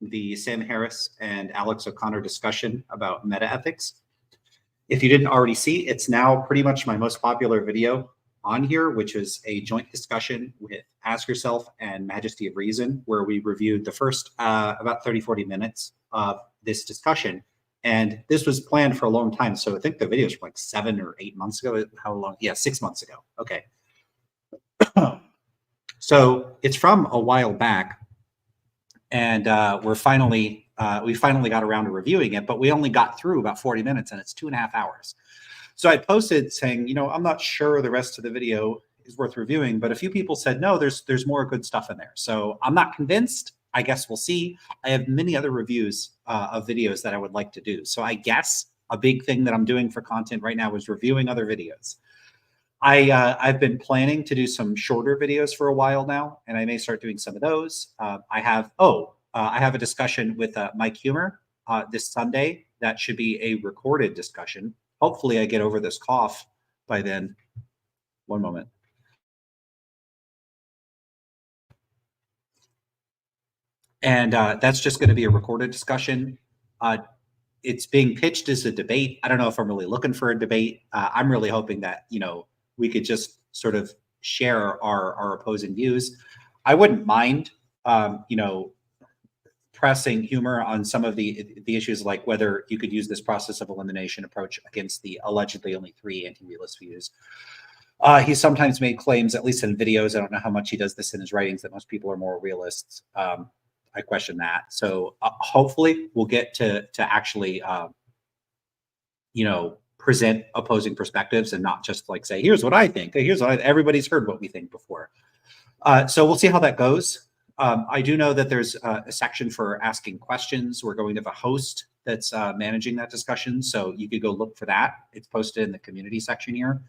the Sam Harris and Alex O'Connor discussion about metaethics. If you didn't already see, it's now pretty much my most popular video on here, which is a joint discussion with Ask Yourself and Majesty of Reason, where we reviewed the first about 30, 40 minutes of this discussion. And this was planned for a long time. So I think the video is like 7 or 8 months ago. How long? Yeah, 6 months ago. Okay. So it's from a while back. And we finally got around to reviewing it, but we only got through about 40 minutes and it's 2.5 hours. So I posted saying, you know, I'm not sure the rest of the video is worth reviewing, but a few people said, no, there's more good stuff in there. So I'm not convinced. I guess we'll see. I have many other reviews of videos that I would like to do. So I guess a big thing that I'm doing for content right now is reviewing other videos. I've been planning to do some shorter videos for a while now, and I may start doing some of those. I have a discussion with Mike Humer this Sunday. That should be a recorded discussion. Hopefully I get over this cough by then. One moment. And that's just going to be a recorded discussion. It's being pitched as a debate. I don't know if I'm really looking for a debate. I'm really hoping that, you know, we could just sort of share our opposing views. I wouldn't mind, you know, pressing Humer on some of the issues, like whether you could use this process of elimination approach against the allegedly only 3 anti-realist views. He's sometimes made claims, at least in videos, I don't know how much he does this in his writings, that most people are more realists. I question that. So hopefully we'll get to actually, you know, present opposing perspectives and not just like say, here's what I think. Here's what everybody's heard what we think before. So we'll see how that goes. I do know that there's a section for asking questions. We're going to have a host that's managing that discussion. So you could go look for that. It's posted in the community section here.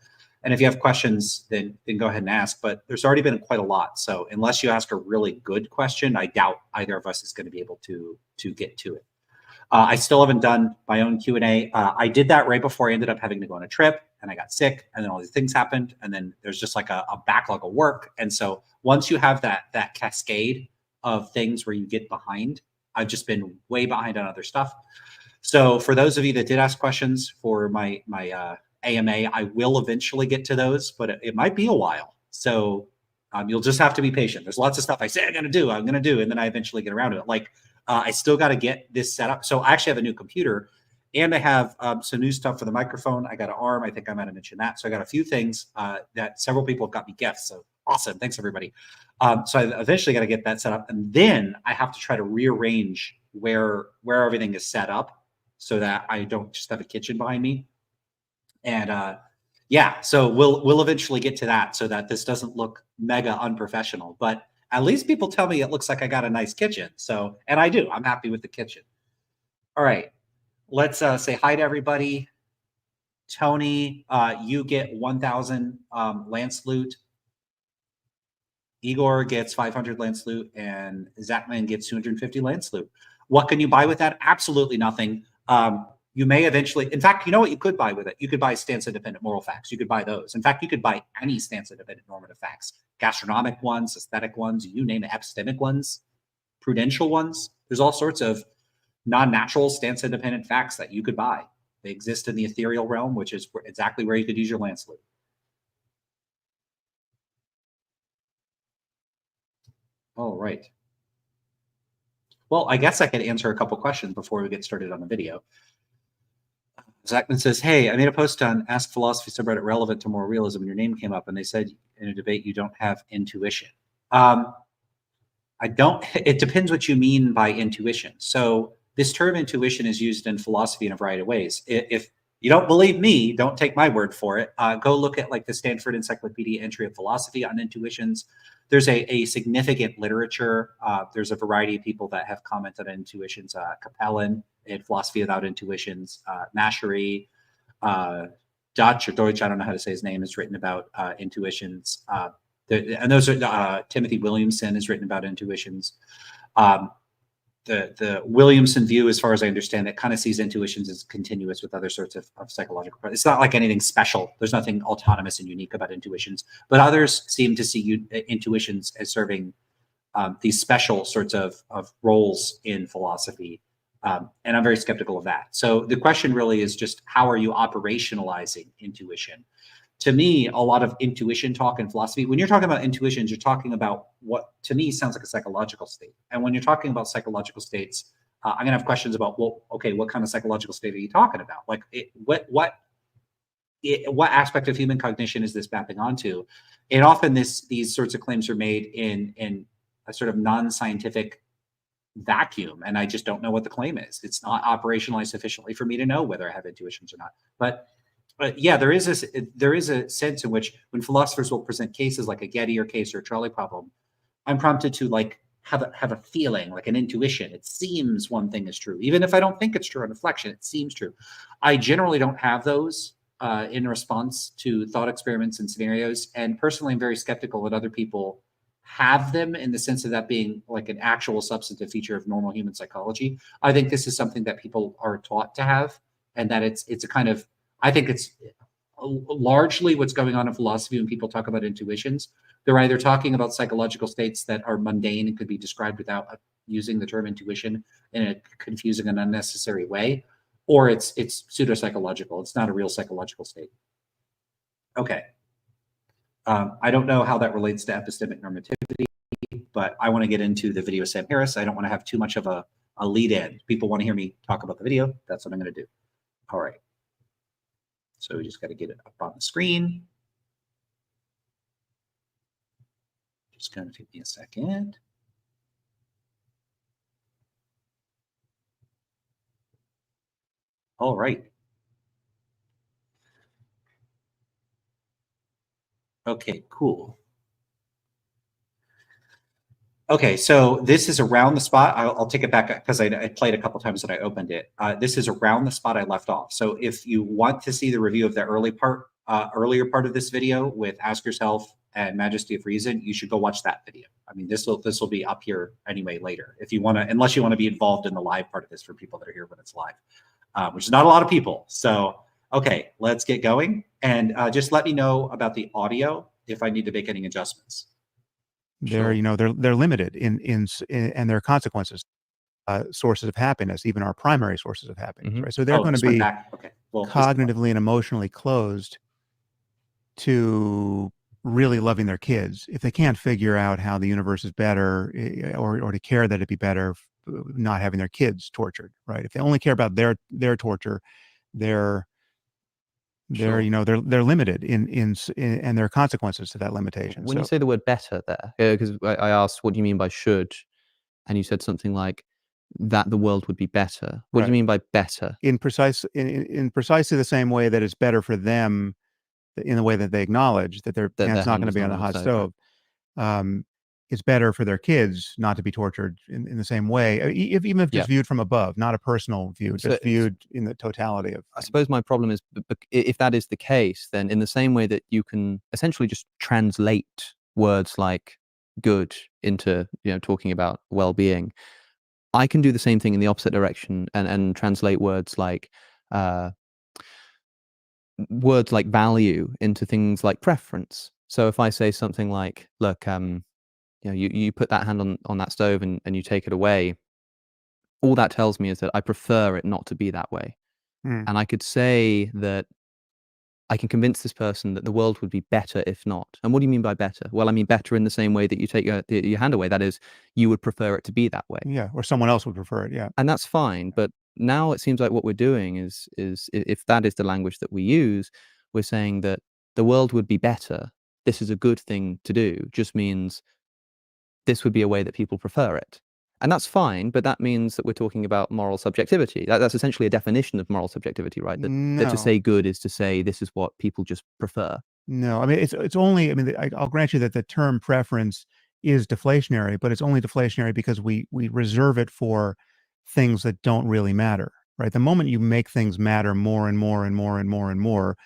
And if you have questions, then go ahead and ask. But there's already been quite a lot. So unless you ask a really good question, I doubt either of us is going to be able to get to it. I still haven't done my own Q&A. I did that right before I ended up having to go on a trip, and I got sick, and then all these things happened, and then there's just like a backlog of work. And so once you have that cascade of things where you get behind, I've just been way behind on other stuff. So for those of you that did ask questions for my AMA, I will eventually get to those, but it might be a while. So you'll just have to be patient. There's lots of stuff I say I'm going to do, and then I eventually get around to it. Like I still got to get this set up. So I actually have a new computer, and I have some new stuff for the microphone. I got an arm. I think I might have mentioned that. So I got a few things that several people have got me gifts. So awesome. Thanks, everybody. So I eventually got to get that set up. And then I have to try to rearrange where everything is set up so that I don't just have a kitchen behind me. And yeah, so we'll eventually get to that so that this doesn't look mega unprofessional. But at least people tell me it looks like I got a nice kitchen. So, and I do. I'm happy with the kitchen. All right. Let's say hi to everybody. Tony, you get 1,000 Lance loot. Igor gets 500 Lance loot, and Zachman gets 250 Lance loot. What can you buy with that? Absolutely nothing. You may eventually, in fact, you know what you could buy with it? You could buy stance-independent moral facts. You could buy those. In fact, you could buy any stance-independent normative facts, gastronomic ones, aesthetic ones, you name it, epistemic ones, prudential ones. There's all sorts of non-natural stance-independent facts that you could buy. They exist in the ethereal realm, which is exactly where you could use your Lance loot. All right. Well, I guess I could answer a couple questions before we get started on the video. Zachman says, hey, I made a post on Ask Philosophy subreddit relevant to more realism, and your name came up, and they said in a debate you don't have intuition. I don't, it depends what you mean by intuition. So this term intuition is used in philosophy in a variety of ways. If you don't believe me, don't take my word for it. Go look at like the Stanford Encyclopedia entry of philosophy on intuitions. There's a significant literature. There's a variety of people that have commented on intuitions. Capellan in Philosophy Without Intuitions, Maschery, Dutch or Deutsch, I don't know how to say his name, is written about intuitions. And those are Timothy Williamson has written about intuitions. The Williamson view, as far as I understand it, kind of sees intuitions as continuous with other sorts of psychological. It's not like anything special. There's nothing autonomous and unique about intuitions. But others seem to see intuitions as serving these special sorts of roles in philosophy. And I'm very skeptical of that. So the question really is just, how are you operationalizing intuition? To me, a lot of intuition talk in philosophy, when you're talking about intuitions, you're talking about what to me sounds like a psychological state. And when you're talking about psychological states, I'm gonna have questions about, well, okay, what kind of psychological state are you talking about? Like, what aspect of human cognition is this mapping onto? And often these sorts of claims are made in a sort of non-scientific vacuum, and I just don't know what the claim is. It's not operationalized sufficiently for me to know whether I have intuitions or not. But yeah, there is a sense in which when philosophers will present cases like a Gettier case or a trolley problem, I'm prompted to like have a feeling, like an intuition. It seems one thing is true, even if I don't think it's true on reflection. It seems true. I generally don't have those in response to thought experiments and scenarios, and personally, I'm very skeptical that other people have them in the sense of that being like an actual substantive feature of normal human psychology. I think this is something that people are taught to have, and that it's a kind of, I think it's largely what's going on in philosophy when people talk about intuitions. They're either talking about psychological states that are mundane and could be described without using the term intuition in a confusing and unnecessary way, or it's pseudo-psychological. It's not a real psychological state. Okay. I don't know how that relates to epistemic normativity, but I want to get into the video of Sam Harris. I don't want to have too much of a lead in. People want to hear me talk about the video. That's what I'm going to do. All right. So we just got to get it up on the screen. Just going to take me a second. All right. Okay, cool. Okay, so this is around the spot. I'll take it back because I played a couple times that I opened it. This is around the spot I left off. So if you want to see the review of the earlier part of this video with Ask Yourself and Majesty of Reason, you should go watch that video. I mean, this will be up here anyway later. If you want to, unless you want to be involved in the live part of this for people that are here when it's live, which is not a lot of people. So, okay, let's get going. And just let me know about the audio if I need to make any adjustments. They're they're limited in and their consequences, sources of happiness, even our primary sources of happiness, right? So they're going to be cognitively and emotionally closed to really loving their kids if they can't figure out how the universe is better, or to care that it'd be better not having their kids tortured, right? If they only care about their torture, they're limited in and there are consequences to that limitation. When you say the word better there, because I asked, what do you mean by should? And you said something like that the world would be better. What do you mean by better? In precisely the same way that it's better for them, in the way that they acknowledge that their pan's not going to be on the hot stove. It's better for their kids not to be tortured in the same way, even if just viewed from above, not a personal view, just viewed in the totality of things. I suppose my problem is, if that is the case, then in the same way that you can essentially just translate words like good into, talking about well-being, I can do the same thing in the opposite direction and translate words like value into things like preference. So if I say something like, look, you put that hand on that stove and you take it away, all that tells me is that I prefer it not to be that way. And I could say that I can convince this person that the world would be better if not. And what do you mean by better? Well, I mean better in the same way that you take your hand away. That is, you would prefer it to be that way. Yeah, or someone else would prefer it, yeah. And that's fine. But now it seems like what we're doing is if that is the language that we use, we're saying that the world would be better. This is a good thing to do. Just means this would be a way that people prefer it. And that's fine, but that means that we're talking about moral subjectivity. That's essentially a definition of moral subjectivity, right? That to say good is to say this is what people just prefer. No, I mean, it's only, I mean, I'll grant you that the term preference is deflationary, but it's only deflationary because we reserve it for things that don't really matter, right? The moment you make things matter more and more and more and more and more,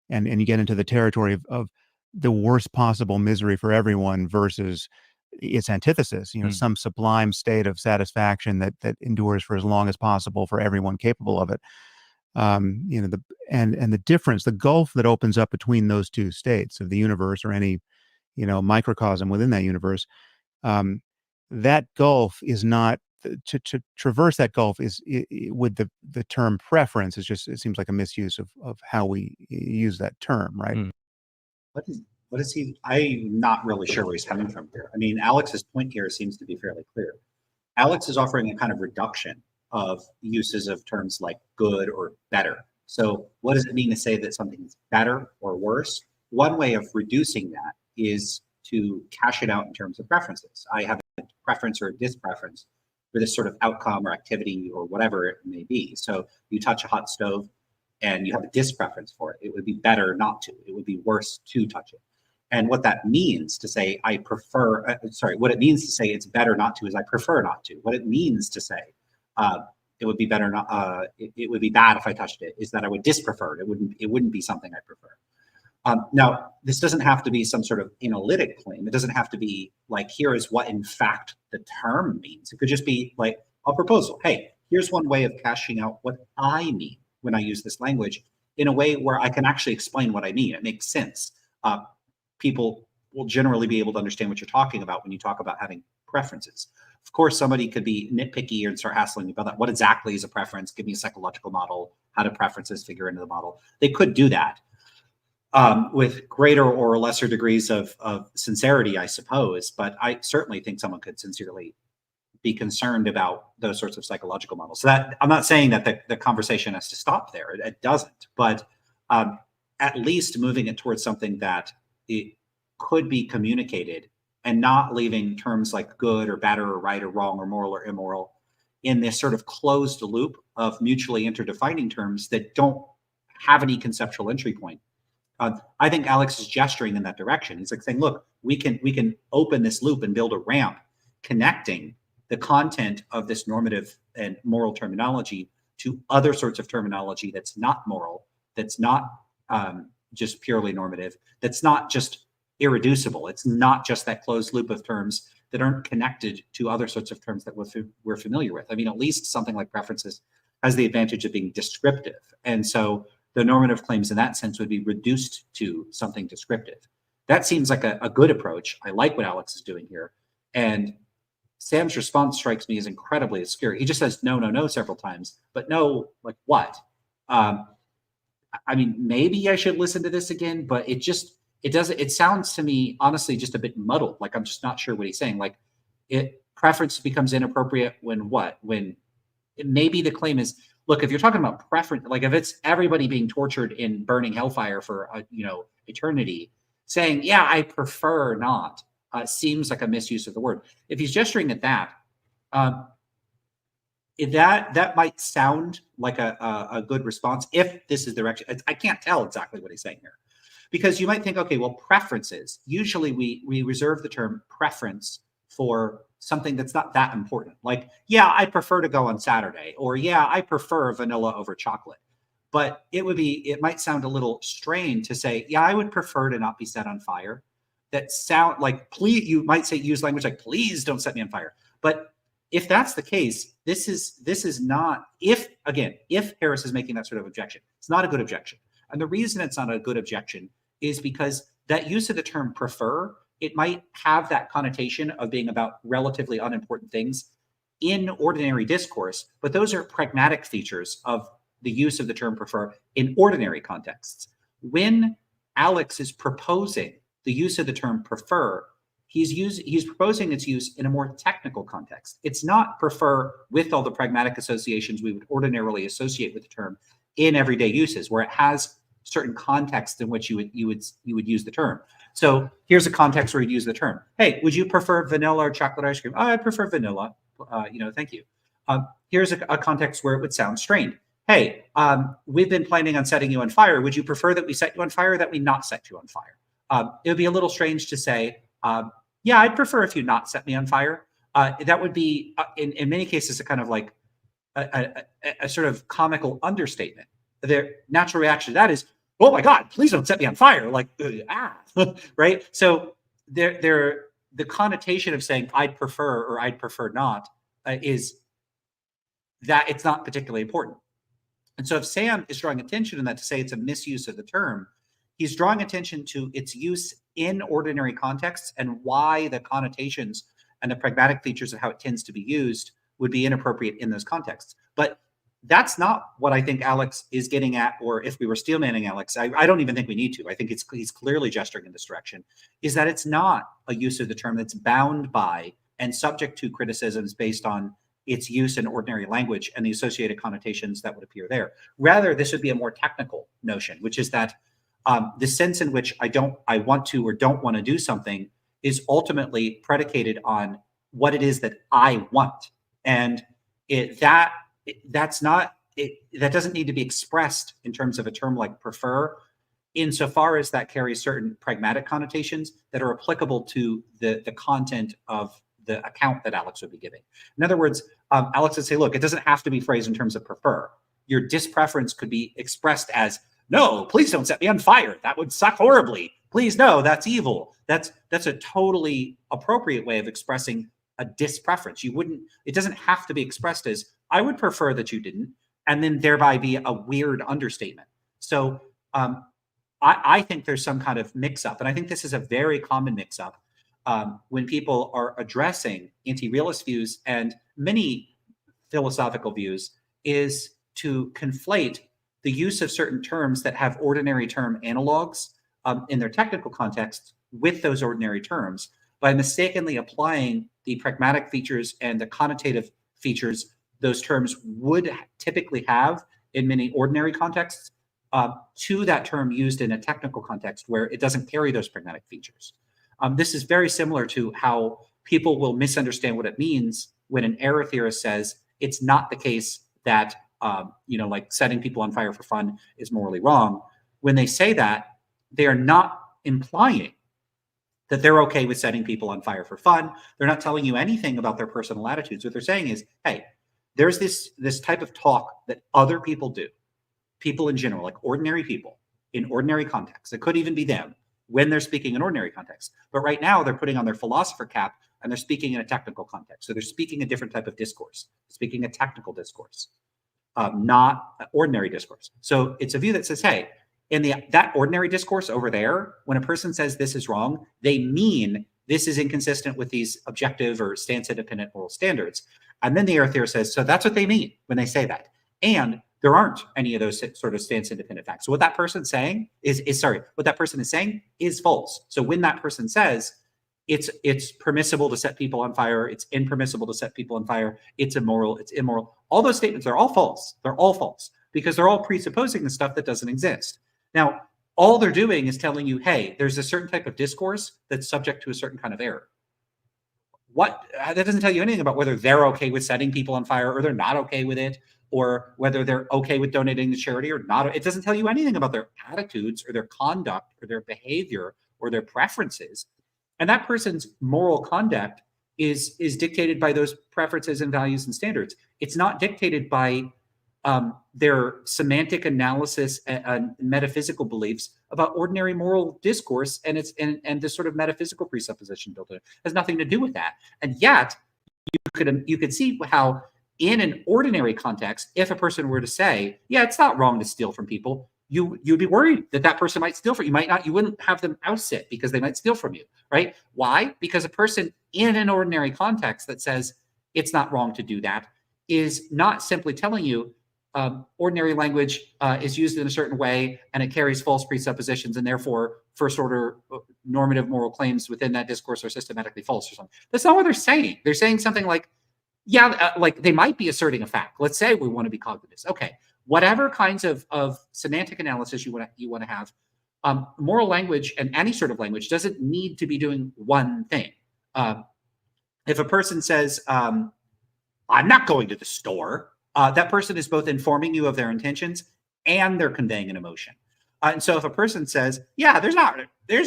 and you get into the territory of the worst possible misery for everyone versus its antithesis, some sublime state of satisfaction that endures for as long as possible for everyone capable of it. And the difference, the gulf that opens up between those two states of the universe or any, microcosm within that universe, that gulf is not to traverse that gulf is with the term preference is just, it seems like a misuse of how we use that term, right? What is he? I'm not really sure where he's coming from here. I mean, Alex's point here seems to be fairly clear. Alex is offering a kind of reduction of uses of terms like good or better. So what does it mean to say that something is better or worse? One way of reducing that is to cash it out in terms of preferences. I have a preference or a dispreference for this sort of outcome or activity or whatever it may be. So you touch a hot stove and you have a dispreference for it. It would be better not to. It would be worse to touch it. And what that means to say, I prefer, what it means to say it's better not to is I prefer not to. What it means to say, it would be better not, it would be bad if I touched it, is that I would disprefer it. It wouldn't be something I prefer. Now, this doesn't have to be some sort of analytic claim. It doesn't have to be like, here is what in fact the term means. It could just be like a proposal. Hey, here's one way of cashing out what I mean when I use this language in a way where I can actually explain what I mean. It makes sense. People will generally be able to understand what you're talking about when you talk about having preferences. Of course, somebody could be nitpicky and start hassling about that. What exactly is a preference? Give me a psychological model. How do preferences figure into the model? They could do that with greater or lesser degrees of sincerity, I suppose. But I certainly think someone could sincerely be concerned about those sorts of psychological models. So that I'm not saying that the conversation has to stop there. It doesn't. But at least moving it towards something that it could be communicated and not leaving terms like good or better or right or wrong or moral or immoral in this sort of closed loop of mutually interdefining terms that don't have any conceptual entry point. I think Alex is gesturing in that direction. He's like saying, look, we can open this loop and build a ramp connecting the content of this normative and moral terminology to other sorts of terminology that's not moral, that's not just purely normative, that's not just irreducible. It's not just that closed loop of terms that aren't connected to other sorts of terms that we're familiar with. I mean, at least something like preferences has the advantage of being descriptive. And so the normative claims in that sense would be reduced to something descriptive. That seems like a good approach. I like what Alex is doing here. And Sam's response strikes me as incredibly obscure. He just says, no, no, no several times, but no, like what? I mean, maybe I should listen to this again, but it sounds to me, honestly, just a bit muddled. Like, I'm just not sure what he's saying. Like preference becomes inappropriate when what? When maybe the claim is, look, if you're talking about preference, like if it's everybody being tortured in burning hellfire for, eternity, saying, yeah, I prefer not, seems like a misuse of the word. If he's gesturing at that, that might sound like a good response if this is the direction. I can't tell exactly what he's saying here, because you might think, okay, well, preferences. Usually we reserve the term preference for something that's not that important. Like, yeah, I prefer to go on Saturday, or yeah, I prefer vanilla over chocolate. But it might sound a little strained to say, yeah, I would prefer to not be set on fire. That sound like, please, you might say, use language like, please don't set me on fire. But if that's the case, this is not, if Harris is making that sort of objection, it's not a good objection. And the reason it's not a good objection is because that use of the term prefer, it might have that connotation of being about relatively unimportant things in ordinary discourse, but those are pragmatic features of the use of the term prefer in ordinary contexts. When Alex is proposing the use of the term prefer, he's proposing its use in a more technical context. It's not prefer with all the pragmatic associations we would ordinarily associate with the term in everyday uses, where it has certain contexts in which you would use the term. So here's a context where you'd use the term. Hey, would you prefer vanilla or chocolate ice cream? Oh, I prefer vanilla. Thank you. Here's a context where it would sound strained. Hey, we've been planning on setting you on fire. Would you prefer that we set you on fire or that we not set you on fire? It would be a little strange to say, yeah, I'd prefer if you not set me on fire. That would be, in many cases, a kind of like a sort of comical understatement. Their natural reaction to that is, oh my God, please don't set me on fire. Like, right? So the connotation of saying I'd prefer or I'd prefer not is that it's not particularly important. And so if Sam is drawing attention in that to say it's a misuse of the term, he's drawing attention to its use in ordinary contexts and why the connotations and the pragmatic features of how it tends to be used would be inappropriate in those contexts. But that's not what I think Alex is getting at, or if we were steelmanning Alex, I don't even think we need to. I think he's clearly gesturing in this direction, is that it's not a use of the term that's bound by and subject to criticisms based on its use in ordinary language and the associated connotations that would appear there. Rather, this would be a more technical notion, which is that the sense in which I want to or don't want to do something is ultimately predicated on what it is that I want. And that doesn't need to be expressed in terms of a term like prefer, insofar as that carries certain pragmatic connotations that are applicable to the content of the account that Alex would be giving. In other words, Alex would say, look, it doesn't have to be phrased in terms of prefer. Your dispreference could be expressed as, no, please don't set me on fire. That would suck horribly. Please, no, that's evil. That's a totally appropriate way of expressing a dispreference. It doesn't have to be expressed as, I would prefer that you didn't, and then thereby be a weird understatement. So I think there's some kind of mix-up, and I think this is a very common mix-up when people are addressing anti-realist views and many philosophical views, is to conflate the use of certain terms that have ordinary term analogs in their technical context with those ordinary terms by mistakenly applying the pragmatic features and the connotative features those terms would typically have in many ordinary contexts to that term used in a technical context where it doesn't carry those pragmatic features. This is very similar to how people will misunderstand what it means when an error theorist says it's not the case that like setting people on fire for fun is morally wrong. When they say that, they are not implying that they're okay with setting people on fire for fun. They're not telling you anything about their personal attitudes. What they're saying is, hey, there's this type of talk that other people do, people in general, like ordinary people in ordinary contexts. It could even be them when they're speaking in ordinary context. But right now they're putting on their philosopher cap and they're speaking in a technical context. So they're speaking a different type of discourse, speaking a technical discourse, not ordinary discourse. So it's a view that says, hey, in that ordinary discourse over there, when a person says this is wrong, they mean this is inconsistent with these objective or stance-independent moral standards. And then the error theorist says, so that's what they mean when they say that. And there aren't any of those sort of stance-independent facts. So what that person's saying what that person is saying is false. So when that person says it's permissible to set people on fire, it's impermissible to set people on fire, it's immoral, it's immoral, all those statements are all false. They're all false because they're all presupposing the stuff that doesn't exist. Now, all they're doing is telling you, hey, there's a certain type of discourse that's subject to a certain kind of error. That doesn't tell you anything about whether they're okay with setting people on fire or they're not okay with it, or whether they're okay with donating to charity or not. It doesn't tell you anything about their attitudes or their conduct or their behavior or their preferences. And that person's moral conduct is dictated by those preferences and values and standards. It's not dictated by their semantic analysis and metaphysical beliefs about ordinary moral discourse and this sort of metaphysical presupposition built in it. It has nothing to do with that. And yet, you could see how in an ordinary context, if a person were to say, yeah, it's not wrong to steal from people, you'd be worried that person might steal from you. You wouldn't have them outsit because they might steal from you, right? Why? Because a person in an ordinary context that says it's not wrong to do that is not simply telling you ordinary language is used in a certain way and it carries false presuppositions, and therefore first order normative moral claims within that discourse are systematically false or something. That's not what they're saying. They're saying something like, like they might be asserting a fact. Let's say we want to be cognitives. Okay, whatever kinds of semantic analysis you want to have, moral language and any sort of language doesn't need to be doing one thing. If a person says, I'm not going to the store, that person is both informing you of their intentions and they're conveying an emotion. And so if a person says, yeah, there's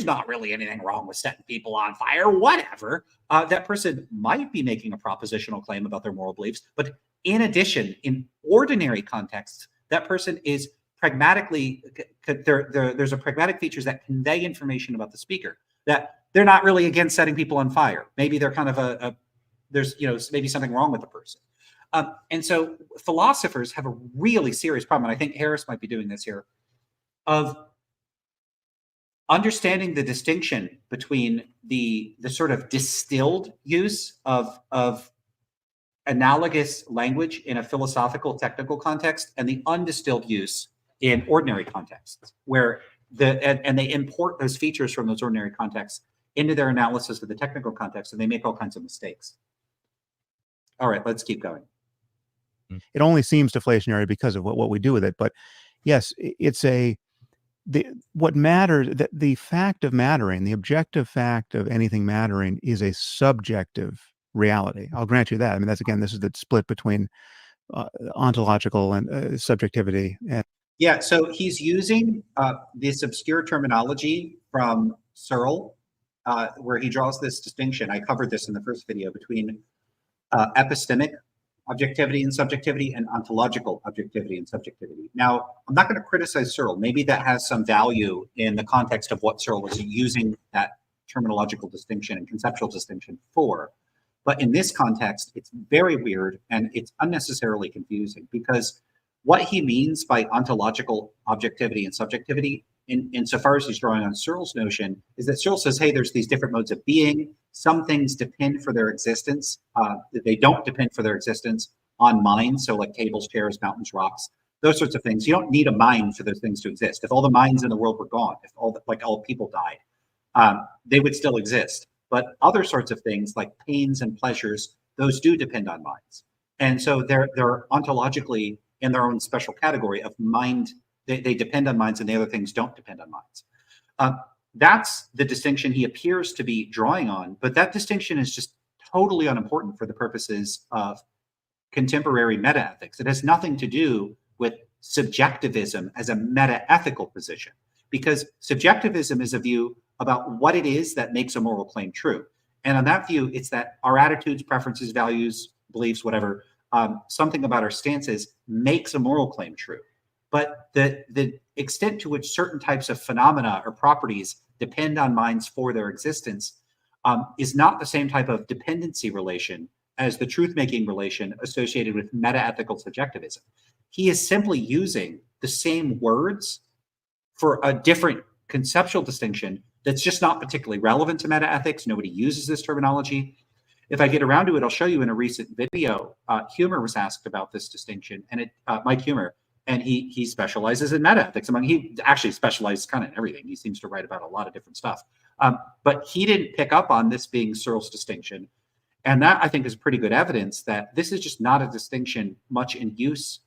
not really anything wrong with setting people on fire, whatever, that person might be making a propositional claim about their moral beliefs. But in addition, in ordinary contexts, that person is pragmatically, there's a pragmatic features that convey information about the speaker, that they're not really against setting people on fire. Maybe they're kind of there's maybe something wrong with the person. And so philosophers have a really serious problem, and I think Harris might be doing this here, of understanding the distinction between the sort of distilled use of analogous language in a philosophical technical context and the undistilled use in ordinary contexts, where and they import those features from those ordinary contexts into their analysis of the technical context, and they make all kinds of mistakes. All right, let's keep going. It only seems deflationary because of what we do with it. But yes, it's what matters, the fact of mattering, the objective fact of anything mattering is a subjective reality. I'll grant you that. I mean, this is the split between ontological and subjectivity. And yeah, so he's using this obscure terminology from Searle, where he draws this distinction. I covered this in the first video between epistemic objectivity and subjectivity and ontological objectivity and subjectivity. Now, I'm not going to criticize Searle. Maybe that has some value in the context of what Searle was using that terminological distinction and conceptual distinction for. But in this context, it's very weird and it's unnecessarily confusing, because what he means by ontological objectivity and subjectivity, insofar as he's drawing on Searle's notion, is that Searle says, hey, there's these different modes of being. Some things depend for their existence. They don't depend for their existence on minds. So like tables, chairs, mountains, rocks, those sorts of things. You don't need a mind for those things to exist. If all the minds in the world were gone, if all people died, they would still exist. But other sorts of things like pains and pleasures, those do depend on minds. And so they're ontologically in their own special category of mind. They depend on minds, and the other things don't depend on minds. That's the distinction he appears to be drawing on, but that distinction is just totally unimportant for the purposes of contemporary metaethics. It has nothing to do with subjectivism as a metaethical position, because subjectivism is a view about what it is that makes a moral claim true. And on that view, it's that our attitudes, preferences, values, beliefs, whatever, something about our stances makes a moral claim true. But the extent to which certain types of phenomena or properties depend on minds for their existence is not the same type of dependency relation as the truth-making relation associated with metaethical subjectivism. He is simply using the same words for a different conceptual distinction that's just not particularly relevant to metaethics. Nobody uses this terminology. If I get around to it, I'll show you in a recent video. Humer was asked about this distinction, and Mike Humer, and he specializes in metaethics. He actually specializes kind of in everything. He seems to write about a lot of different stuff. But he didn't pick up on this being Searle's distinction. And that, I think, is pretty good evidence that this is just not a distinction much in use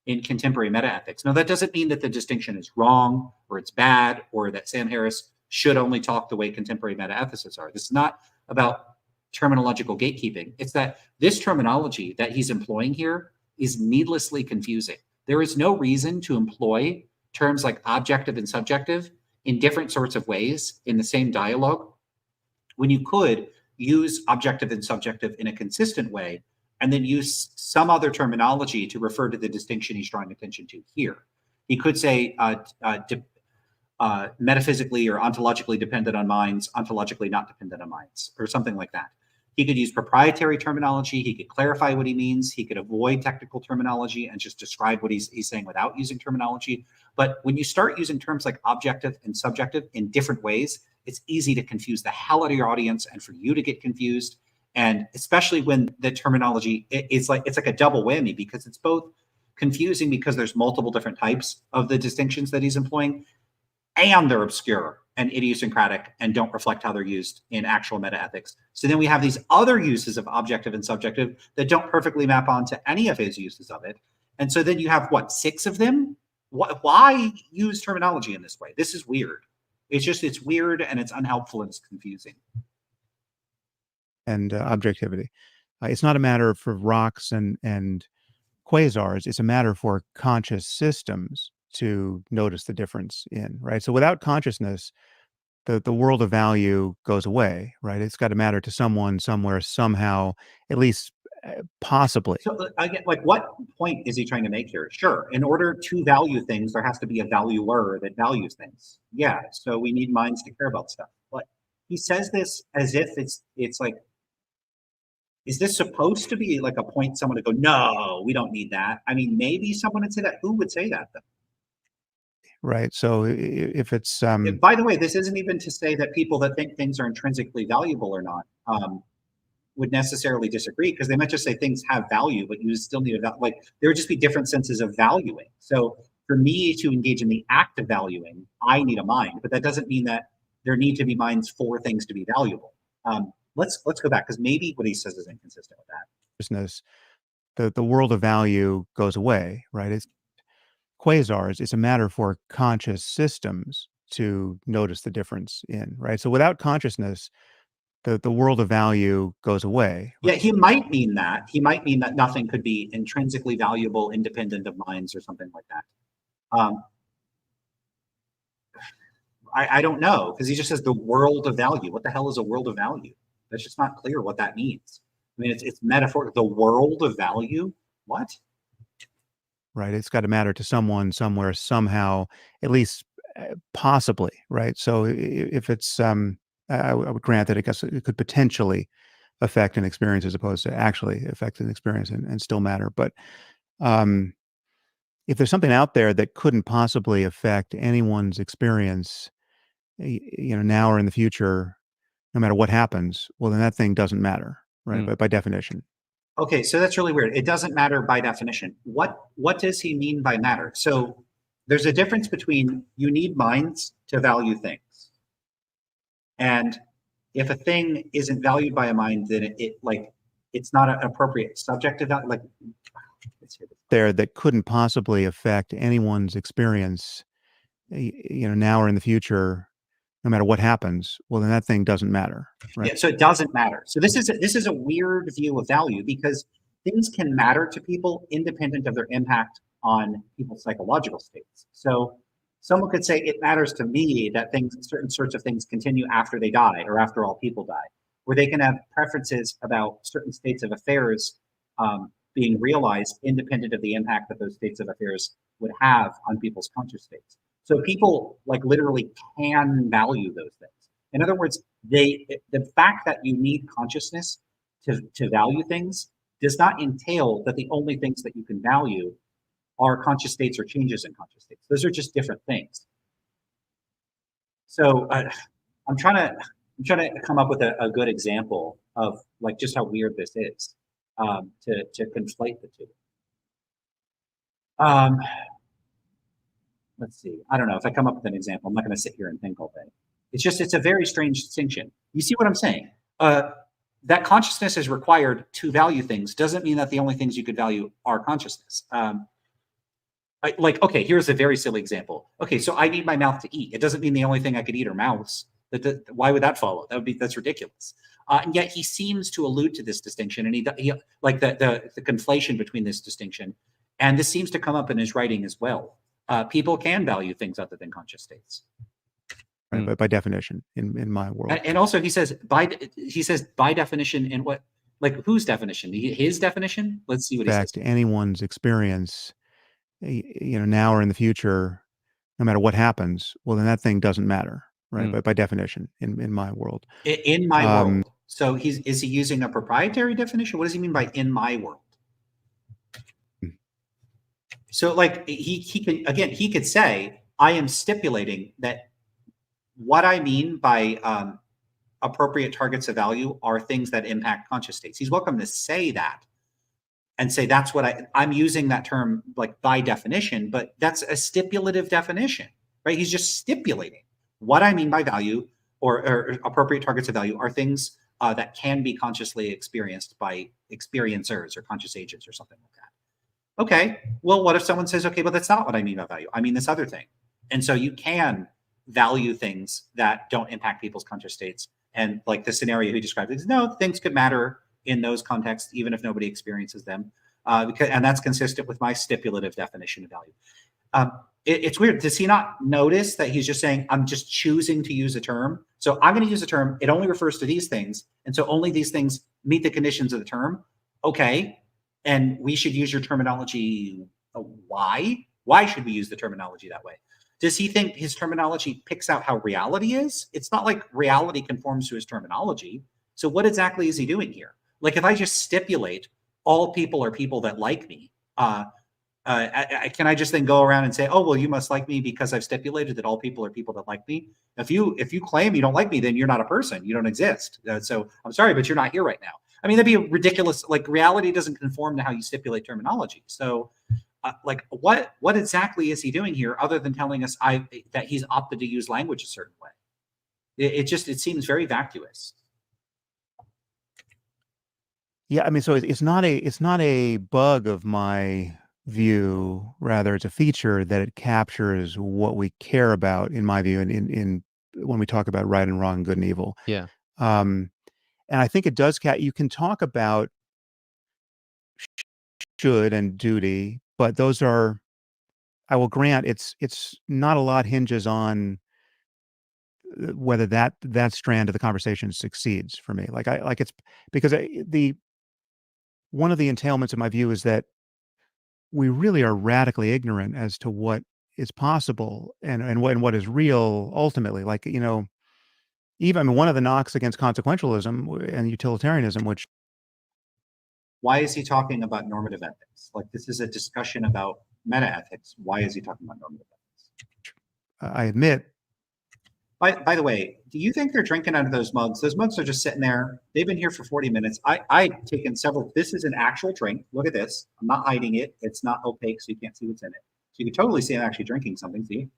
in contemporary metaethics. Now, that doesn't mean that the distinction is wrong or it's bad or that Sam Harris should only talk the way contemporary metaethicists are. This is not about terminological gatekeeping. It's that this terminology that he's employing here is needlessly confusing. There is no reason to employ terms like objective and subjective in different sorts of ways in the same dialogue, when you could use objective and subjective in a consistent way and then use some other terminology to refer to the distinction he's drawing attention to here. He could say metaphysically or ontologically dependent on minds, ontologically not dependent on minds, or something like that. He could use proprietary terminology. He could clarify what he means. He could avoid technical terminology and just describe what he's saying without using terminology. But when you start using terms like objective and subjective in different ways, it's easy to confuse the hell out of your audience and for you to get confused. And especially when the terminology, it's like a double whammy, because it's both confusing because there's multiple different types of the distinctions that he's employing, and they're obscure and idiosyncratic and don't reflect how they're used in actual metaethics. So then we have these other uses of objective and subjective that don't perfectly map onto any of his uses of it. And so then you have, what, 6 of them? Why use terminology in this way? This is weird. It's weird and it's unhelpful and it's confusing. And objectivity. It's not a matter for rocks and quasars. It's a matter for conscious systems to notice the difference in, right? So without consciousness, the world of value goes away, right? It's got to matter to someone, somewhere, somehow, at least possibly. So again, like, what point is he trying to make here? Sure, in order to value things, there has to be a valuer that values things. Yeah, so we need minds to care about stuff. But he says this as if it's like, is this supposed to be like a point someone to go, no, we don't need that? I mean, maybe someone would say that. Who would say that though? right? So if it's By the way, this isn't even to say that people that think things are intrinsically valuable or not would necessarily disagree, because they might just say things have value, but you still need a like there would just be different senses of valuing. So for me to engage in the act of valuing, I need a mind, but that doesn't mean that there need to be minds for things to be valuable. Let's go back, because maybe what he says is inconsistent with that. consciousness, the world of value goes away, right? It's quasars. It's a matter for conscious systems to notice the difference in, right? So without consciousness, the world of value goes away. Yeah, he might mean that. He might mean that nothing could be intrinsically valuable, independent of minds, or something like that. I don't know, because he just says the world of value. What the hell is a world of value? That's just not clear what that means. I mean, it's metaphor. The world of value? What? Right. It's got to matter to someone, somewhere, somehow, at least possibly, right? So if it's, I would grant that it could potentially affect an experience as opposed to actually affect an experience and still matter. But if there's something out there that couldn't possibly affect anyone's experience, now or in the future, no matter what happens, well, then that thing doesn't matter, right? But by definition. Okay, so that's really weird. It doesn't matter by definition. What does he mean by matter? So there's a difference between you need minds to value things, and if a thing isn't valued by a mind, then it's not an appropriate subjective value. Like there that couldn't possibly affect anyone's experience, now or in the future, no matter what happens, well, then that thing doesn't matter, right? Yeah, so it doesn't matter. So this is a weird view of value, because things can matter to people independent of their impact on people's psychological states. So someone could say it matters to me that certain sorts of things continue after they die, or after all people die, where they can have preferences about certain states of affairs being realized independent of the impact that those states of affairs would have on people's conscious states. So people literally can value those things. In other words, the fact that you need consciousness to value things does not entail that the only things that you can value are conscious states or changes in conscious states. Those are just different things. So I'm trying to come up with a good example of just how weird this is, to conflate the two. Let's see. I don't know if I come up with an example. I'm not going to sit here and think all day. It's a very strange distinction. You see what I'm saying? That consciousness is required to value things doesn't mean that the only things you could value are consciousness. Okay, here's a very silly example. Okay, so I need my mouth to eat. It doesn't mean the only thing I could eat are mouths. Why would that follow? That's ridiculous. And yet he seems to allude to this distinction, and he like the conflation between this distinction, and this seems to come up in his writing as well. People can value things other than conscious states. Right, but by definition, in my world. And also he says by definition, in what, whose definition? His definition? Let's see what he says. Affect anyone's experience, now or in the future, no matter what happens, well, then that thing doesn't matter, right? But by definition, in my world. In my world. So is he using a proprietary definition? What does he mean by in my world? So he could say, I am stipulating that what I mean by appropriate targets of value are things that impact conscious states. He's welcome to say that and say that's what I'm using that term by definition, but that's a stipulative definition, right? He's just stipulating what I mean by value or appropriate targets of value are things that can be consciously experienced by experiencers or conscious agents or something like that. Okay, well, what if someone says, okay, but that's not what I mean by value. I mean this other thing. And so you can value things that don't impact people's conscious states. And the scenario he described is, no, things could matter in those contexts, even if nobody experiences them. And that's consistent with my stipulative definition of value. It's weird. Does he not notice that he's just saying, I'm just choosing to use a term? So I'm going to use a term. It only refers to these things. And so only these things meet the conditions of the term. Okay. And we should use your terminology. Why? Why should we use the terminology that way? Does he think his terminology picks out how reality is? It's not like reality conforms to his terminology. So what exactly is he doing here? If I just stipulate all people are people that like me, can I just then go around and say, oh, well, you must like me because I've stipulated that all people are people that like me? If you claim you don't like me, then you're not a person. You don't exist. So I'm sorry, but you're not here right now. I mean, that'd be ridiculous. Like, reality doesn't conform to how you stipulate terminology. So, like, what exactly is he doing here, other than telling us that he's opted to use language a certain way? It seems very vacuous. Yeah, I mean, so it's not a bug of my view. Rather, it's a feature that it captures what we care about, in my view, in when we talk about right and wrong, good and evil. Yeah. Um, and I think it does. You can talk about should and duty, but those are. I will grant it's not a lot hinges on whether that strand of the conversation succeeds for me. Like it's because the one of the entailments of my view is that we really are radically ignorant as to what is possible and what is real ultimately. Like, even, I mean, one of the knocks against consequentialism and utilitarianism, which Why is he talking about normative ethics? Like, this is a discussion about meta-ethics. Why is he talking about normative ethics? I admit, By the way, do you think they're drinking out of those mugs? Those mugs are just sitting there. They've been here for 40 minutes. I've taken several. This is an actual drink. Look at this. I'm not hiding it. It's not opaque, so you can't see what's in it. So you can totally see I'm actually drinking something. See?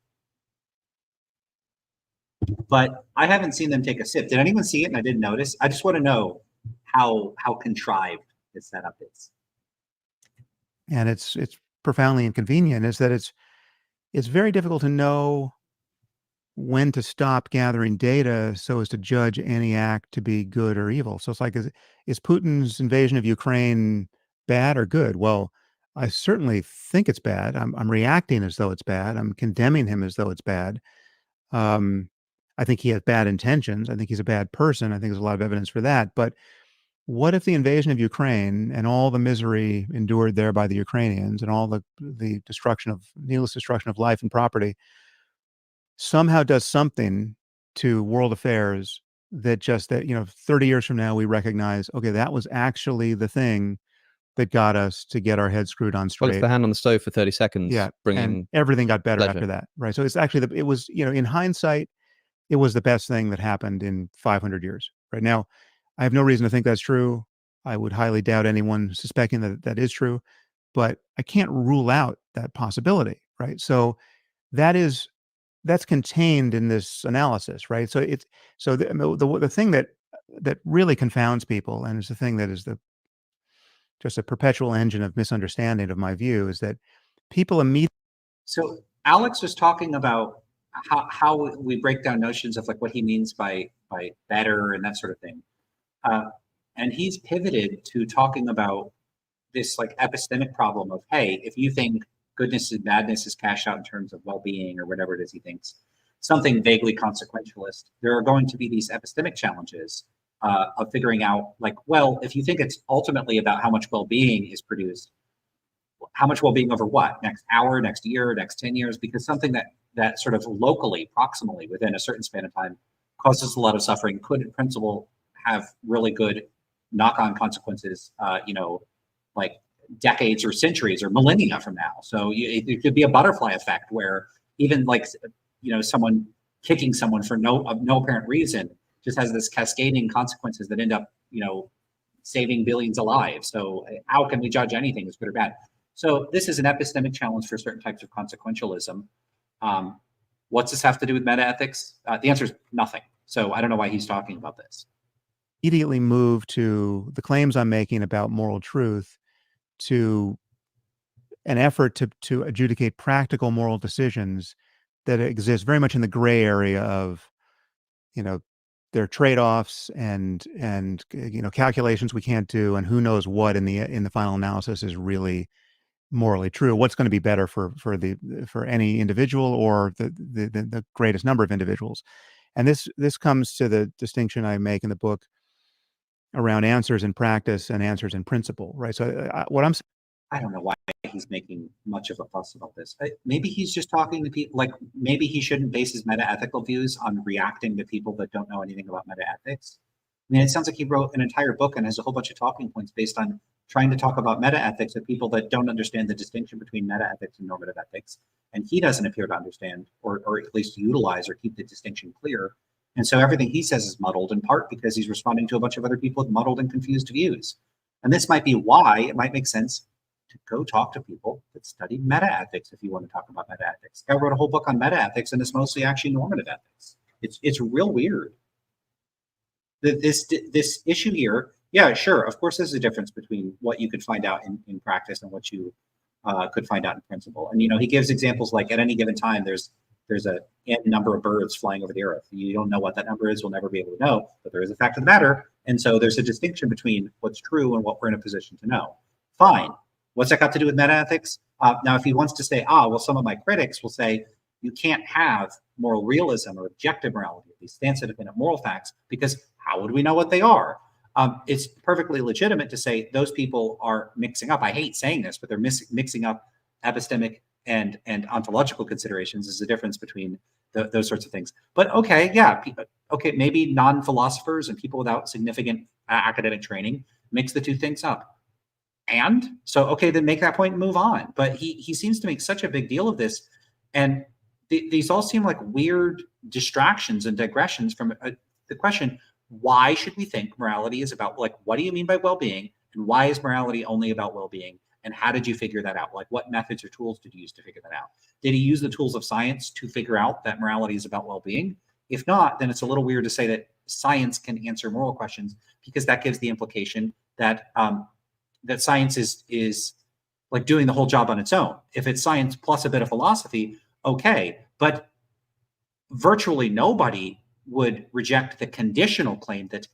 But I haven't seen them take a sip. Did anyone see it and I didn't notice? I just want to know how contrived this setup is. and it's profoundly inconvenient, is that it's very difficult to know when to stop gathering data so as to judge any act to be good or evil. So it's like, is Putin's invasion of Ukraine bad or good? Well, I certainly think it's bad. I'm reacting as though it's bad. I'm condemning him as though it's bad. I think he has bad intentions. I think he's a bad person. I think there's a lot of evidence for that. But what if the invasion of Ukraine and all the misery endured there by the Ukrainians and all the needless destruction of life and property somehow does something to world affairs that 30 years from now we recognize, okay, that was actually the thing that got us to get our heads screwed on Well, it's straight. the hand on the stove for 30 seconds. Yeah, and bringing everything got better pleasure. after that, right? So it's actually it was, in hindsight, it was the best thing that happened in 500 years. Right now, I have no reason to think that's true. I would highly doubt anyone suspecting that that is true, but I can't rule out that possibility, right? So that's contained in this analysis, right? So the thing that really confounds people, and is the thing that is just a perpetual engine of misunderstanding of my view, is that people immediately. So Alex was talking about how we break down notions of like what he means by better and that sort of thing. And he's pivoted to talking about this like epistemic problem of, hey, if you think goodness and badness is cashed out in terms of well-being or whatever it is he thinks, something vaguely consequentialist, there are going to be these epistemic challenges of figuring out like, well, if you think it's ultimately about how much well-being is produced, how much well-being over what, next hour, next year, next 10 years, because something that sort of locally, proximally within a certain span of time causes a lot of suffering could in principle have really good knock-on consequences, like decades or centuries or millennia from now. So it could be a butterfly effect where even like, someone kicking someone for no apparent reason just has this cascading consequences that end up, saving billions of lives. So how can we judge anything as good or bad? So this is an epistemic challenge for certain types of consequentialism. What's this have to do with metaethics? The answer is nothing. So I don't know why he's talking about this. Immediately move to the claims I'm making about moral truth to an effort to adjudicate practical moral decisions that exist very much in the gray area of, there are trade-offs and calculations we can't do, and who knows what in the final analysis is really morally true. What's going to be better for any individual or the greatest number of individuals. And this comes to the distinction I make in the book around answers in practice and answers in principle, right? So I don't know why he's making much of a fuss about this. Maybe he's just talking to people, like maybe he shouldn't base his meta-ethical views on reacting to people that don't know anything about meta-ethics. I mean, it sounds like he wrote an entire book and has a whole bunch of talking points based on trying to talk about meta-ethics with people that don't understand the distinction between meta-ethics and normative ethics. And he doesn't appear to understand, or at least utilize or keep the distinction clear. And so everything he says is muddled, in part because he's responding to a bunch of other people with muddled and confused views. And this might be why it might make sense to go talk to people that study meta-ethics if you want to talk about meta-ethics. I wrote a whole book on meta-ethics, and it's mostly actually normative ethics. It's real weird. This issue here, yeah, sure, of course there's a difference between what you could find out in practice and what you could find out in principle. And, he gives examples like at any given time, there's a n number of birds flying over the earth. You don't know what that number is, we'll never be able to know, but there is a fact of the matter. And so there's a distinction between what's true and what we're in a position to know. Fine. What's that got to do with meta-ethics? Now, if he wants to say, well, some of my critics will say, you can't have moral realism or objective morality, these stance-independent moral facts, because how would we know what they are? It's perfectly legitimate to say those people are mixing up. I hate saying this, but they're mixing up epistemic and ontological considerations. Is the difference between those sorts of things. But okay, yeah, okay, maybe non-philosophers and people without significant academic training mix the two things up. And so, okay, then make that point and move on. But he seems to make such a big deal of this, and these all seem like weird distractions and digressions from the question: why should we think morality is about, like, what do you mean by well-being, and why is morality only about well-being, and how did you figure that out? Like, what methods or tools did you use to figure that out? Did he use the tools of science to figure out that morality is about well-being? If not, then it's a little weird to say that science can answer moral questions, because that gives the implication that that science is like doing the whole job on its own. If it's science plus a bit of philosophy, okay, but virtually nobody would reject the conditional claim that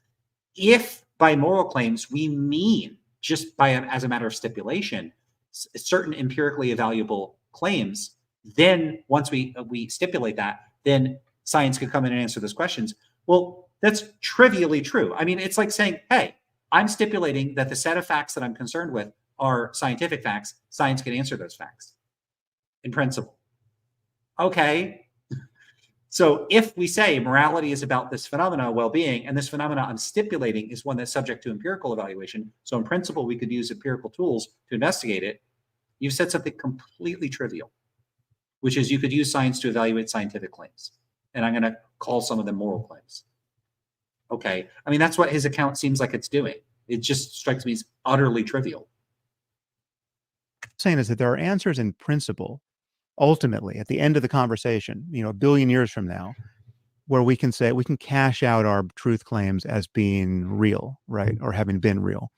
if by moral claims we mean just as a matter of stipulation certain empirically evaluable claims, then once we stipulate that, then science could come in and answer those questions. Well, that's trivially true. I mean, it's like saying, hey, I'm stipulating that the set of facts that I'm concerned with are scientific facts. Science can answer those facts in principle. Okay. So if we say morality is about this phenomena, well-being, and this phenomena I'm stipulating is one that's subject to empirical evaluation, so in principle we could use empirical tools to investigate it, you've said something completely trivial, which is you could use science to evaluate scientific claims. And I'm going to call some of them moral claims. Okay. I mean, that's what his account seems like it's doing. It just strikes me as utterly trivial. Saying is that there are answers in principle, ultimately, at the end of the conversation, a billion years from now, where we can say we can cash out our truth claims as being real, right, or having been real.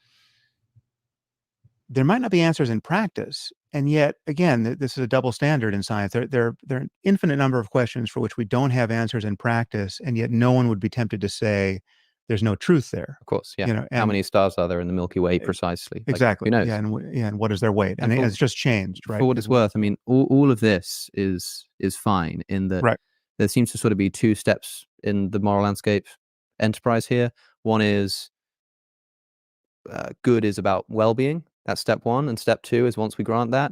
There might not be answers in practice, and yet, again, this is a double standard in science. There are an infinite number of questions for which we don't have answers in practice, and yet no one would be tempted to say there's no truth there. Of course, yeah. How many stars are there in the Milky Way precisely? Exactly. Like, who knows? Yeah, and what is their weight? And it's just changed, right? For what it's worth, I mean, all of this is fine in that right. There seems to sort of be two steps in the moral landscape enterprise here. One is good is about well-being. That's step one. And step two is once we grant that,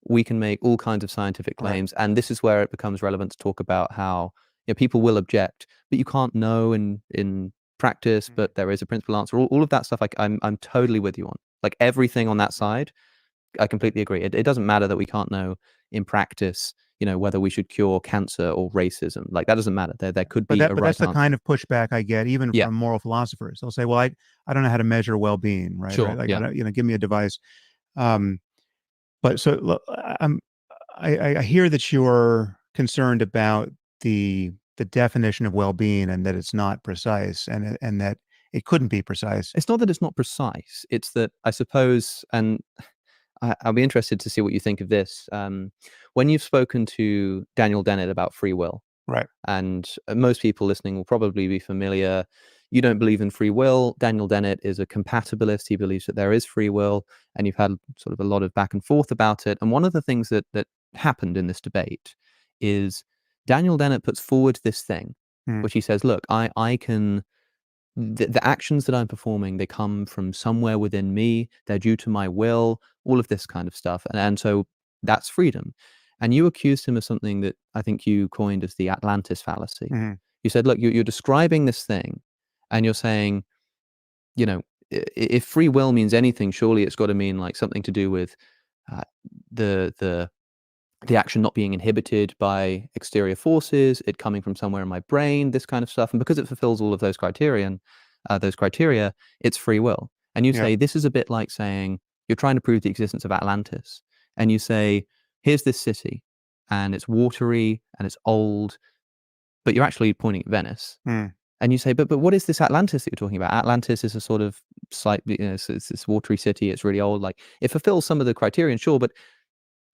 we can make all kinds of scientific claims. Right. And this is where it becomes relevant to talk about how people will object, but you can't know in practice, but there is a principal answer. All of that stuff, I'm totally with you on. Like everything on that side, I completely agree. It doesn't matter that we can't know in practice, whether we should cure cancer or racism. Like that doesn't matter. There could be a right that's the answer. kind of pushback I get even from moral philosophers. They'll say, well, I don't know how to measure well-being, right? Sure, right? Like, yeah. Give me a device. But so look, I hear that you're concerned about the definition of well-being and that it's not precise and that it couldn't be precise. It's not that it's not precise. It's that I suppose, and I'll be interested to see what you think of this. When you've spoken to Daniel Dennett about free will, right? And most people listening will probably be familiar. You don't believe in free will. Daniel Dennett is a compatibilist. He believes that there is free will, and you've had sort of a lot of back and forth about it. And one of the things that happened in this debate is Daniel Dennett puts forward this thing, which he says, look, I can. The actions that I'm performing, they come from somewhere within me. They're due to my will, all of this kind of stuff. And so that's freedom. And you accused him of something that I think you coined as the Atlantis fallacy. You said, look, you're describing this thing and you're saying, if free will means anything, surely it's got to mean like something to do with the action not being inhibited by exterior forces, it coming from somewhere in my brain, this kind of stuff. And because it fulfills all of those criteria, it's free will. And you say, this is a bit like saying, you're trying to prove the existence of Atlantis. And you say, here's this city, and it's watery, and it's old, but you're actually pointing at Venice. And you say, but what is this Atlantis that you're talking about? Atlantis is a sort of site, it's this watery city, it's really old. Like, it fulfills some of the criterion, sure, but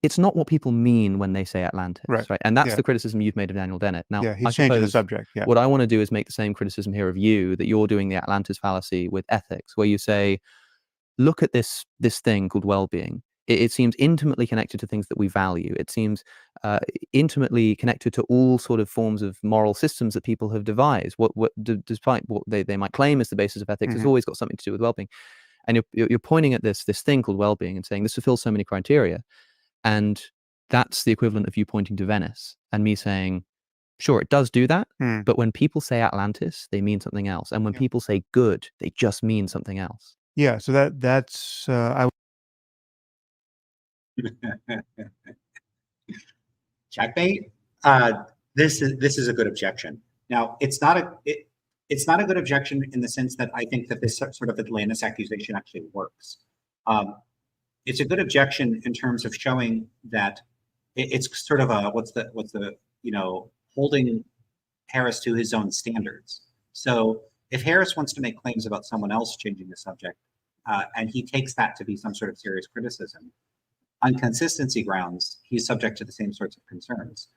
it's not what people mean when they say Atlantis, right? And that's the criticism you've made of Daniel Dennett. Now, he's changing the subject. What I want to do is make the same criticism here of you, that you're doing the Atlantis fallacy with ethics, where you say, look at this thing called well-being. It seems intimately connected to things that we value. It seems intimately connected to all sort of forms of moral systems that people have devised. Despite what they might claim is the basis of ethics, it's always got something to do with well-being. And you're pointing at this thing called well-being and saying this fulfills so many criteria. And that's the equivalent of you pointing to Venice and me saying, sure, it does do that. But when people say Atlantis, they mean something else. And when people say good, they just mean something else. Yeah. So that's I. Checkmate. This is a good objection. Now, it's not a good objection in the sense that I think that this sort of Atlantis accusation actually works. It's a good objection in terms of showing that it's sort of a what's the holding Harris to his own standards. So if Harris wants to make claims about someone else changing the subject, and he takes that to be some sort of serious criticism, on consistency grounds, he's subject to the same sorts of concerns.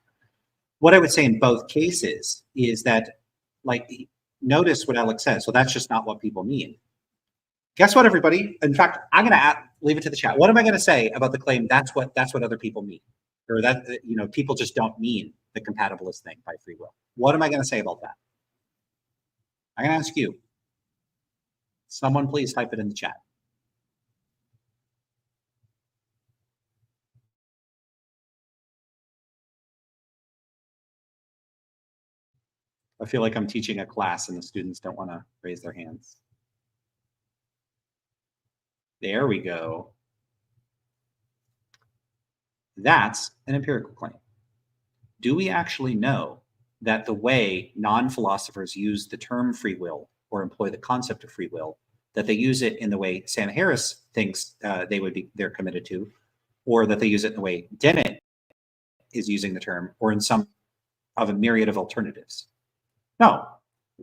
What I would say in both cases is that, like, notice what Alex says. So that's just not what people mean. Guess what, everybody? In fact, I'm going to leave it to the chat. What am I going to say about the claim that's what other people mean, or that people just don't mean the compatibilist thing by free will? What am I going to say about that? I'm going to ask you. Someone please type it in the chat. I feel like I'm teaching a class and the students don't want to raise their hands. There we go. That's an empirical claim. Do we actually know that the way non-philosophers use the term free will or employ the concept of free will, that they use it in the way Sam Harris thinks they're committed to, or that they use it in the way Dennett is using the term, or in some of a myriad of alternatives? No,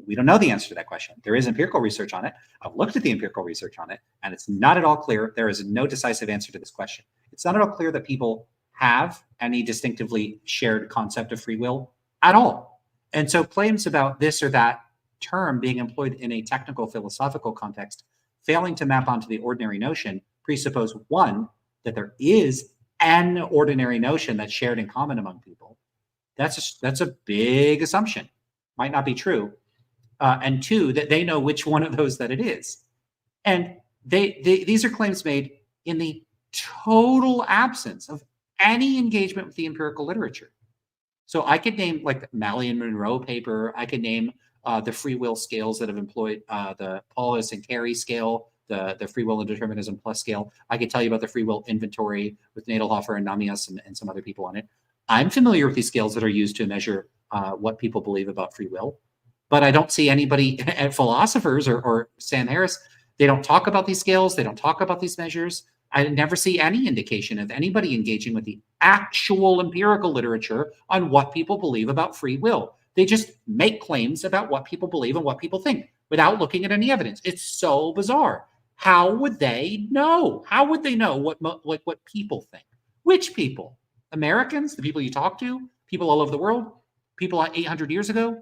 we don't know the answer to that question. There is empirical research on it. I've looked at the empirical research on it, and it's not at all clear. There is no decisive answer to this question. It's not at all clear that people have any distinctively shared concept of free will at all. And so claims about this or that term being employed in a technical philosophical context, failing to map onto the ordinary notion, presuppose, one, that there is an ordinary notion that's shared in common among people. That's a big assumption. Might not be true. And two, that they know which one of those that it is. And these are claims made in the total absence of any engagement with the empirical literature. So I could name like the Mallion Monroe paper. I could name the free will scales that have employed the Paulus and Carey scale, the free will and determinism plus scale. I could tell you about the free will inventory with Nadelhofer and Namias and some other people on it. I'm familiar with these scales that are used to measure what people believe about free will, but I don't see anybody, philosophers or Sam Harris, they don't talk about these scales. They don't talk about these measures. I never see any indication of anybody engaging with the actual empirical literature on what people believe about free will. They just make claims about what people believe and what people think without looking at any evidence. It's so bizarre. How would they know? How would they know what people think? Which people? Americans, the people you talk to, people all over the world, people 800 years ago,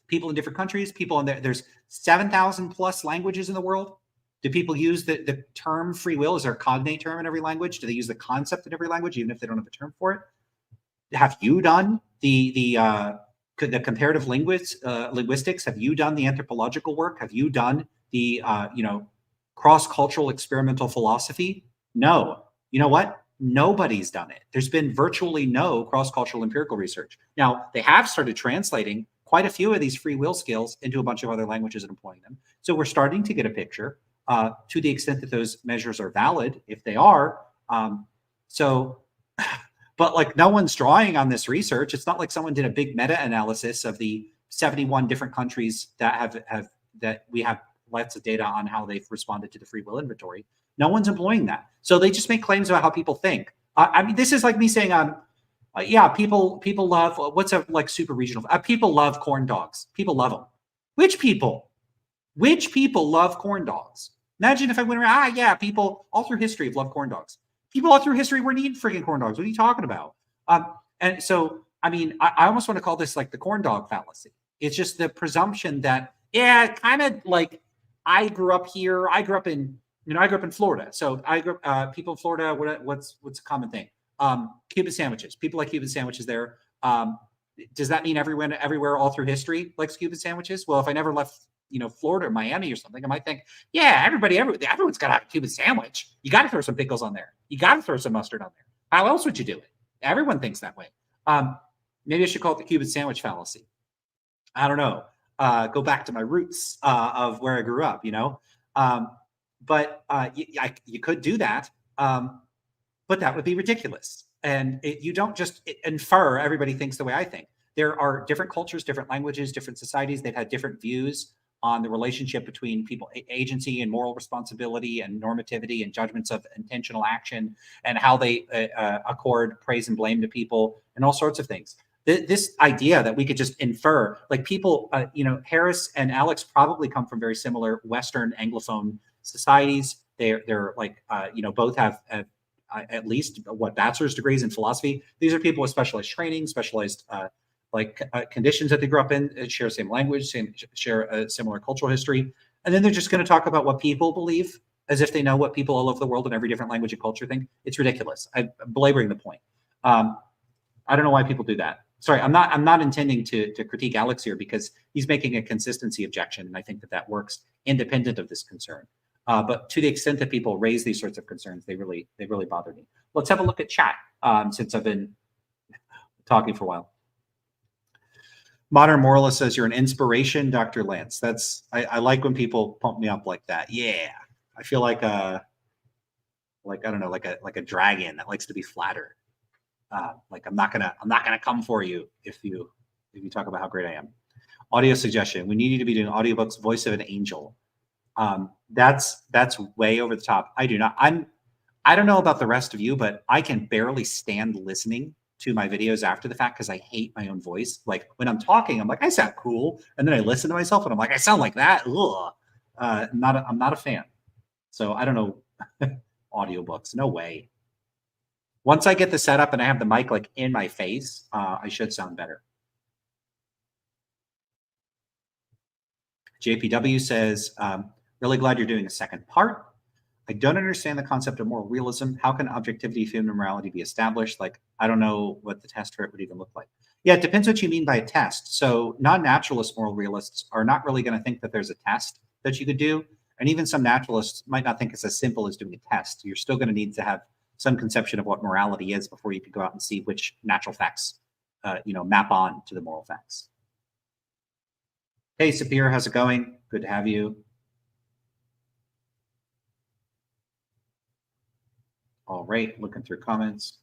people in different countries, people in there. There's 7,000 plus languages in the world. Do people use the term free will? Is there a cognate term in every language? Do they use the concept in every language, even if they don't have a term for it? Have you done the comparative linguistics? Have you done the anthropological work? Have you done the cross-cultural experimental philosophy? No. You know what? Nobody's done it. There's been virtually no cross-cultural empirical research. Now, they have started translating quite a few of these free will skills into a bunch of other languages and employing them. So we're starting to get a picture to the extent that those measures are valid, if they are. But like no one's drawing on this research. It's not like someone did a big meta-analysis of the 71 different countries that have that we have lots of data on how they've responded to the free will inventory. No one's employing that. So they just make claims about how people think. I mean, this is like me saying, yeah, people love, what's a like super regional? People love corn dogs. People love them. Which people? Which people love corn dogs? Imagine if I went around, yeah, people all through history have loved corn dogs. People all through history weren't eating freaking corn dogs. What are you talking about? And so, I mean, I almost want to call this like the corn dog fallacy. It's just the presumption that, yeah, kind of like I grew up here. I grew up in Florida. So I grew up, people in Florida, what's a common thing? Cuban sandwiches. People like Cuban sandwiches there. Does that mean everywhere all through history likes Cuban sandwiches? Well, if I never left, Florida or Miami or something, I might think, yeah, everyone's got to have a Cuban sandwich. You got to throw some pickles on there. You got to throw some mustard on there. How else would you do it? Everyone thinks that way. Maybe I should call it the Cuban sandwich fallacy. I don't know. Go back to my roots of where I grew up, but you could do that. But that would be ridiculous. And you don't just infer everybody thinks the way I think. There are different cultures, different languages, different societies. They've had different views on the relationship between people, agency and moral responsibility and normativity and judgments of intentional action and how they accord praise and blame to people and all sorts of things. This idea that we could just infer, like people, Harris and Alex probably come from very similar Western Anglophone societies. They're like, both have at least bachelor's degrees in philosophy. These are people with specialized training, specialized conditions that they grew up in, share the same language, share a similar cultural history. And then they're just going to talk about what people believe as if they know what people all over the world in every different language and culture think. It's ridiculous. I'm belaboring the point. I don't know why people do that. Sorry, I'm not intending to critique Alex here because he's making a consistency objection, and I think that works independent of this concern. But to the extent that people raise these sorts of concerns, they really bother me. Let's have a look at chat since I've been talking for a while. Modern Moralist says you're an inspiration, Dr. Lance. I like when people pump me up like that. Yeah, I feel like I don't know, like a dragon that likes to be flattered. Like I'm not gonna come for you if you talk about how great I am. Audio suggestion: we need you to be doing audiobooks, voice of an angel. That's way over the top. I don't know about the rest of you, but I can barely stand listening to my videos after the fact because I hate my own voice. Like when I'm talking, I'm like, I sound cool, and then I listen to myself and I'm like, I sound like that. Ugh. I'm not a fan. So I don't know. Audiobooks, no way. Once I get the setup and I have the mic like in my face, I should sound better. JPW says, really glad you're doing a second part. I don't understand the concept of moral realism. How can objectivity of human morality be established? Like, I don't know what the test for it would even look like. Yeah, it depends what you mean by a test. So non-naturalist moral realists are not really going to think that there's a test that you could do. And even some naturalists might not think it's as simple as doing a test. You're still going to need to have some conception of what morality is before you can go out and see which natural facts, map on to the moral facts. Hey, Sapir, how's it going? Good to have you. All right, looking through comments.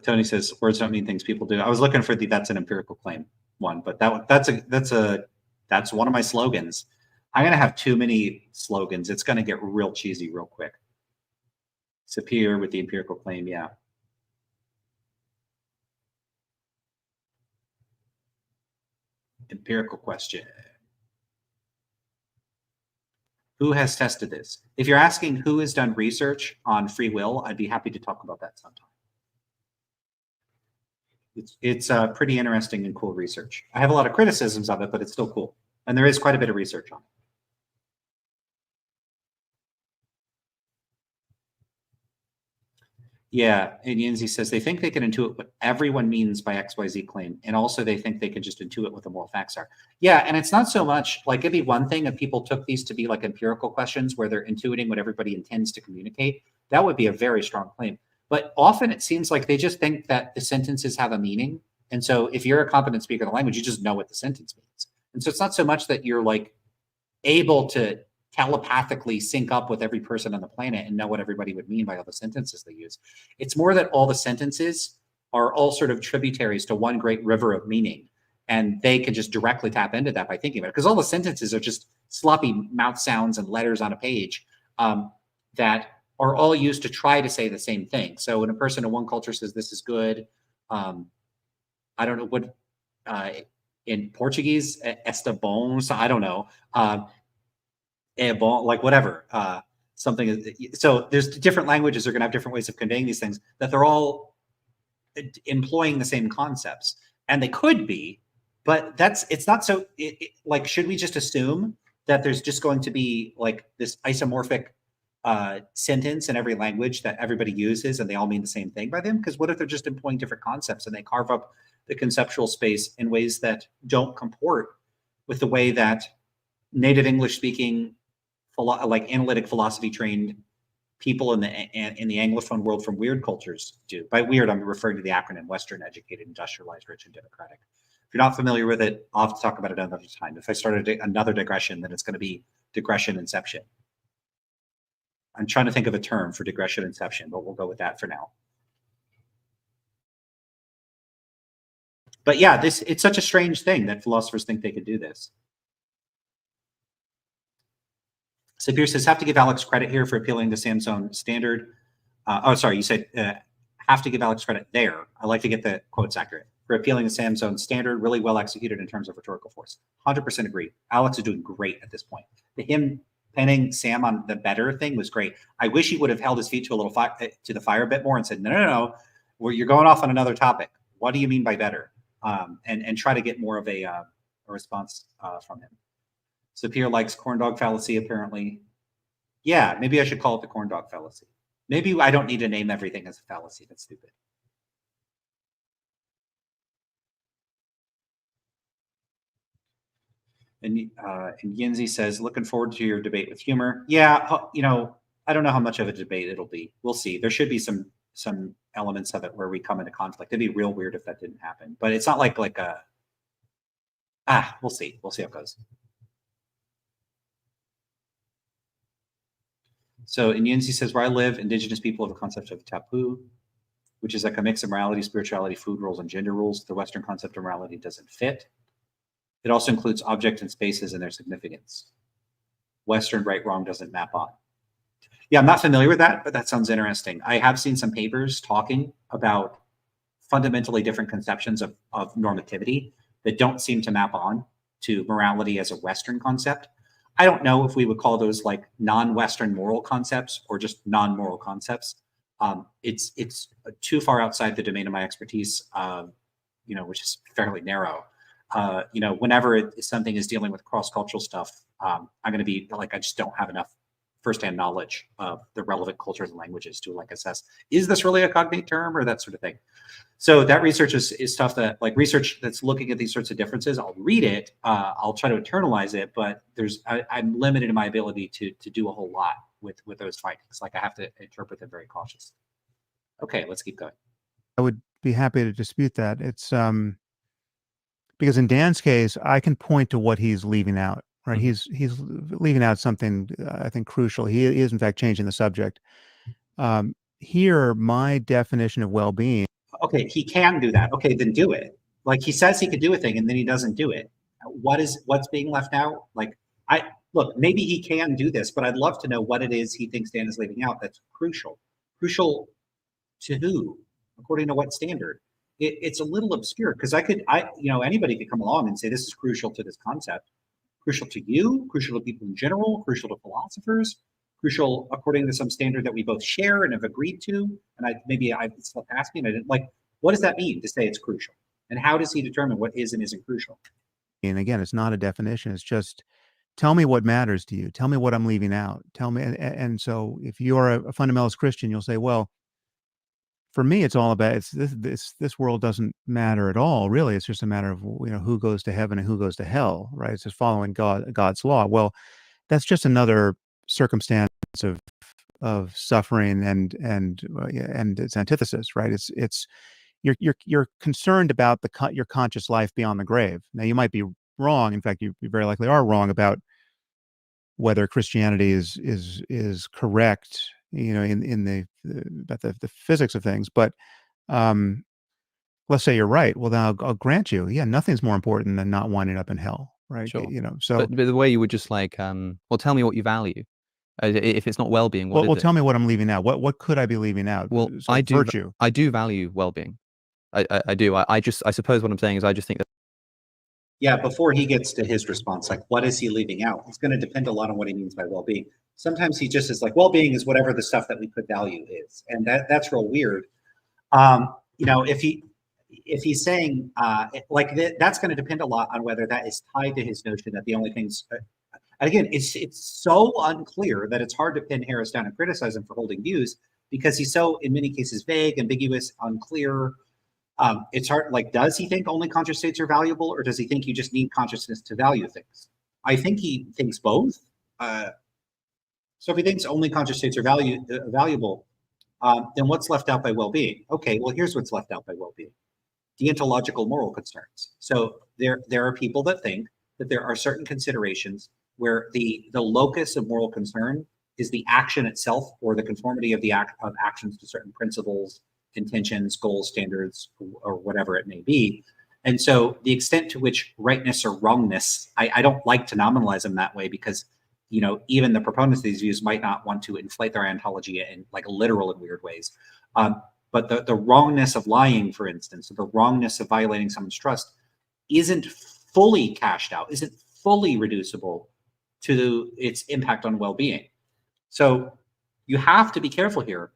Tony says words don't mean things people do. I was looking for that's an empirical claim one, but that's one of my slogans. I'm gonna have too many slogans. It's gonna get real cheesy real quick. Sapir with the empirical claim, yeah. Empirical question. Who has tested this? If you're asking who has done research on free will, I'd be happy to talk about that sometime. It's pretty interesting and cool research. I have a lot of criticisms of it, but it's still cool. And there is quite a bit of research on it. Yeah, and Yinzi says they think they can intuit what everyone means by XYZ claim, and also they think they can just intuit what the moral facts are. Yeah, and it's not so much like it'd be one thing if people took these to be like empirical questions where they're intuiting what everybody intends to communicate. That would be a very strong claim. But often it seems like they just think that the sentences have a meaning. And so if you're a competent speaker of the language, you just know what the sentence means. And so it's not so much that you're like able to telepathically sync up with every person on the planet and know what everybody would mean by all the sentences they use. It's more that all the sentences are all sort of tributaries to one great river of meaning. And they can just directly tap into that by thinking about it. Because all the sentences are just sloppy mouth sounds and letters on a page that are all used to try to say the same thing. So when a person in one culture says this is good, I don't know what in Portuguese, esta bom, so I don't know, bon, like whatever, something is, so there's different languages are going to have different ways of conveying these things, that they're all employing the same concepts, and they could be, but it's not so, like, should we just assume that there's just going to be like this isomorphic sentence in every language that everybody uses and they all mean the same thing by them? Because what if they're just employing different concepts and they carve up the conceptual space in ways that don't comport with the way that native English speaking, like analytic philosophy trained people in the Anglophone world from weird cultures do? By weird, I'm referring to the acronym Western educated, industrialized, rich, and democratic. If you're not familiar with it, I'll have to talk about it another time. If I started another digression, then it's going to be digression inception. I'm trying to think of a term for digression inception, but we'll go with that for now. But yeah, it's such a strange thing that philosophers think they could do this. So Pierce says, have to give Alex credit here for appealing to Sam's own standard. Oh, sorry, you said have to give Alex credit there. I like to get the quotes accurate. For appealing to Sam's own standard, really well executed in terms of rhetorical force. 100% agree. Alex is doing great at this point. Him penning Sam on the better thing was great. I wish he would have held his feet to the fire a bit more and said, no, well, you're going off on another topic. What do you mean by better? And try to get more of a response from him. So Pierre likes corn dog fallacy, apparently. Yeah, maybe I should call it the corn dog fallacy. Maybe I don't need to name everything as a fallacy. That's stupid. And Yinzi says, looking forward to your debate with humor. Yeah, I don't know how much of a debate it'll be. We'll see. There should be some elements of it where we come into conflict. It'd be real weird if that didn't happen. But it's not like a we'll see. We'll see how it goes. So Yinzi says, where I live, indigenous people have a concept of tapu, which is like a mix of morality, spirituality, food rules, and gender rules. The Western concept of morality doesn't fit. It also includes objects and spaces and their significance. Western right, wrong doesn't map on. Yeah, I'm not familiar with that, but that sounds interesting. I have seen some papers talking about fundamentally different conceptions of normativity that don't seem to map on to morality as a Western concept. I don't know if we would call those like non-Western moral concepts or just non-moral concepts. It's too far outside the domain of my expertise, which is fairly narrow. Whenever something is dealing with cross-cultural stuff, I'm going to be like, I just don't have enough firsthand knowledge of the relevant cultures and languages to like assess, is this really a cognate term or that sort of thing. So that research is stuff that, like, research that's looking at these sorts of differences. I'll read it, I'll try to internalize it, but I'm limited in my ability to do a whole lot with those findings. Like, I have to interpret them very cautiously. Okay, let's keep going. I would be happy to dispute that. It's because in Dan's case, I can point to what he's leaving out. Right, he's leaving out something I think crucial. He is in fact changing the subject. Here, my definition of well-being. Okay, he can do that. Okay, then do it. Like, he says he could do a thing and then he doesn't do it. What's being left out? Like, look, maybe he can do this, but I'd love to know what it is he thinks Dan is leaving out that's crucial. Crucial to who? According to what standard? It's a little obscure because anybody could come along and say this is crucial to this concept. Crucial to you, crucial to people in general, crucial to philosophers, crucial according to some standard that we both share and have agreed to. And I slipped past me and I didn't like, what does that mean to say it's crucial? And how does he determine what is and isn't crucial? And again, it's not a definition. It's just, tell me what matters to you. Tell me what I'm leaving out. Tell me. And so if you're a fundamentalist Christian, you'll say, well, for me, it's all about this world doesn't matter at all. Really, it's just a matter of who goes to heaven and who goes to hell, right? It's just following God's law. Well, that's just another circumstance of of suffering and its antithesis, right? It's you're concerned about your conscious life beyond the grave. Now, you might be wrong. In fact, you very likely are wrong about whether Christianity is correct, in about the physics of things. But let's say you're right. Well, then I'll grant you, yeah, nothing's more important than not winding up in hell, right? Sure. So But the way you would just like, well, tell me what you value. If it's not well-being, what is well, it? tell me what I'm leaving out. What could I be leaving out? Well, So virtue. I do value well-being. I do. I suppose what I'm saying is I just think that. Yeah, before he gets to his response, like what is he leaving out? It's going to depend a lot on what he means by well-being. Sometimes he just is like, well-being is whatever the stuff that we could value is, and that's real weird. If he's saying that's going to depend a lot on whether that is tied to his notion that the only things. And again, it's so unclear that it's hard to pin Harris down and criticize him for holding views because he's so, in many cases, vague, ambiguous, unclear. It's hard. Like, does he think only conscious states are valuable, or does he think you just need consciousness to value things? I think he thinks both. So if he thinks only conscious states are valuable, then what's left out by well-being? Okay, well, here's what's left out by well-being: deontological moral concerns. So there are people that think that there are certain considerations where the locus of moral concern is the action itself, or the conformity of the of actions to certain principles, intentions, goals, standards, or whatever it may be. And so the extent to which rightness or wrongness, I don't like to nominalize them that way because, even the proponents of these views might not want to inflate their ontology in like literal and weird ways. But the wrongness of lying, for instance, or the wrongness of violating someone's trust isn't fully cashed out, isn't fully reducible to its impact on well-being. So you have to be careful here.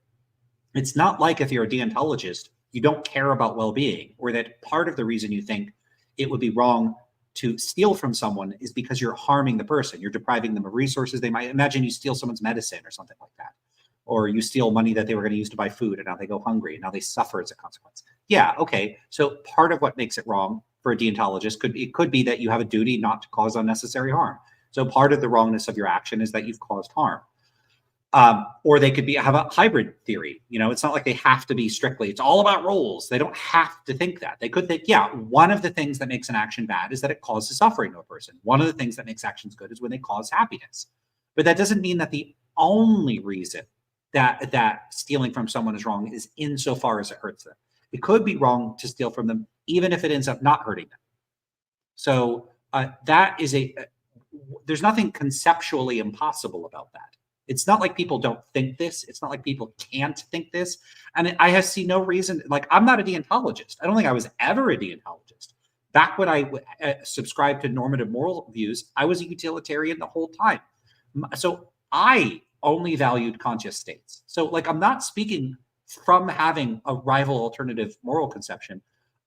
It's not like if you're a deontologist, you don't care about well-being, or that part of the reason you think it would be wrong to steal from someone is because you're harming the person. You're depriving them of resources. They might imagine you steal someone's medicine or something like that, or you steal money that they were going to use to buy food, and now they go hungry, and now they suffer as a consequence. Yeah, okay. So part of what makes it wrong for a deontologist could be that you have a duty not to cause unnecessary harm. So part of the wrongness of your action is that you've caused harm. Or they could have a hybrid theory. It's not like they have to be strictly, it's all about roles. They don't have to think that. They could think, yeah, one of the things that makes an action bad is that it causes suffering to a person. One of the things that makes actions good is when they cause happiness. But that doesn't mean that the only reason that stealing from someone is wrong is insofar as it hurts them. It could be wrong to steal from them, even if it ends up not hurting them. So that is there's nothing conceptually impossible about that. It's not like people don't think this. It's not like people can't think this. And I see no reason, like, I'm not a deontologist. I don't think I was ever a deontologist. Back when I subscribed to normative moral views, I was a utilitarian the whole time. So I only valued conscious states. So, like, I'm not speaking from having a rival alternative moral conception.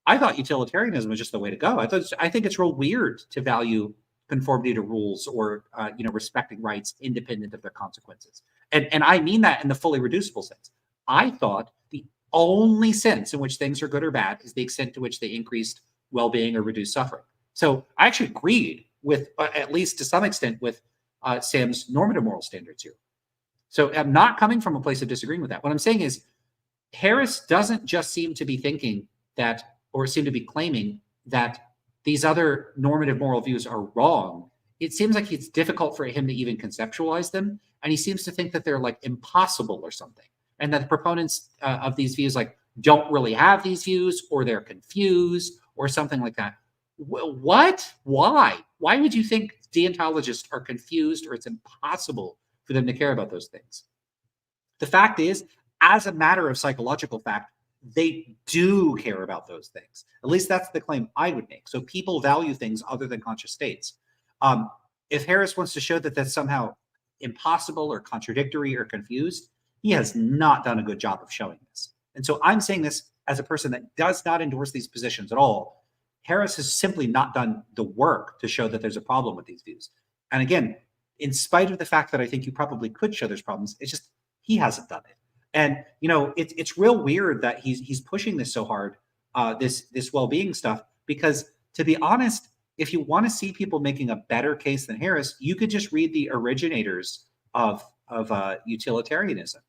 I thought utilitarianism was just the way to go. I think it's real weird to value conformity to rules or respecting rights independent of their consequences. And I mean that in the fully reducible sense. I thought the only sense in which things are good or bad is the extent to which they increased well-being or reduced suffering. So I actually agreed with, at least to some extent, with Sam's normative moral standards here. So I'm not coming from a place of disagreeing with that. What I'm saying is Harris doesn't just seem to be thinking that, or seem to be claiming that these other normative moral views are wrong. It seems like it's difficult for him to even conceptualize them. And he seems to think that they're like impossible or something. And that the proponents of these views like don't really have these views, or they're confused or something like that. What? Why? Why would you think deontologists are confused, or it's impossible for them to care about those things? The fact is, as a matter of psychological fact, they do care about those things. At least that's the claim I would make. So people value things other than conscious states. If Harris wants to show that that's somehow impossible or contradictory or confused, he has not done a good job of showing this. And so I'm saying this as a person that does not endorse these positions at all. Harris has simply not done the work to show that there's a problem with these views. And again, in spite of the fact that I think you probably could show there's problems, it's just he hasn't done it. And it's real weird that he's pushing this so hard, this well-being stuff, because to be honest, if you want to see people making a better case than Harris, you could just read the originators of utilitarianism.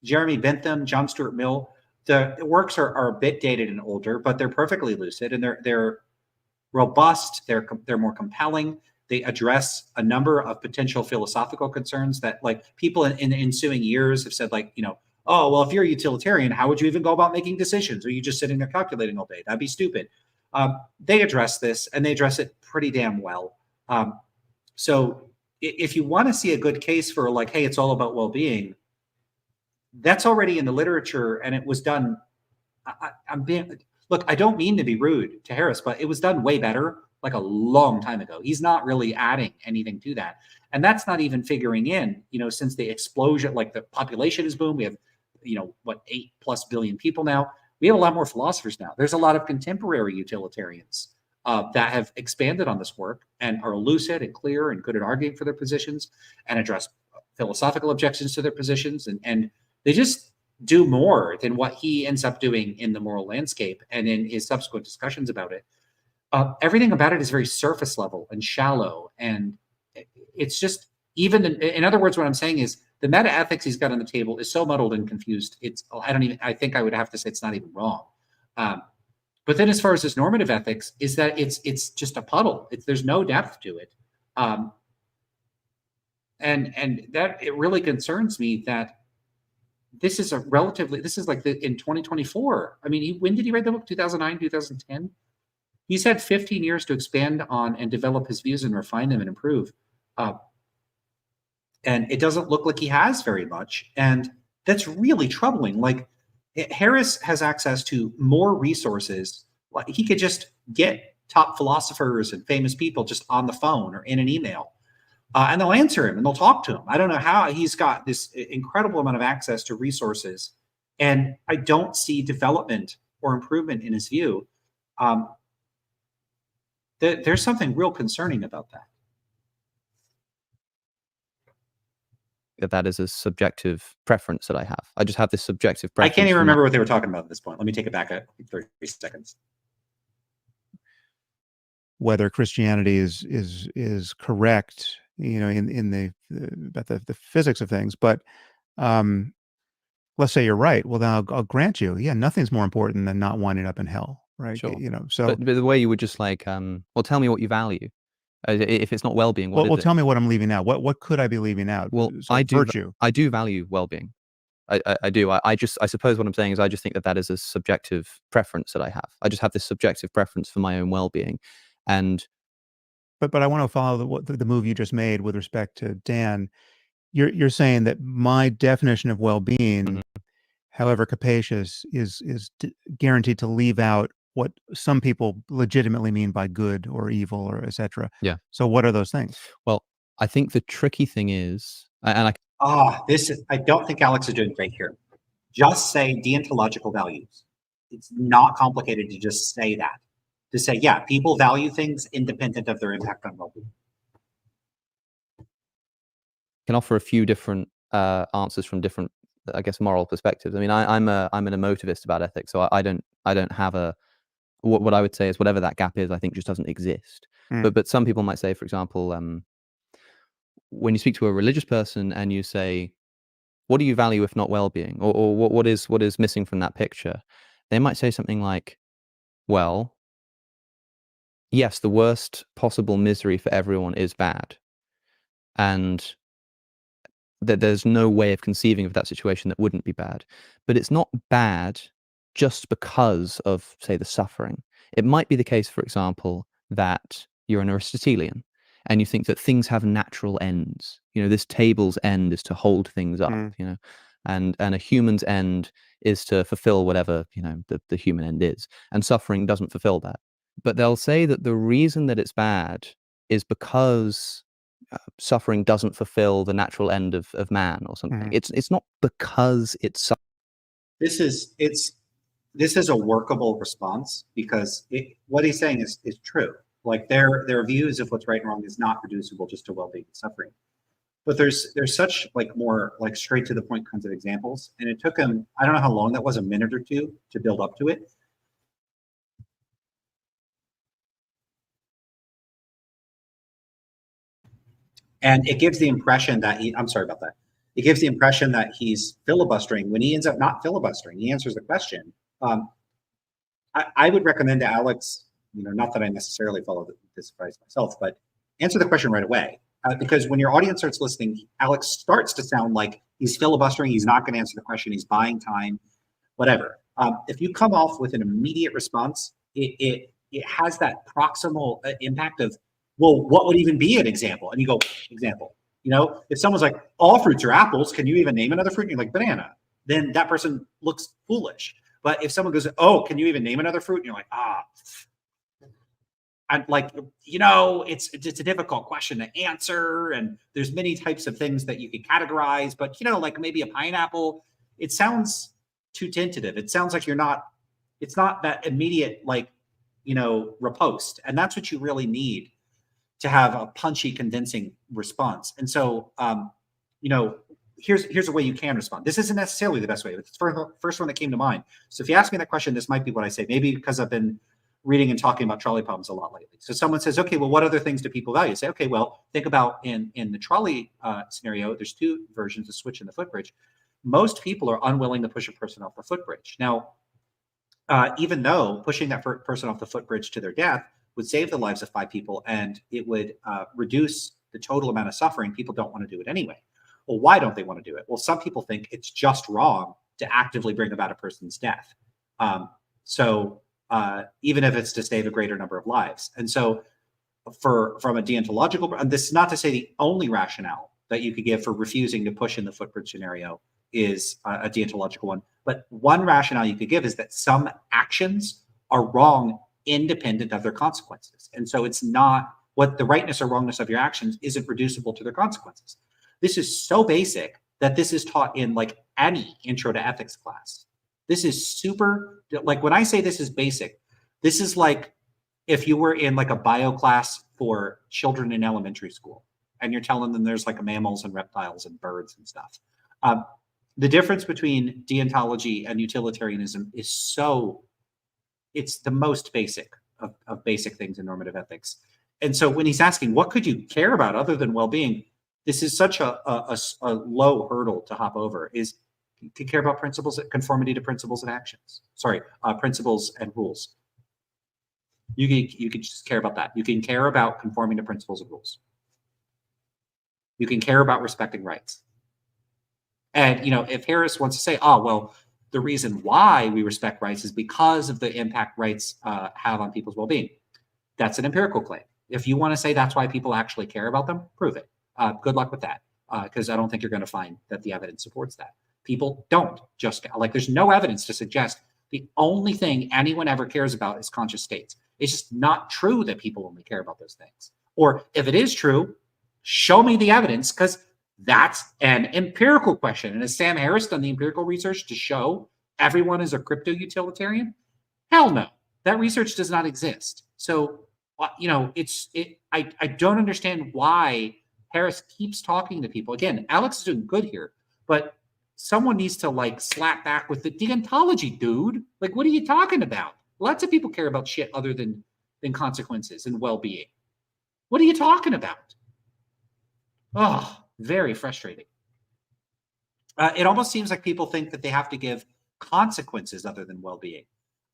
Jeremy Bentham, John Stuart Mill, the works are a bit dated and older, but they're perfectly lucid, and they're robust. They're more compelling. They address a number of potential philosophical concerns that, like, people in the ensuing years have said, like, oh, well, if you're a utilitarian, how would you even go about making decisions? Are you just sitting there calculating all day? That'd be stupid. They address this, and they address it pretty damn well. So if you want to see a good case for, like, hey, it's all about well-being, that's already in the literature, and it was done. Look, I don't mean to be rude to Harris, but it was done way better, like, a long time ago. He's not really adding anything to that. And that's not even figuring in, since the explosion, like, the population has boomed. We have, 8+ billion people now. We have a lot more philosophers now. There's a lot of contemporary utilitarians that have expanded on this work and are lucid and clear and good at arguing for their positions and address philosophical objections to their positions. And they just do more than what he ends up doing in the moral landscape and in his subsequent discussions about it. Everything about it is very surface level and shallow. And it's just, even in other words, what I'm saying is the meta ethics he's got on the table is so muddled and confused. I think I would have to say it's not even wrong. But then as far as this normative ethics, is that it's just a puddle. There's no depth to it. And that it really concerns me that this is in 2024. I mean, when did he write the book? 2009, 2010? He's had 15 years to expand on and develop his views and refine them and improve. And it doesn't look like he has very much. And that's really troubling. Like, Harris has access to more resources. Like, he could just get top philosophers and famous people just on the phone or in an email. And they'll answer him and they'll talk to him. I don't know how he's got this incredible amount of access to resources. And I don't see development or improvement in his view. There's something real concerning about that. That is a subjective preference that I have. I just have this subjective preference. I can't even remember what they were talking about at this point. Let me take it back at 30 seconds. Whether Christianity is correct, in the about the physics of things, but let's say you're right. Well, then I'll grant you, nothing's more important than not winding up in hell, right? Sure. So but the way you would just like, well, tell me what you value. If it's not well-being, well, tell me what I'm leaving out. What could I be leaving out? Well, so I do. Virtue. I do value well-being. I do. I suppose what I'm saying is I just think that is a subjective preference that I have. I just have this subjective preference for my own well-being, and. But I want to follow the move you just made with respect to Dan. You're saying that my definition of well-being, however capacious, is guaranteed to leave out what some people legitimately mean by good or evil or etc. Yeah. So what are those things? Well, I think the tricky thing is, and I don't think Alex is doing great here. Just say deontological values. It's not complicated to just say that. To say, people value things independent of their impact on well-being. Can offer a few different answers from different, I guess, moral perspectives. I mean, I'm an emotivist about ethics, so I don't have what I would say is whatever that gap is, I think just doesn't exist. But some people might say, for example, when you speak to a religious person and you say, what do you value if not well-being, or what is missing from that picture, they might say something like, well, yes, the worst possible misery for everyone is bad, and that there's no way of conceiving of that situation that wouldn't be bad. But it's not bad just because of, say, the suffering. It might be the case, for example, that you're an Aristotelian and you think that things have natural ends. This table's end is to hold things up, and a human's end is to fulfill whatever, the human end is. And suffering doesn't fulfill that. But they'll say that the reason that it's bad is because suffering doesn't fulfill the natural end of man or something. It's not because it's this is a workable response, because what he's saying is true. Like, their views of what's right and wrong is not reducible just to well-being and suffering. But there's such, like, more, like, straight to the point kinds of examples, and it took him, I don't know how long that was, a minute or two, to build up to it. And it gives the impression that I'm sorry about that. it gives the impression that he's filibustering when he ends up not filibustering. He answers the question. I would recommend to Alex, not that I necessarily follow this advice myself, but answer the question right away. Because when your audience starts listening, Alex starts to sound like he's filibustering. He's not going to answer the question. He's buying time, whatever. If you come off with an immediate response, it has that proximal impact of, well, what would even be an example? And you go, example. If someone's like, all fruits are apples, can you even name another fruit? And you're like, banana. Then that person looks foolish. But if someone goes, oh, can you even name another fruit? And you're like, I'm like, it's a difficult question to answer. And there's many types of things that you can categorize. But, like maybe a pineapple, it sounds too tentative. It sounds like it's not that immediate, riposte. And that's what you really need to have a punchy, convincing response. And so, here's a way you can respond. This isn't necessarily the best way, but it's the first one that came to mind. So if you ask me that question, this might be what I say, maybe because I've been reading and talking about trolley problems a lot lately. So someone says, okay, well, what other things do people value? Say, okay, well, think about in the trolley scenario, there's two versions of switch and the footbridge. Most people are unwilling to push a person off the footbridge. Now, even though pushing that person off the footbridge to their death would save the lives of 5 people and it would reduce the total amount of suffering, people don't want to do it anyway. Well, why don't they want to do it? Well, some people think it's just wrong to actively bring about a person's death. Even if it's to save a greater number of lives. And so from a deontological, and this is not to say the only rationale that you could give for refusing to push in the footbridge scenario is a deontological one. But one rationale you could give is that some actions are wrong independent of their consequences. And so it's not what the rightness or wrongness of your actions isn't reducible to their consequences. This is so basic that this is taught in like any intro to ethics class. This is super, like when I say this is basic, this is like if you were in like a bio class for children in elementary school and you're telling them there's like mammals and reptiles and birds and stuff. The difference between deontology and utilitarianism is it's the most basic of basic things in normative ethics. And so when he's asking, what could you care about other than well-being? This is such a low hurdle to hop over, is to care about principles, conformity to principles and actions. Principles and rules. You can just care about that. You can care about conforming to principles and rules. You can care about respecting rights. And, if Harris wants to say, well, the reason why we respect rights is because of the impact rights have on people's well-being. That's an empirical claim. If you want to say that's why people actually care about them, prove it. Good luck with that, because I don't think you're going to find that the evidence supports that. People don't just there's no evidence to suggest the only thing anyone ever cares about is conscious states. It's just not true that people only care about those things. Or if it is true, show me the evidence, because that's an empirical question. And has Sam Harris done the empirical research to show everyone is a crypto utilitarian? Hell no. That research does not exist. So, I don't understand why Harris keeps talking to people. Again, Alex is doing good here, but someone needs to slap back with the deontology, dude. What are you talking about? Lots of people care about shit other than consequences and well-being. What are you talking about? Oh, very frustrating. It almost seems like people think that they have to give consequences other than well-being.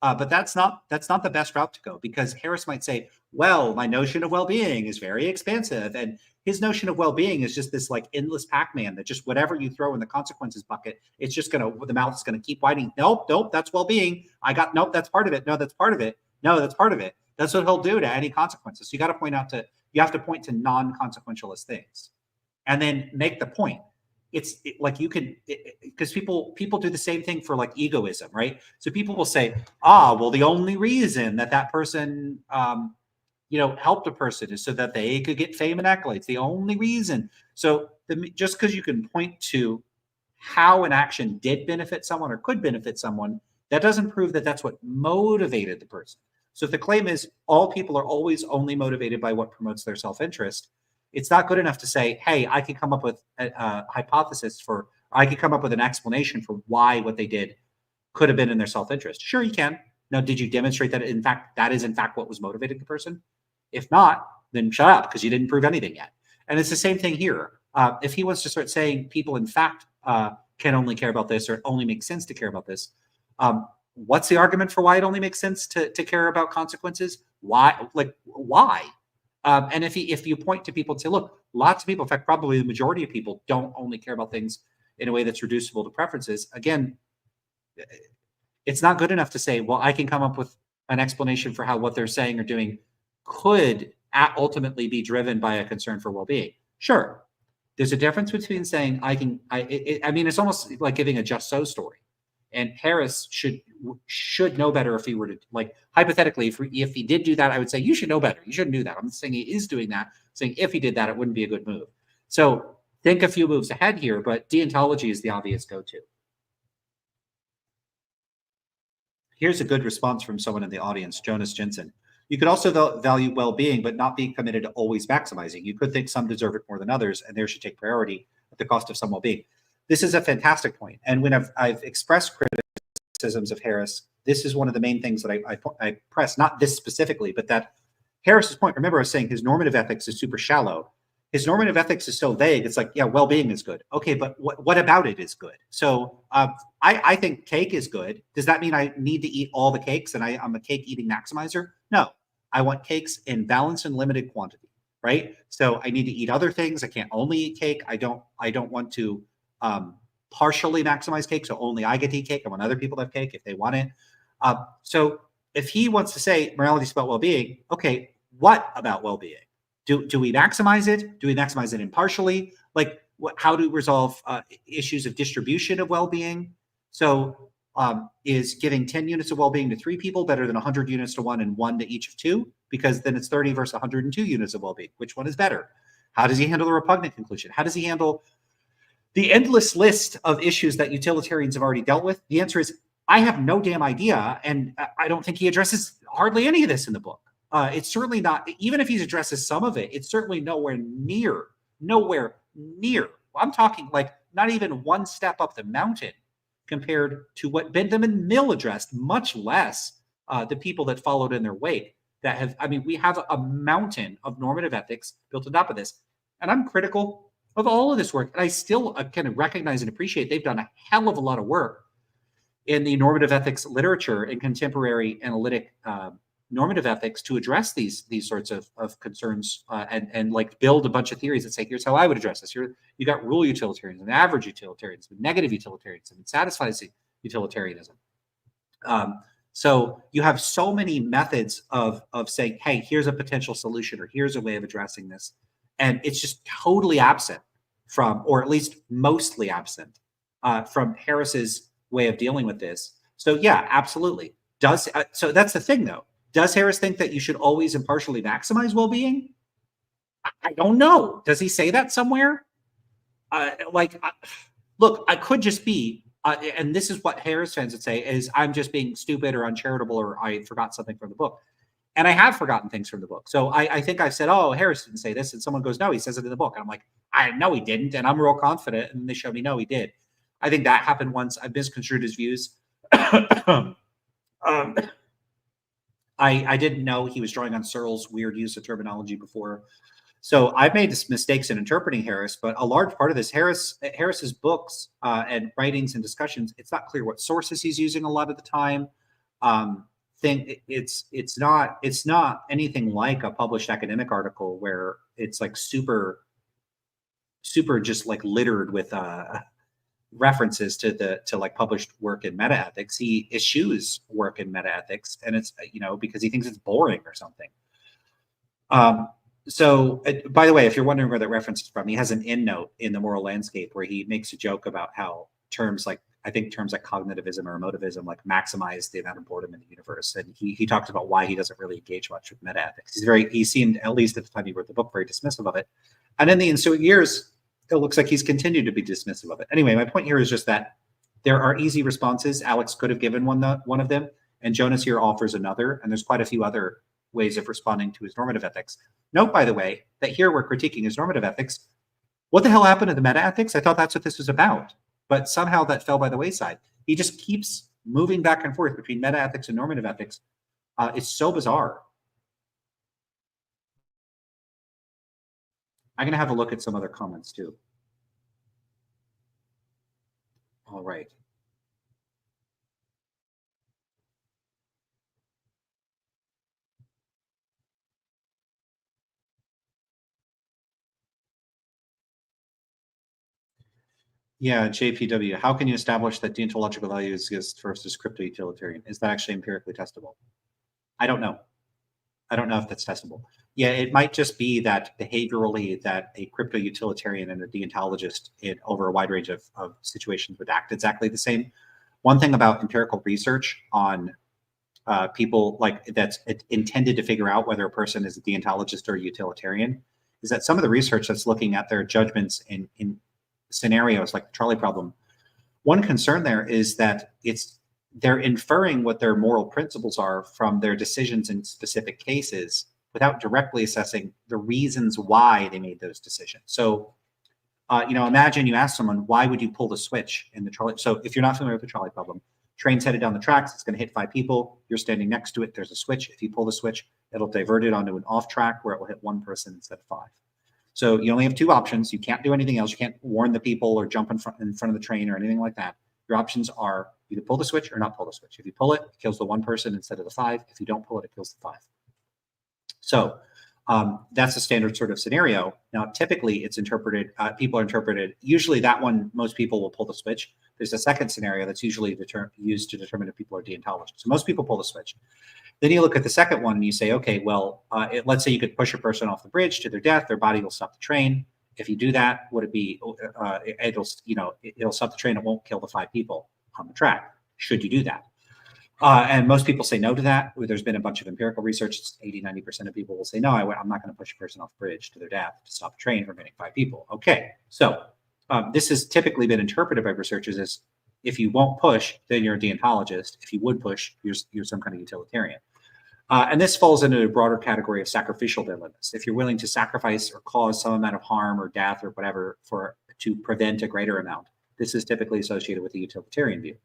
But that's not the best route to go, because Harris might say, well, my notion of well-being is very expansive, and his notion of well-being is just this endless Pac-Man that just whatever you throw in the consequences bucket, it's just the mouth is gonna keep widening. Nope, that's well-being. Nope, that's part of it. No, that's part of it. No, that's part of it. That's what he'll do to any consequences. So you have to point to non-consequentialist things, and then make the point. Because people do the same thing for egoism, right? So people will say, well, the only reason that person helped a person is so that they could get fame and accolades. The only reason. So just because you can point to how an action did benefit someone or could benefit someone, that doesn't prove that that's what motivated the person. So if the claim is all people are always only motivated by what promotes their self-interest, it's not good enough to say, hey, I can come up with a hypothesis I could come up with an explanation for why what they did could have been in their self-interest. Sure, you can. Now, did you demonstrate that that is in fact what was motivating the person? If not, then shut up, because you didn't prove anything yet. And it's the same thing here. If he wants to start saying people, in fact, can only care about this, or it only makes sense to care about this, what's the argument for why it only makes sense to care about consequences? Why? Like, why? And if you point to people and say, look, lots of people, in fact, probably the majority of people don't only care about things in a way that's reducible to preferences. Again, it's not good enough to say, well, I can come up with an explanation for how what they're saying or doing could ultimately be driven by a concern for well-being. Sure, there's a difference between saying I mean, it's almost like giving a just so story. And Harris should know better if he were to, like, hypothetically, if he did do that, I would say you should know better. You shouldn't do that. I'm not saying he is doing that. I'm saying if he did that, it wouldn't be a good move. So think a few moves ahead here, but deontology is the obvious go-to. Here's a good response from someone in the audience, Jonas Jensen. You could also value well-being, but not be committed to always maximizing. You could think some deserve it more than others, and theirs should take priority at the cost of some well-being. This is a fantastic point. And when I've expressed criticisms of Harris, this is one of the main things that I press, not this specifically, but that Harris's point, remember I was saying his normative ethics is super shallow. His normative ethics is so vague. It's like, yeah, well-being is good. Okay, but what about it is good? So I think cake is good. Does that mean I need to eat all the cakes and I'm a cake eating maximizer? No, I want cakes in balanced and limited quantity, right? So I need to eat other things. I can't only eat cake. I don't want to partially maximize cake, so only I get to eat cake. I want other people to have cake if they want it. So if he wants to say morality is about well-being, okay, what about well-being? Do we maximize it? Do we maximize it impartially? Like, how do we resolve issues of distribution of well-being? So is giving 10 units of well-being to 3 people better than 100 units to 1 and 1 to each of 2? Because then it's 30 versus 102 units of well-being. Which one is better? How does he handle the repugnant conclusion? How does he handle the endless list of issues that utilitarians have already dealt with? The answer is, I have no damn idea. And I don't think he addresses hardly any of this in the book. It's certainly not, even if he addresses some of it, it's certainly nowhere near. I'm talking like not even one step up the mountain compared to what Bentham and Mill addressed, much less the people that followed in their wake that have, I mean, we have a mountain of normative ethics built on top of this. And I'm critical of all of this work. And I still can recognize and appreciate they've done a hell of a lot of work in the normative ethics literature and contemporary analytic normative ethics to address these sorts of concerns and like build a bunch of theories that say, here's how I would address this. You got rule utilitarianism, average utilitarianism, negative utilitarianism, and satisfies utilitarianism. So you have so many methods of saying, hey, here's a potential solution, or here's a way of addressing this. And it's just totally absent from, or at least mostly absent from Harris's way of dealing with this. So yeah, absolutely. So that's the thing though. Does Harris think that you should always impartially maximize well-being? I don't know. Does he say that somewhere? Look, I could just be, and this is what Harris fans would say, is I'm just being stupid or uncharitable, or I forgot something from the book. And I have forgotten things from the book. So I think I've said, oh, Harris didn't say this. And someone goes, no, he says it in the book. And I'm like, I know he didn't. And I'm real confident. And they show me, no, he did. I think that happened once. I've misconstrued his views. I didn't know he was drawing on Searle's weird use of terminology before. So I've made mistakes in interpreting Harris, but a large part of this, Harris's books and writings and discussions, it's not clear what sources he's using a lot of the time. It's not anything like a published academic article where it's like super just like littered with references to like published work in metaethics. He eschews work in metaethics, and it's, because he thinks it's boring or something. So by the way, if you're wondering where that reference is from, he has an endnote in The Moral Landscape where he makes a joke about how terms like cognitivism or emotivism like maximize the amount of boredom in the universe. And he talks about why he doesn't really engage much with metaethics. He seemed, at least at the time he wrote the book, very dismissive of it. And in the ensuing years, it looks like he's continued to be dismissive of it. Anyway, my point here is just that there are easy responses. Alex could have given one of them, and Jonas here offers another, and there's quite a few other ways of responding to his normative ethics. Note, by the way, that here we're critiquing his normative ethics. What the hell happened to the meta-ethics? I thought that's what this was about, but somehow that fell by the wayside. He just keeps moving back and forth between meta-ethics and normative ethics. It's so bizarre. I'm going to have a look at some other comments too. All right. Yeah, JPW. How can you establish that deontological values exist versus crypto-utilitarian? Is that actually empirically testable? I don't know. I don't know if that's testable. Yeah, it might just be that behaviorally that a crypto-utilitarian and a deontologist in over a wide range of situations would act exactly the same. One thing about empirical research on people like that's intended to figure out whether a person is a deontologist or a utilitarian is that some of the research that's looking at their judgments in scenarios like the trolley problem, one concern there is that they're inferring what their moral principles are from their decisions in specific cases without directly assessing the reasons why they made those decisions. So, imagine you ask someone, why would you pull the switch in the trolley? So if you're not familiar with the trolley problem, train's headed down the tracks, it's going to hit 5 people. You're standing next to it. There's a switch. If you pull the switch, it'll divert it onto an off track where it will hit 1 person instead of 5. So you only have 2 options. You can't do anything else. You can't warn the people or jump in front of the train or anything like that. Your options are either pull the switch or not pull the switch. If you pull it, it kills the 1 person instead of the 5. If you don't pull it, it kills the 5. So that's a standard sort of scenario. Now, typically it's interpreted, people are interpreted, usually that one, most people will pull the switch. There's a second scenario that's usually used to determine if people are deontologists. So most people pull the switch. Then you look at the second one and you say, okay, well, let's say you could push a person off the bridge to their death, their body will stop the train. If you do that, would it be, it'll stop the train, it won't kill the 5 people on the track. Should you do that? And most people say no to that. There's been a bunch of empirical research. 80-90% of people will say, no, I'm not going to push a person off the bridge to their death to stop a train from hitting 5 people. Okay, so this has typically been interpreted by researchers as if you won't push, then you're a deontologist. If you would push, you're some kind of utilitarian. And this falls into a broader category of sacrificial dilemmas. If you're willing to sacrifice or cause some amount of harm or death or whatever to prevent a greater amount, this is typically associated with the utilitarian view.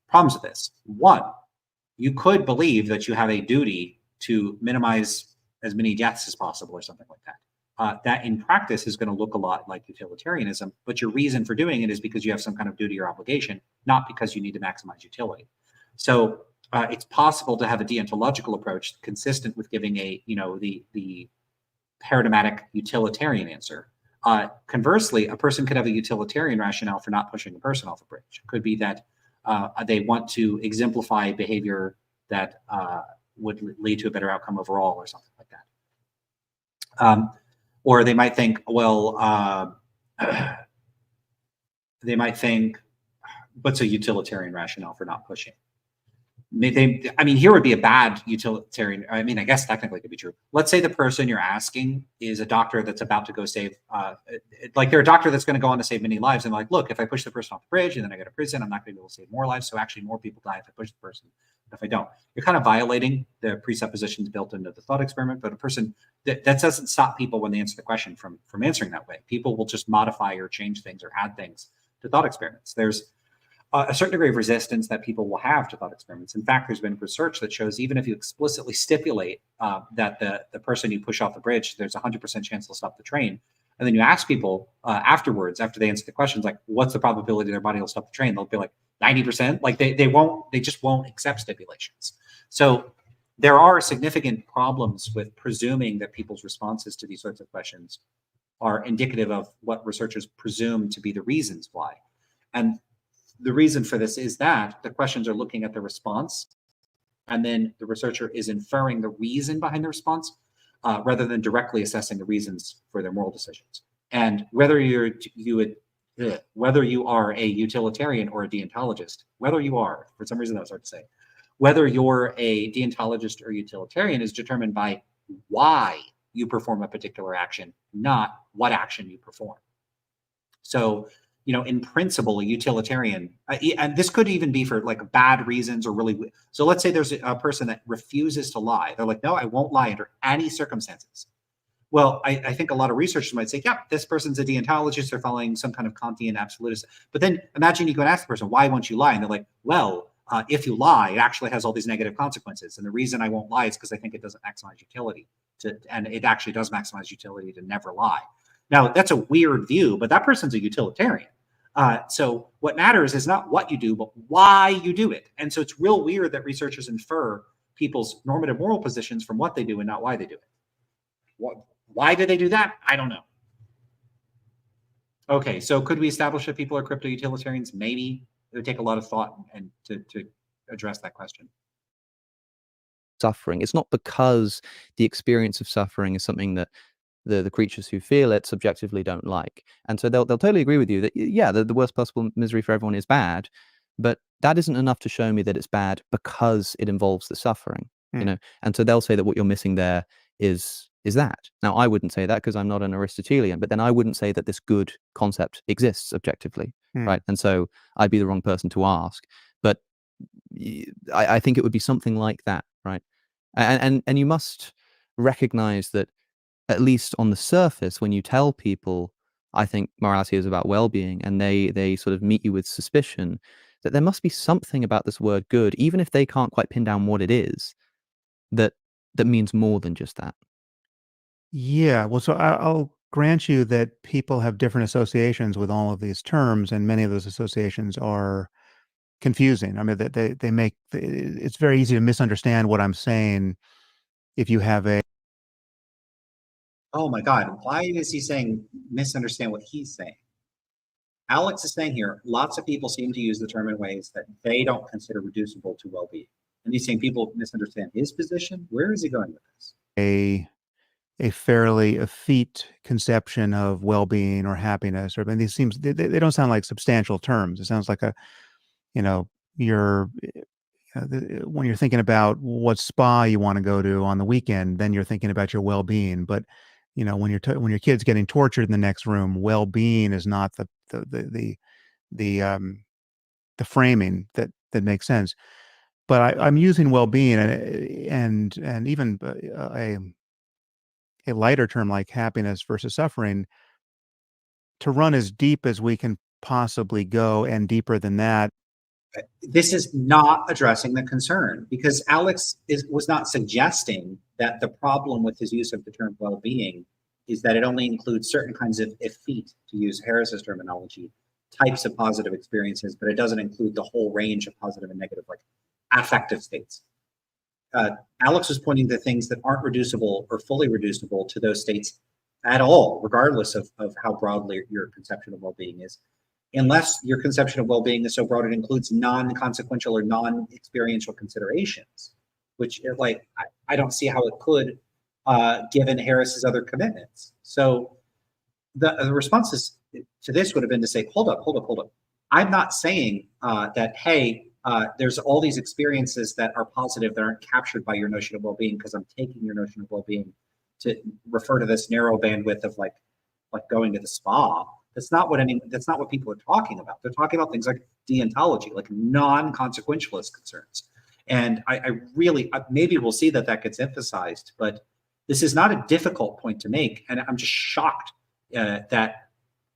Problems with this. One, you could believe that you have a duty to minimize as many deaths as possible or something like that. That in practice is going to look a lot like utilitarianism, but your reason for doing it is because you have some kind of duty or obligation, not because you need to maximize utility. So it's possible to have a deontological approach consistent with giving the paradigmatic utilitarian answer. Conversely, a person could have a utilitarian rationale for not pushing a person off a bridge. It could be that they want to exemplify behavior that would lead to a better outcome overall or something like that. Or they might think, well, what's a utilitarian rationale for not pushing? Here would be a bad utilitarian. I guess technically it could be true. Let's say the person you're asking is a doctor that's about to go save, they're a doctor that's going to go on to save many lives. And like, look, if I push the person off the bridge and then I go to prison, I'm not going to be able to save more lives. So actually more people die if I push the person than if I don't. You're kind of violating the presuppositions built into the thought experiment, but a person that doesn't stop people when they answer the question from answering that way. People will just modify or change things or add things to thought experiments. There's a certain degree of resistance that people will have to thought experiments. In fact, there's been research that shows even if you explicitly stipulate that the person you push off the bridge, there's a 100% chance they'll stop the train. And then you ask people afterwards, after they answer the questions, like, what's the probability their body will stop the train? They'll be like 90%. Like they just won't accept stipulations. So there are significant problems with presuming that people's responses to these sorts of questions are indicative of what researchers presume to be the reasons why. And the reason for this is that the questions are looking at the response, and then the researcher is inferring the reason behind the response rather than directly assessing the reasons for their moral decisions. And whether you are a utilitarian or a deontologist, whether you are, for some reason that was hard to say, whether you're a deontologist or utilitarian is determined by why you perform a particular action, not what action you perform. So, in principle, a utilitarian, and this could even be for like bad reasons or really. So let's say there's a person that refuses to lie. They're like, no, I won't lie under any circumstances. Well, I think a lot of researchers might say, yeah, this person's a deontologist. They're following some kind of Kantian absolutist. But then imagine you go and ask the person, why won't you lie? And they're like, well, if you lie, it actually has all these negative consequences. And the reason I won't lie is because I think it doesn't maximize utility. And it actually does maximize utility to never lie. Now, that's a weird view, but that person's a utilitarian. So what matters is not what you do, but why you do it. And so it's real weird that researchers infer people's normative moral positions from what they do and not why they do it. Why did they do that? I don't know. Okay, so could we establish that people are crypto-utilitarians? Maybe. It would take a lot of thought and to address that question. Suffering. It's not because the experience of suffering is something that the creatures who feel it subjectively don't like. And so they'll totally agree with you that, yeah, the worst possible misery for everyone is bad, but that isn't enough to show me that it's bad because it involves the suffering, you know? And so they'll say that what you're missing there is that. Now, I wouldn't say that because I'm not an Aristotelian, but then I wouldn't say that this good concept exists objectively, right? And so I'd be the wrong person to ask. But I think it would be something like that, right? And you must recognize that, at least on the surface, when you tell people, I think morality is about well-being, and they sort of meet you with suspicion, that there must be something about this word good, even if they can't quite pin down what it is, that means more than just that. Yeah, well, so I'll grant you that people have different associations with all of these terms, and many of those associations are confusing. I mean, that they make it's very easy to misunderstand what I'm saying if you have a Oh my God, why is he saying misunderstand what he's saying? Alex is saying here, lots of people seem to use the term in ways that they don't consider reducible to well-being. And he's saying people misunderstand his position. Where is he going with this? a fairly effete conception of well-being or happiness. Or I mean, these seems they don't sound like substantial terms. It sounds like you're when you're thinking about what spa you want to go to on the weekend, then you're thinking about your well-being. But when your kid's getting tortured in the next room, well-being is not the framing that makes sense. But I'm using well-being and even a lighter term like happiness versus suffering to run as deep as we can possibly go, and deeper than that. This is not addressing the concern, because Alex was not suggesting that the problem with his use of the term well-being is that it only includes certain kinds of effete, to use Harris's terminology, types of positive experiences, but it doesn't include the whole range of positive and negative, like affective states. Alex was pointing to things that aren't reducible or fully reducible to those states at all, regardless of how broadly your conception of well-being is. Unless your conception of well-being is so broad it includes non-consequential or non-experiential considerations, which I don't see how it could, given Harris's other commitments. So the responses to this would have been to say, hold up. I'm not saying that, hey, there's all these experiences that are positive that aren't captured by your notion of well-being, because I'm taking your notion of well-being to refer to this narrow bandwidth of like going to the spa. That's not what people are talking about. They're talking about things like deontology, like non-consequentialist concerns. And I really, maybe we'll see that gets emphasized, but this is not a difficult point to make. And I'm just shocked that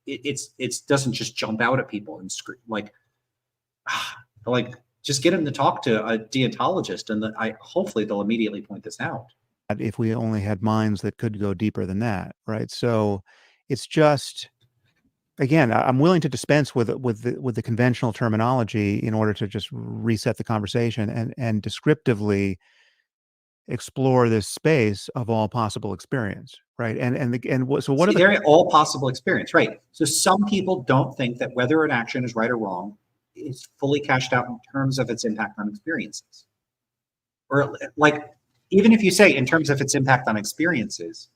it doesn't just jump out at people and scream, like just get them to talk to a deontologist, and hopefully they'll immediately point this out. If we only had minds that could go deeper than that, right? So it's just, again, I'm willing to dispense with the conventional terminology in order to just reset the conversation and descriptively explore this space of all possible experience, right? So what are they're all possible experience, right? So some people don't think that whether an action is right or wrong is fully cashed out in terms of its impact on experiences, or even if you say in terms of its impact on experiences,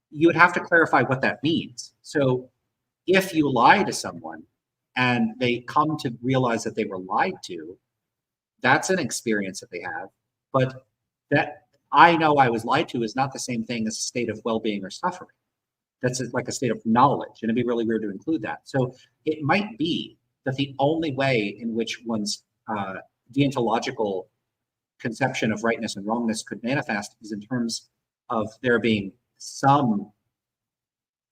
you would have to clarify what that means. So if you lie to someone and they come to realize that they were lied to, that's an experience that they have. But that I know I was lied to is not the same thing as a state of well-being or suffering. That's like a state of knowledge, and it'd be really weird to include that. So it might be that the only way in which one's deontological conception of rightness and wrongness could manifest is in terms of there being some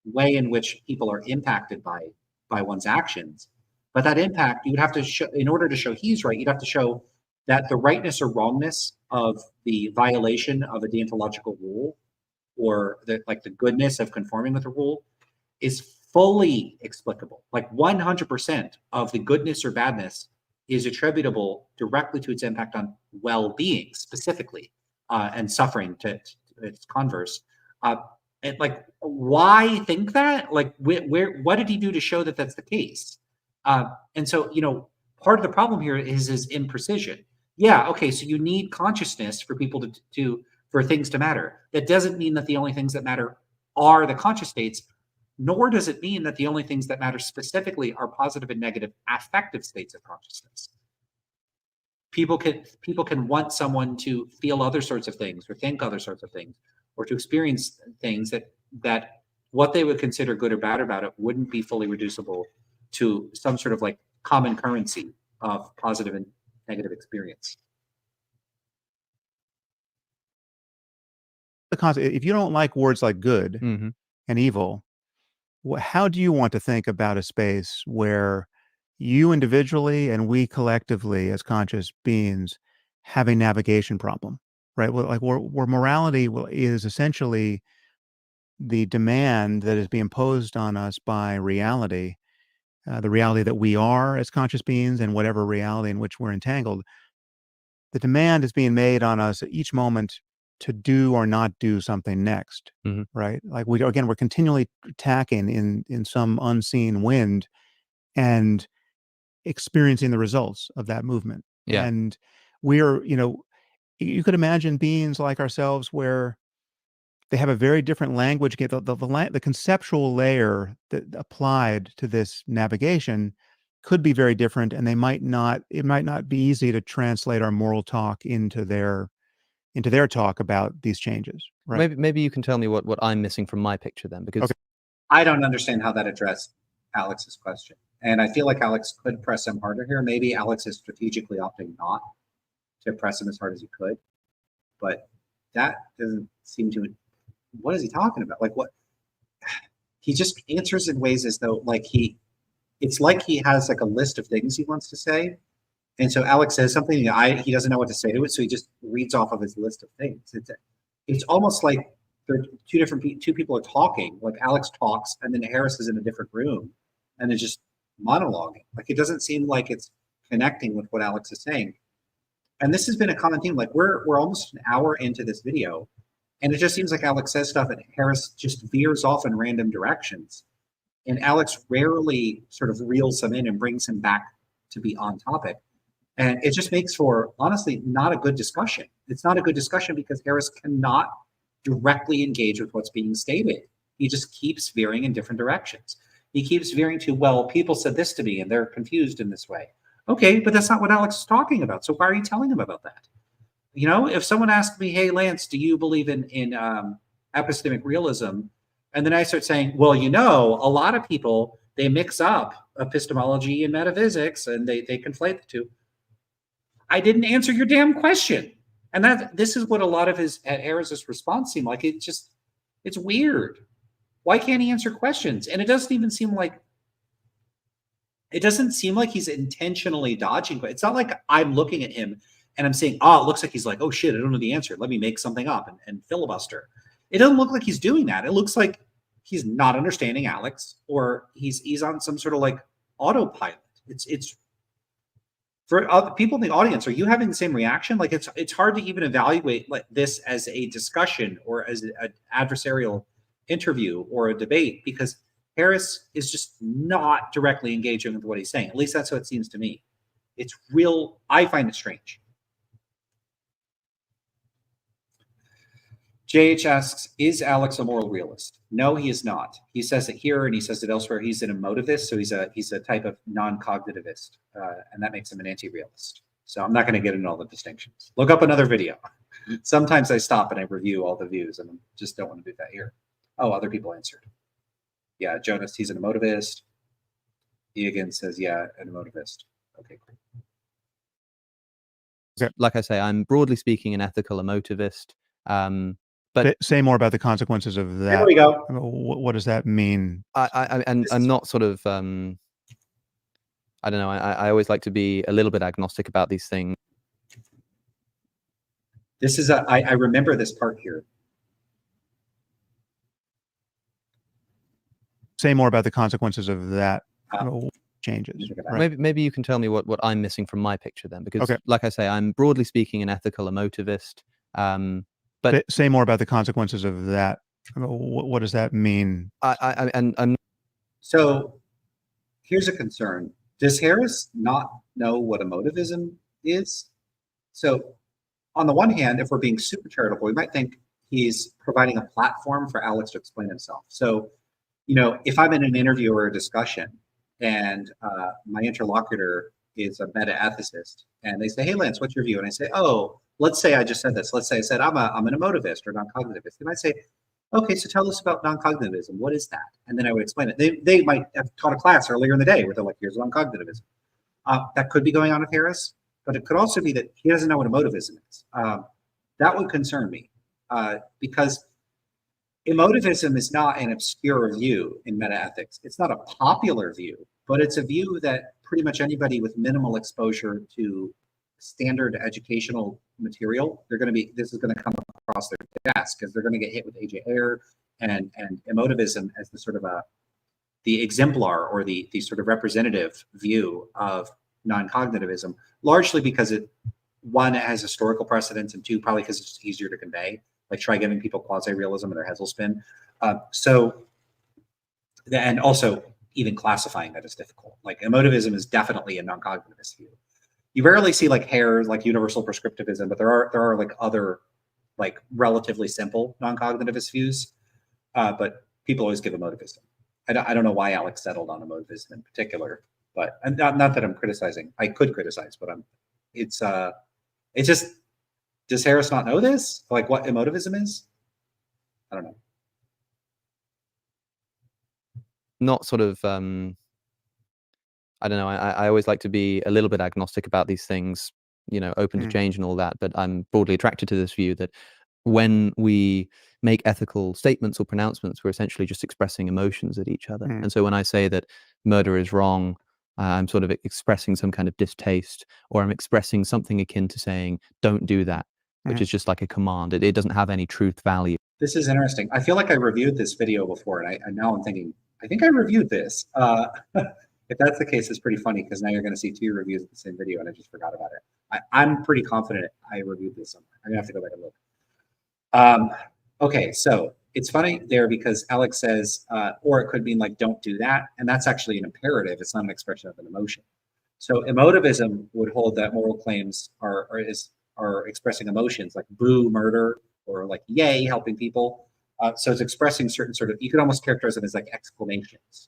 way in which people are impacted by one's actions. But that impact, you would have to show, in order to show he's right, you'd have to show that the rightness or wrongness of the violation of a deontological rule, or the goodness of conforming with a rule, is fully explicable. Like 100% of the goodness or badness is attributable directly to its impact on well-being specifically, and suffering to its converse. And like, why think that? Like, what did he do to show that that's the case? And so, part of the problem here is his imprecision. Yeah, okay, so you need consciousness for people for things to matter. That doesn't mean that the only things that matter are the conscious states, nor does it mean that the only things that matter specifically are positive and negative affective states of consciousness. People can want someone to feel other sorts of things or think other sorts of things or to experience things that what they would consider good or bad about it wouldn't be fully reducible to some sort of like common currency of positive and negative experience. The concept, if you don't like words like good Mm-hmm. and evil, how do you want to think about a space where you individually and we collectively as conscious beings have a navigation problem, right? Well, like where morality is essentially the demand that is being imposed on us by reality, the reality that we are as conscious beings and whatever reality in which we're entangled. The demand is being made on us at each moment to do or not do something next, Mhm. right? Like we're continually tacking in some unseen wind and experiencing the results of that movement. Yeah. And we're, you could imagine beings like ourselves where they have a very different language. The conceptual layer that applied to this navigation could be very different, and it might not be easy to translate our moral talk into their talk about these changes, right? Maybe you can tell me what I'm missing from my picture then, because Okay. I don't understand how that addressed Alex's question. And I feel like Alex could press him harder here. Maybe Alex is strategically opting not to press him as hard as he could. But that doesn't seem to. What is he talking about? Like, what? He just answers in ways as though it's like he has like a list of things he wants to say. And so Alex says something, he doesn't know what to say to it, so he just reads off of his list of things. It's almost like they're two people are talking. Like Alex talks, and then Harris is in a different room, and they're just monologuing. Like it doesn't seem like it's connecting with what Alex is saying. And this has been a common theme. Like we're almost an hour into this video, and it just seems like Alex says stuff, and Harris just veers off in random directions. And Alex rarely sort of reels him in and brings him back to be on topic. And it just makes for, honestly, not a good discussion. It's not a good discussion because Harris cannot directly engage with what's being stated. He just keeps veering in different directions. He keeps veering to, well, people said this to me and they're confused in this way. Okay, but that's not what Alex is talking about. So why are you telling him about that? If someone asked me, hey, Lance, do you believe in epistemic realism? And then I start saying, well, a lot of people, they mix up epistemology and metaphysics and they conflate the two. I didn't answer your damn question. And this is what a lot of Harris's response seemed like. It's weird. Why can't he answer questions? And it doesn't seem like he's intentionally dodging. It's not like I'm looking at him and I'm saying, it looks like he's like, oh shit, I don't know the answer. Let me make something up and filibuster. It doesn't look like he's doing that. It looks like he's not understanding Alex, or he's on some sort of like autopilot. It's for other people in the audience. Are you having the same reaction? Like it's hard to even evaluate like this as a discussion or as an adversarial interview or a debate, because Harris is just not directly engaging with what he's saying. At least that's how it seems to me. It's real. I find it strange. JH asks, is Alex a moral realist? No, he is not. He says it here and he says it elsewhere. He's an emotivist, so he's a type of non-cognitivist, and that makes him an anti-realist. So I'm not going to get into all the distinctions. Look up another video. Sometimes I stop and I review all the views, and I just don't want to do that here. Oh, other people answered. Yeah, Jonas, he's an emotivist. Egan says, yeah, an emotivist. Okay, great. Like I say, I'm broadly speaking an ethical emotivist. But say more about the consequences of that. There we go. What does that mean? I'm not sort of, I don't know. I always like to be a little bit agnostic about these things. This is I remember this part here. say more about the consequences of that Uh, changes. think about Right. Maybe you can tell me what I'm missing from my picture then, because Okay. like I say, I'm broadly speaking an ethical emotivist. But Say more about the consequences of that. What does that mean? I'm So here's a concern. Does Harris not know what emotivism is? So on the one hand, if we're being super charitable, we might think he's providing a platform for Alex to explain himself. So, if I'm in an interview or a discussion and my interlocutor is a meta-ethicist and they say, hey, Lance, what's your view? And I say, oh, let's say I just said this. Let's say I said, I'm an emotivist or non-cognitivist. They might say, okay, so tell us about non-cognitivism. What is that? And then I would explain it. They might have taught a class earlier in the day where they're like, here's non-cognitivism. That could be going on with Harris, but it could also be that he doesn't know what emotivism is. That would concern me because emotivism is not an obscure view in metaethics. It's not a popular view, but it's a view that pretty much anybody with minimal exposure to standard educational material, this is going to come across their desk because they're going to get hit with A.J. Ayer and emotivism as the sort of the exemplar or the sort of representative view of non-cognitivism, largely because it has historical precedence, and two, probably because it's easier to convey. Like try giving people quasi-realism and their Hessel spin. And also even classifying that is difficult. Like emotivism is definitely a non-cognitivist view. You rarely see like Hare, like universal prescriptivism, but there are like other like relatively simple non-cognitivist views. But people always give emotivism. I don't know why Alex settled on emotivism in particular, but not that I'm criticizing. I could criticize, but it's just, does Harris not know this? Like what emotivism is? I don't know. not sort of I don't know. I always like to be a little bit agnostic about these things, open to change and all that. But I'm broadly attracted to this view that when we make ethical statements or pronouncements, we're essentially just expressing emotions at each other. And so when I say that murder is wrong, I'm sort of expressing some kind of distaste, or I'm expressing something akin to saying, don't do that, which is just like a command. It doesn't have any truth value. This is interesting. I feel like I reviewed this video before, and now I'm thinking, I think I reviewed this. If that's the case, it's pretty funny because now you're going to see two reviews of the same video, and I just forgot about it. I'm pretty confident I reviewed this somewhere. I'm going to have to go back and look. Okay, so it's funny there because Alex says, or it could mean like, don't do that. And that's actually an imperative. It's not an expression of an emotion. So emotivism would hold that moral claims are expressing emotions like boo, murder, or like yay, helping people. So it's expressing certain sort of, you could almost characterize them as like exclamations.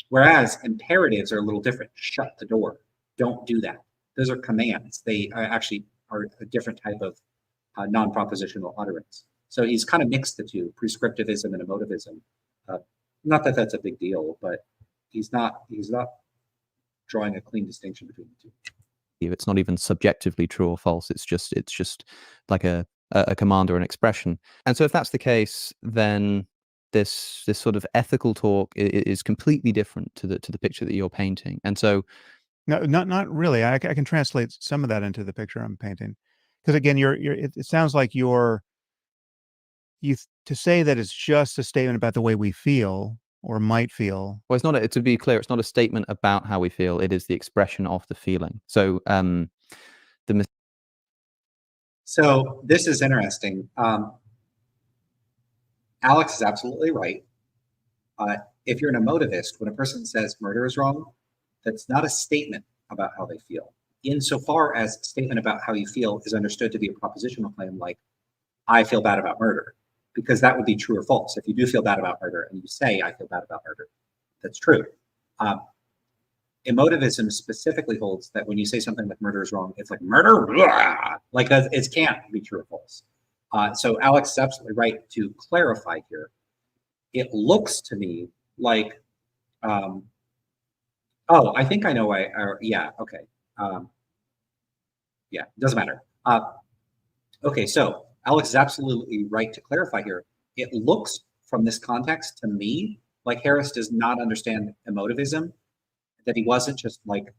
Whereas imperatives are a little different. Shut the door. Don't do that. Those are commands. They actually are a different type of non-propositional utterance. So he's kind of mixed the two, prescriptivism and emotivism. Not that that's a big deal, but he's not drawing a clean distinction between the two. It's not even subjectively true or false. It's just like a command or an expression. And so if that's the case, then this sort of ethical talk is completely different to the picture that you're painting. And so No, not really. I can translate some of that into the picture I'm painting, because again, it sounds like to say that it's just a statement about the way we feel or might feel. Well, it's not. To be clear, it's not a statement about how we feel. It is the expression of the feeling. So So this is interesting. Alex is absolutely right. If you're an emotivist, when a person says murder is wrong, that's not a statement about how they feel. Insofar as a statement about how you feel is understood to be a propositional claim, like I feel bad about murder, because that would be true or false. If you do feel bad about murder and you say I feel bad about murder, that's true. Emotivism specifically holds that when you say something like murder is wrong, it's like murder, blah, like it can't be true or false. So Alex is absolutely right to clarify here. It looks to me like, oh, I think I know why. Yeah, okay. Yeah, doesn't matter. Okay, so Alex is absolutely right to clarify here. It looks from this context to me like Harris does not understand emotivism, that he wasn't just like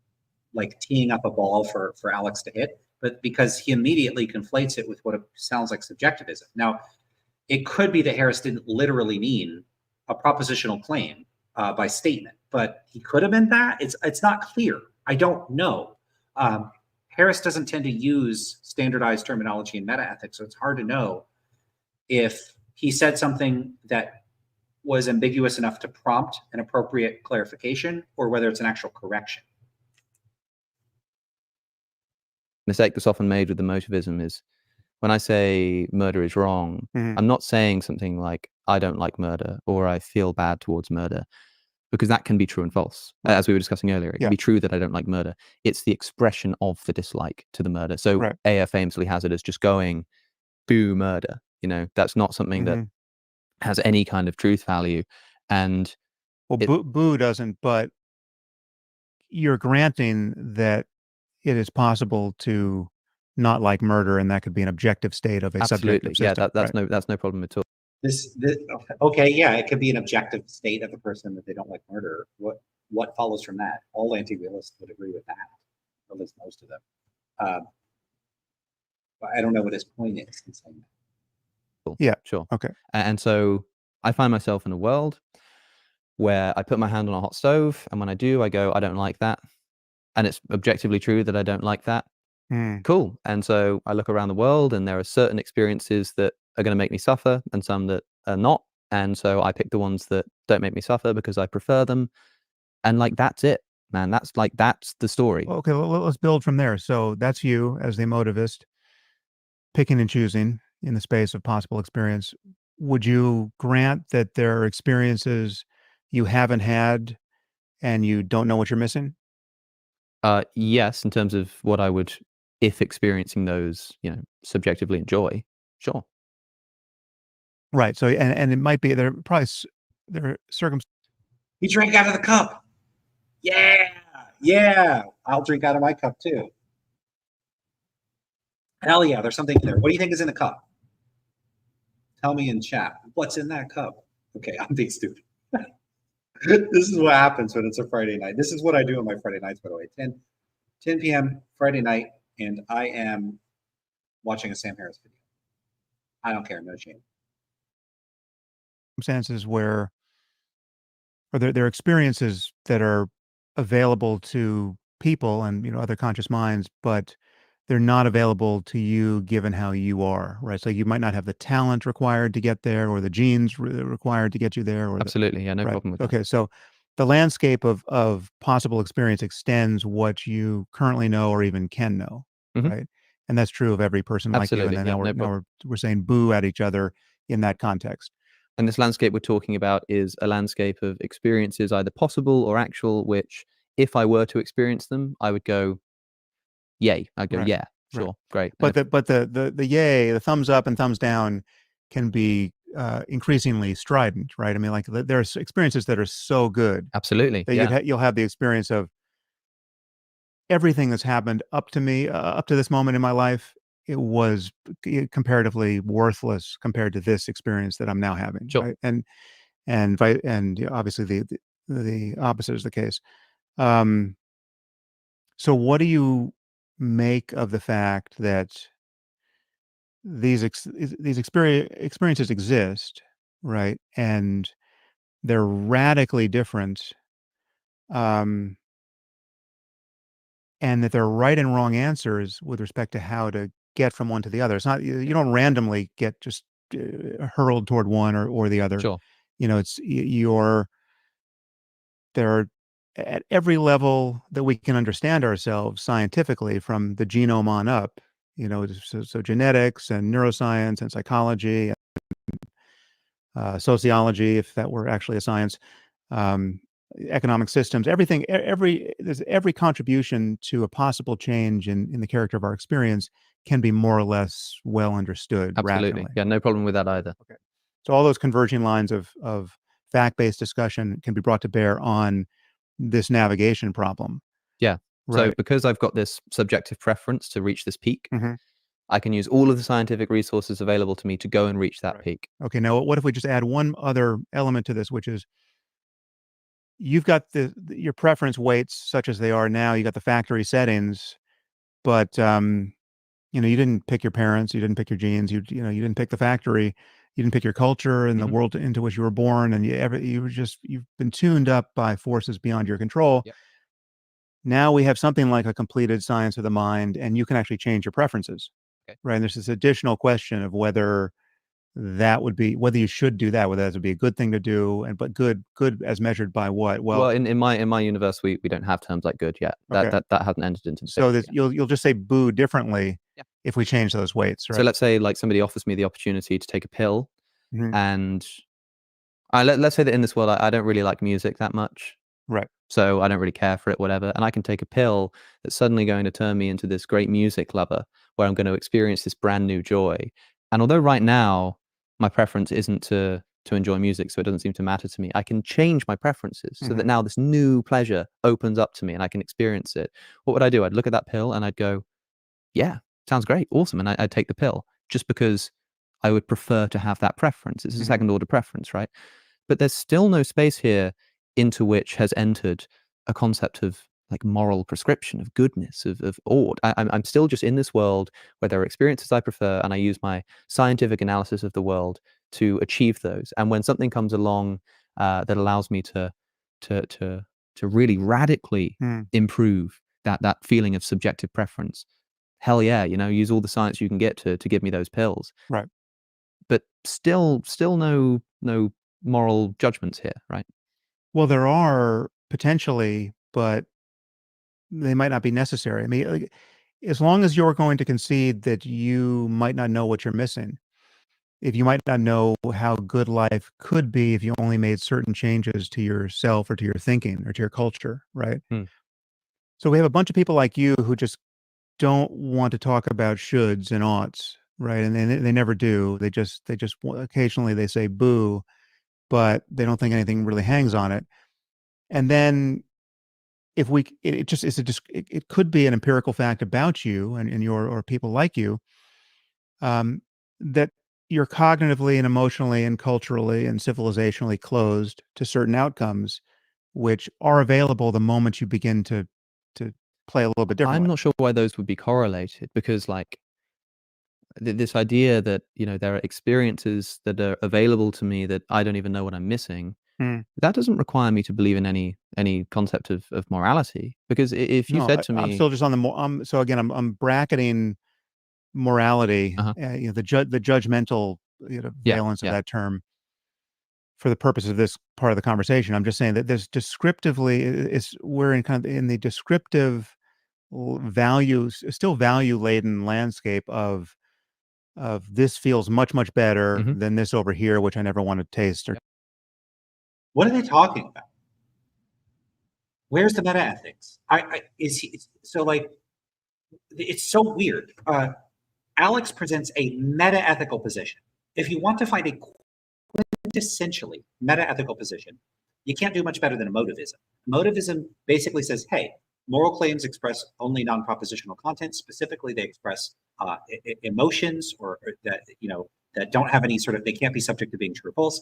teeing up a ball for Alex to hit, but because he immediately conflates it with what it sounds like subjectivism. Now, it could be that Harris didn't literally mean a propositional claim by statement, but he could have meant that. It's not clear. I don't know. Harris doesn't tend to use standardized terminology in metaethics, so it's hard to know if he said something that was ambiguous enough to prompt an appropriate clarification or whether it's an actual correction. Mistake that's often made with emotivism is when I say murder is wrong, I'm not saying something like I don't like murder or I feel bad towards murder, because that can be true and false. As we were discussing earlier, it can be true that I don't like murder. It's the expression of the dislike to the murder. So A.F. famously has it as just going, boo murder. You know, that's not something that has any kind of truth value. And well, boo doesn't, but you're granting that it is possible to not like murder, and that could be an objective state of a subjective system. That's no problem at all. This okay, yeah, it could be an objective state of a person that they don't like murder. What follows from that? All anti-realists would agree with that, or at least most of them. But I don't know what his point is in saying that. Cool. Yeah. Sure. Okay. And so I find myself in a world where I put my hand on a hot stove, and when I do, I go, I don't like that. And it's objectively true that I don't like that. Cool. And so I look around the world, and there are certain experiences that are going to make me suffer and some that are not. And so I pick the ones that don't make me suffer because I prefer them. And like, that's it, man. That's the story. Okay, well, let's build from there. So that's you as the emotivist, picking and choosing in the space of possible experience. Would you grant that there are experiences you haven't had and you don't know what you're missing? Yes, in terms of what I would, if experiencing those, subjectively enjoy. Sure. Right. So, and it might be there are circumstances. He drank out of the cup. Yeah. I'll drink out of my cup too. Hell yeah, there's something in there. What do you think is in the cup? Tell me in chat. What's in that cup? Okay, I'm being stupid. This is what happens when it's a Friday night. This is what I do on my Friday nights, by the way. 10 p.m. Friday night, and I am watching a Sam Harris video. I don't care, no shame. Circumstances where, or there are experiences that are available to people and other conscious minds, but they're not available to you given how you are, right? So you might not have the talent required to get there, or the genes required to get you there. Or absolutely, no problem with that. Okay, so the landscape of possible experience extends what you currently know or even can know, right? And that's true of every person like you. And then now we're saying boo at each other in that context. And this landscape we're talking about is a landscape of experiences, either possible or actual, which if I were to experience them, I would go, yay. I'd go, yeah, sure, great. But the yay, the thumbs up and thumbs down can be increasingly strident, right? I mean, like there's experiences that are so good. Absolutely. That you'll have the experience of everything that's happened up to me, up to this moment in my life, it was comparatively worthless compared to this experience that I'm now having. Sure. Right? And obviously the opposite is the case. So what do you make of the fact that these experiences exist, right? And they're radically different, and that there are right and wrong answers with respect to how to get from one to the other. It's not, you don't randomly get just hurled toward one or the other. Sure. It's there are at every level that we can understand ourselves scientifically, from the genome on up, so genetics and neuroscience and psychology, sociology, if that were actually a science, economic systems, everything, every contribution to a possible change in the character of our experience can be more or less well understood. Absolutely. Rationally. Yeah, no problem with that either. Okay. So all those converging lines of fact-based discussion can be brought to bear on this navigation problem. Yeah. Right. So because I've got this subjective preference to reach this peak, Mm-hmm. I can use all of the scientific resources available to me to go and reach that peak. Okay. Now, what if we just add one other element to this, which is you've got your preference weights such as they are now. You got the factory settings, but you didn't pick your parents, you didn't pick your genes, you didn't pick the factory. You didn't pick your culture and the Mhm. world into which you were born, and you've been tuned up by forces beyond your control. Yep. Now we have something like a completed science of the mind, and you can actually change your preferences, Okay. right? And there's this additional question of whether whether you should do that, whether that would be a good thing to do, and but good as measured by what? Well, Well, in my universe, we don't have terms like good yet. okay. That hasn't entered into So debate that yet. you'll just say boo differently Yeah. if we change those weights, So right? let's say like somebody offers me the opportunity to take a pill, Mhm. and let's say that in this world I don't really like music that much, Right. so I don't really care for it, whatever. And I can take a pill that's suddenly going to turn me into this great music lover, where I'm going to experience this brand new joy. And although right now my preference isn't to enjoy music, so it doesn't seem to matter to me, I can change my preferences so that Mhm. now this new pleasure opens up to me and I can experience it. What would I do? I'd look at that pill and I'd go, yeah, sounds great, awesome, and I'd take the pill just because I would prefer to have that preference. It's a Mhm. second order preference, right? But there's still no space here into which has entered a concept of like moral prescription, of goodness, of ought. I'm still just in this world where there are experiences I prefer, and I use my scientific analysis of the world to achieve those. And when something comes along that allows me to to to really radically Mm. improve that feeling of subjective preference, hell yeah, use all the science you can get to give me those pills. Right. But still no moral judgments here, right? Well, there are potentially, but they might not be necessary. I mean, like, as long as you're going to concede that you might not know what you're missing, if you might not know how good life could be if you only made certain changes to yourself or to your thinking or to your culture, right? Hmm. So we have a bunch of people like you who just don't want to talk about shoulds and oughts, right? And they never do. Occasionally they say boo, but they don't think anything really hangs on it. And then if we it just is a it could be an empirical fact about you and your or people like you, that you're cognitively and emotionally and culturally and civilizationally closed to certain outcomes which are available the moment you begin to play a little bit I'm differently. not sure why those would be correlated, because like this idea that there are experiences that are available to me that I don't even know what I'm missing, Mm. that doesn't require me to believe in any concept of morality. Because if you No, said to I'm me, still just on the more. So again, I'm bracketing morality, uh-huh, the judgmental yeah, valence of yeah, that term for the purpose of this part of the conversation. I'm just saying that there's descriptively, we're in kind of in the descriptive values, still value laden landscape of this feels much better hmm, than this over here, which I never want to taste. Or yep. What are they talking about? Where's the meta ethics? Is he so like it's so weird. Alex presents a meta ethical position. If you want to find a quintessentially meta ethical position, you can't do much better than emotivism. Emotivism basically says, hey, moral claims express only non propositional content. Specifically, they express emotions or that that don't have any sort of, they can't be subject to being true or false.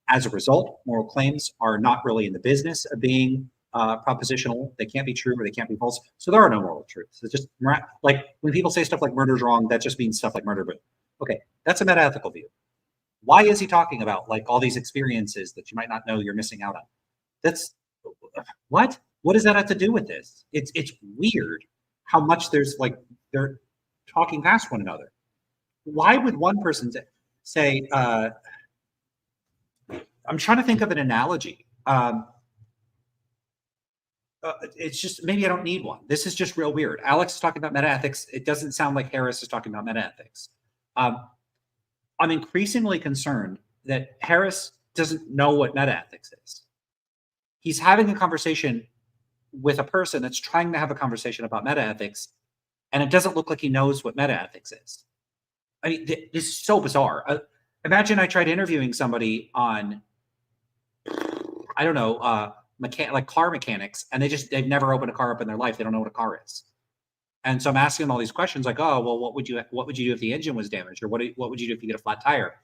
As a result, moral claims are not really in the business of being propositional. They can't be true or they can't be false. So there are no moral truths. It's just like when people say stuff like murder's wrong, that just means stuff like murder. But okay, that's a meta-ethical view. Why is he talking about like all these experiences that you might not know you're missing out on? That's what? What does that have to do with this? It's weird how much there's like they're talking past one another. Why would one person say, I'm trying to think of an analogy. It's just maybe I don't need one. This is just real weird. Alex is talking about meta ethics. It doesn't sound like Harris is talking about meta ethics. I'm increasingly concerned that Harris doesn't know what meta ethics is. He's having a conversation with a person that's trying to have a conversation about meta ethics, and it doesn't look like he knows what meta ethics is. I mean, this is so bizarre. Imagine I tried interviewing somebody on, I don't know, like car mechanics, and they've never opened a car up in their life. They don't know what a car is. And so I'm asking them all these questions like, oh, well, what would you do if the engine was damaged? Or what would you do if you get a flat tire?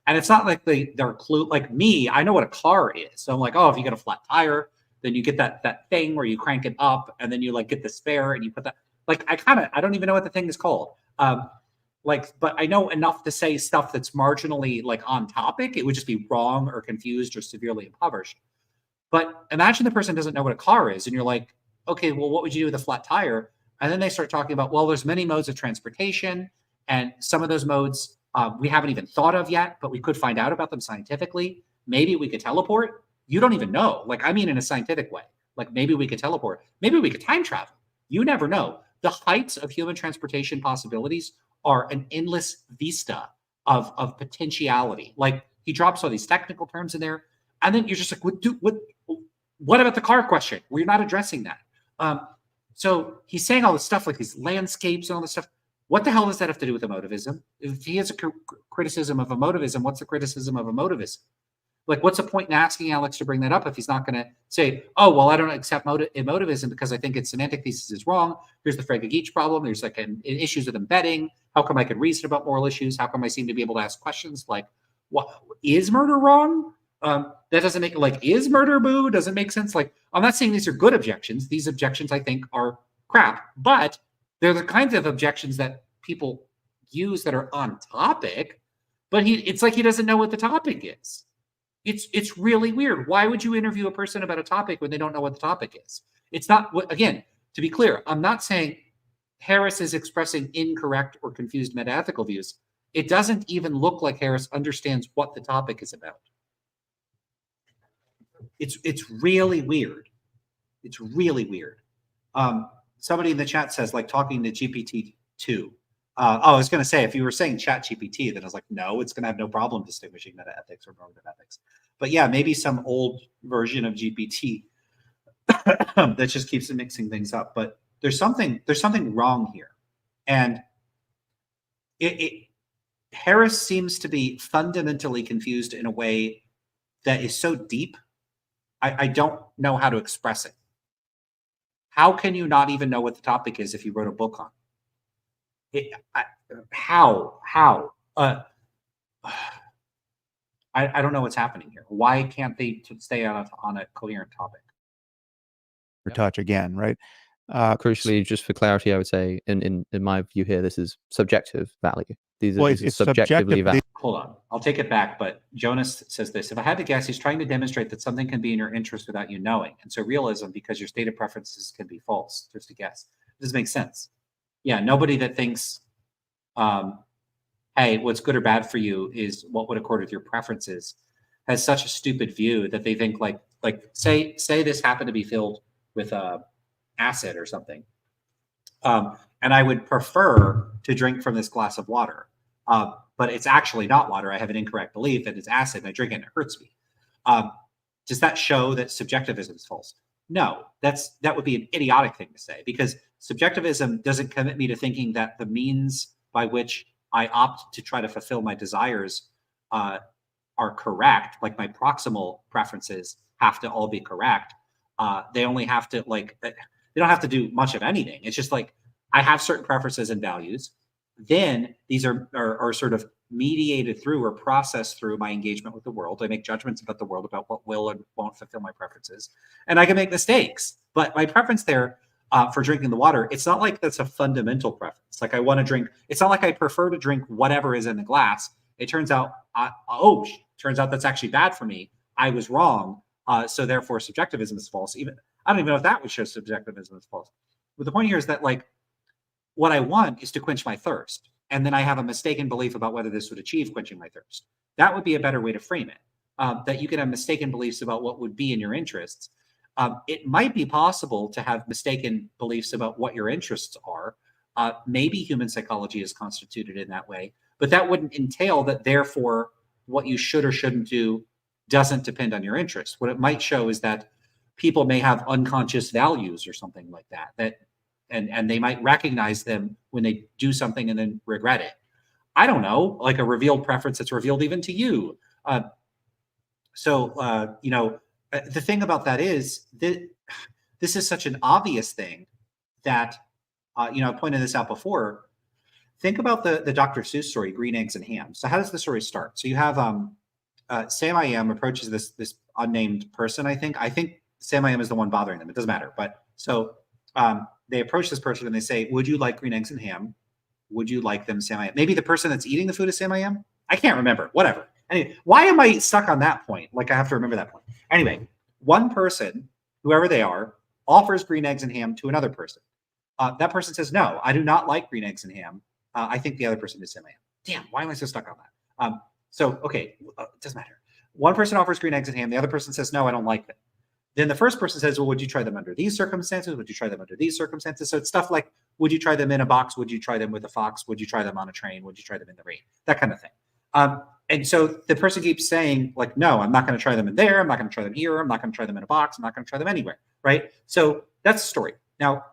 And it's not like they're like me, I know what a car is. So I'm like, oh, if you get a flat tire, then you get that thing where you crank it up and then you like get the spare and you put that, like, I don't even know what the thing is called. Like, but I know enough to say stuff that's marginally like on topic. It would just be wrong or confused or severely impoverished. But imagine the person doesn't know what a car is, and you're like, okay, well, what would you do with a flat tire? And then they start talking about, well, there's many modes of transportation, and some of those modes we haven't even thought of yet, but we could find out about them scientifically. Maybe we could teleport. You don't even know. Like, I mean, in a scientific way. Like, maybe we could teleport. Maybe we could time travel. You never know. The heights of human transportation possibilities are an endless vista of potentiality. Like, he drops all these technical terms in there, and then you're just like, what about the car question? We're not addressing that. So he's saying all this stuff like these landscapes and all this stuff. What the hell does that have to do with emotivism? If he has a criticism of emotivism, what's the criticism of emotivism? Like, what's the point in asking Alex to bring that up if he's not going to say, oh, well, I don't accept emotivism because I think its semantic thesis is wrong. Here's the Frege-Geach problem. There's like issues with embedding. How come I can reason about moral issues? How come I seem to be able to ask questions like, what is murder wrong? That doesn't make, like, is murder boo? Doesn't make sense. Like, I'm not saying these are good objections. These objections, I think, are crap. But they're the kinds of objections that people use that are on topic. But it's like he doesn't know what the topic is. It's really weird. Why would you interview a person about a topic when they don't know what the topic is? It's not, again, to be clear, I'm not saying Harris is expressing incorrect or confused metaethical views. It doesn't even look like Harris understands what the topic is about. It's really weird. It's really weird. Somebody in the chat says, like, talking to GPT-2. I was going to say, if you were saying chat GPT, then I was like, no, it's going to have no problem distinguishing metaethics or normative ethics. But yeah, maybe some old version of GPT that just keeps mixing things up. But there's something wrong here. And Harris seems to be fundamentally confused in a way that is so deep, I don't know how to express it. How can you not even know what the topic is if you wrote a book on it? How? I don't know what's happening here. Why can't they stay on a coherent topic? For touch again, right? Crucially, just for clarity, I would say, in my view here, this is subjective value. These Well, are it's subjectively subjective. valid. Hold on, I'll take it back. But Jonas says this: if I had to guess, he's trying to demonstrate that something can be in your interest without you knowing, and so realism, because your stated preferences can be false. Just a guess. Does make sense? Yeah, nobody that thinks, hey, what's good or bad for you is what would accord with your preferences, has such a stupid view that they think like say this happened to be filled with acid or something, and I would prefer to drink from this glass of water, but it's actually not water. I have an incorrect belief that it's acid, and I drink it and it hurts me. Does that show that subjectivism is false? No, that would be an idiotic thing to say, because subjectivism doesn't commit me to thinking that the means by which I opt to try to fulfill my desires are correct. Like, my proximal preferences have to all be correct. They only have to, like, they don't have to do much of anything. It's just like, I have certain preferences and values. Then these are sort of mediated through or processed through my engagement with the world. I make judgments about the world, about what will and won't fulfill my preferences. And I can make mistakes. But my preference there for drinking the water, it's not like that's a fundamental preference. Like, I want to drink, it's not like I prefer to drink whatever is in the glass. It turns out, turns out that's actually bad for me. I was wrong. So therefore subjectivism is false. Even I don't even know if that would show subjectivism is false. But the point here is that, like, what I want is to quench my thirst. And then I have a mistaken belief about whether this would achieve quenching my thirst. That would be a better way to frame it. That you can have mistaken beliefs about what would be in your interests. It might be possible to have mistaken beliefs about what your interests are. Maybe human psychology is constituted in that way, but that wouldn't entail that therefore what you should or shouldn't do doesn't depend on your interests. What it might show is that people may have unconscious values or something like that, and they might recognize them when they do something and then regret it. I don't know, like a revealed preference that's revealed even to you. The thing about that is that this is such an obvious thing that, I pointed this out before. Think about the Dr. Seuss story, Green Eggs and Ham. So how does the story start? So you have Sam I Am approaches this unnamed person. I think Sam I Am is the one bothering them. It doesn't matter. But so they approach this person and they say, would you like green eggs and ham? would you like them Sam I am? Maybe the person that's eating the food is Sam I am? I can't remember. Whatever. Anyway, why am I stuck on that point? Like I have to remember that point. Anyway, one person, whoever they are, offers green eggs and ham to another person. That person says, no, I do not like green eggs and ham. I think the other person is Sam I am. Damn, why am I so stuck on that? Okay, it doesn't matter. One person offers green eggs and ham. The other person says, no, I don't like them. Then the first person says, well, would you try them under these circumstances? Would you try them under these circumstances? So it's stuff like, would you try them in a box? Would you try them with a fox? Would you try them on a train? Would you try them in the rain? That kind of thing. And so the person keeps saying, like, no, I'm not going to try them in there. I'm not going to try them here. I'm not going to try them in a box. I'm not going to try them anywhere, right? So that's the story. Now,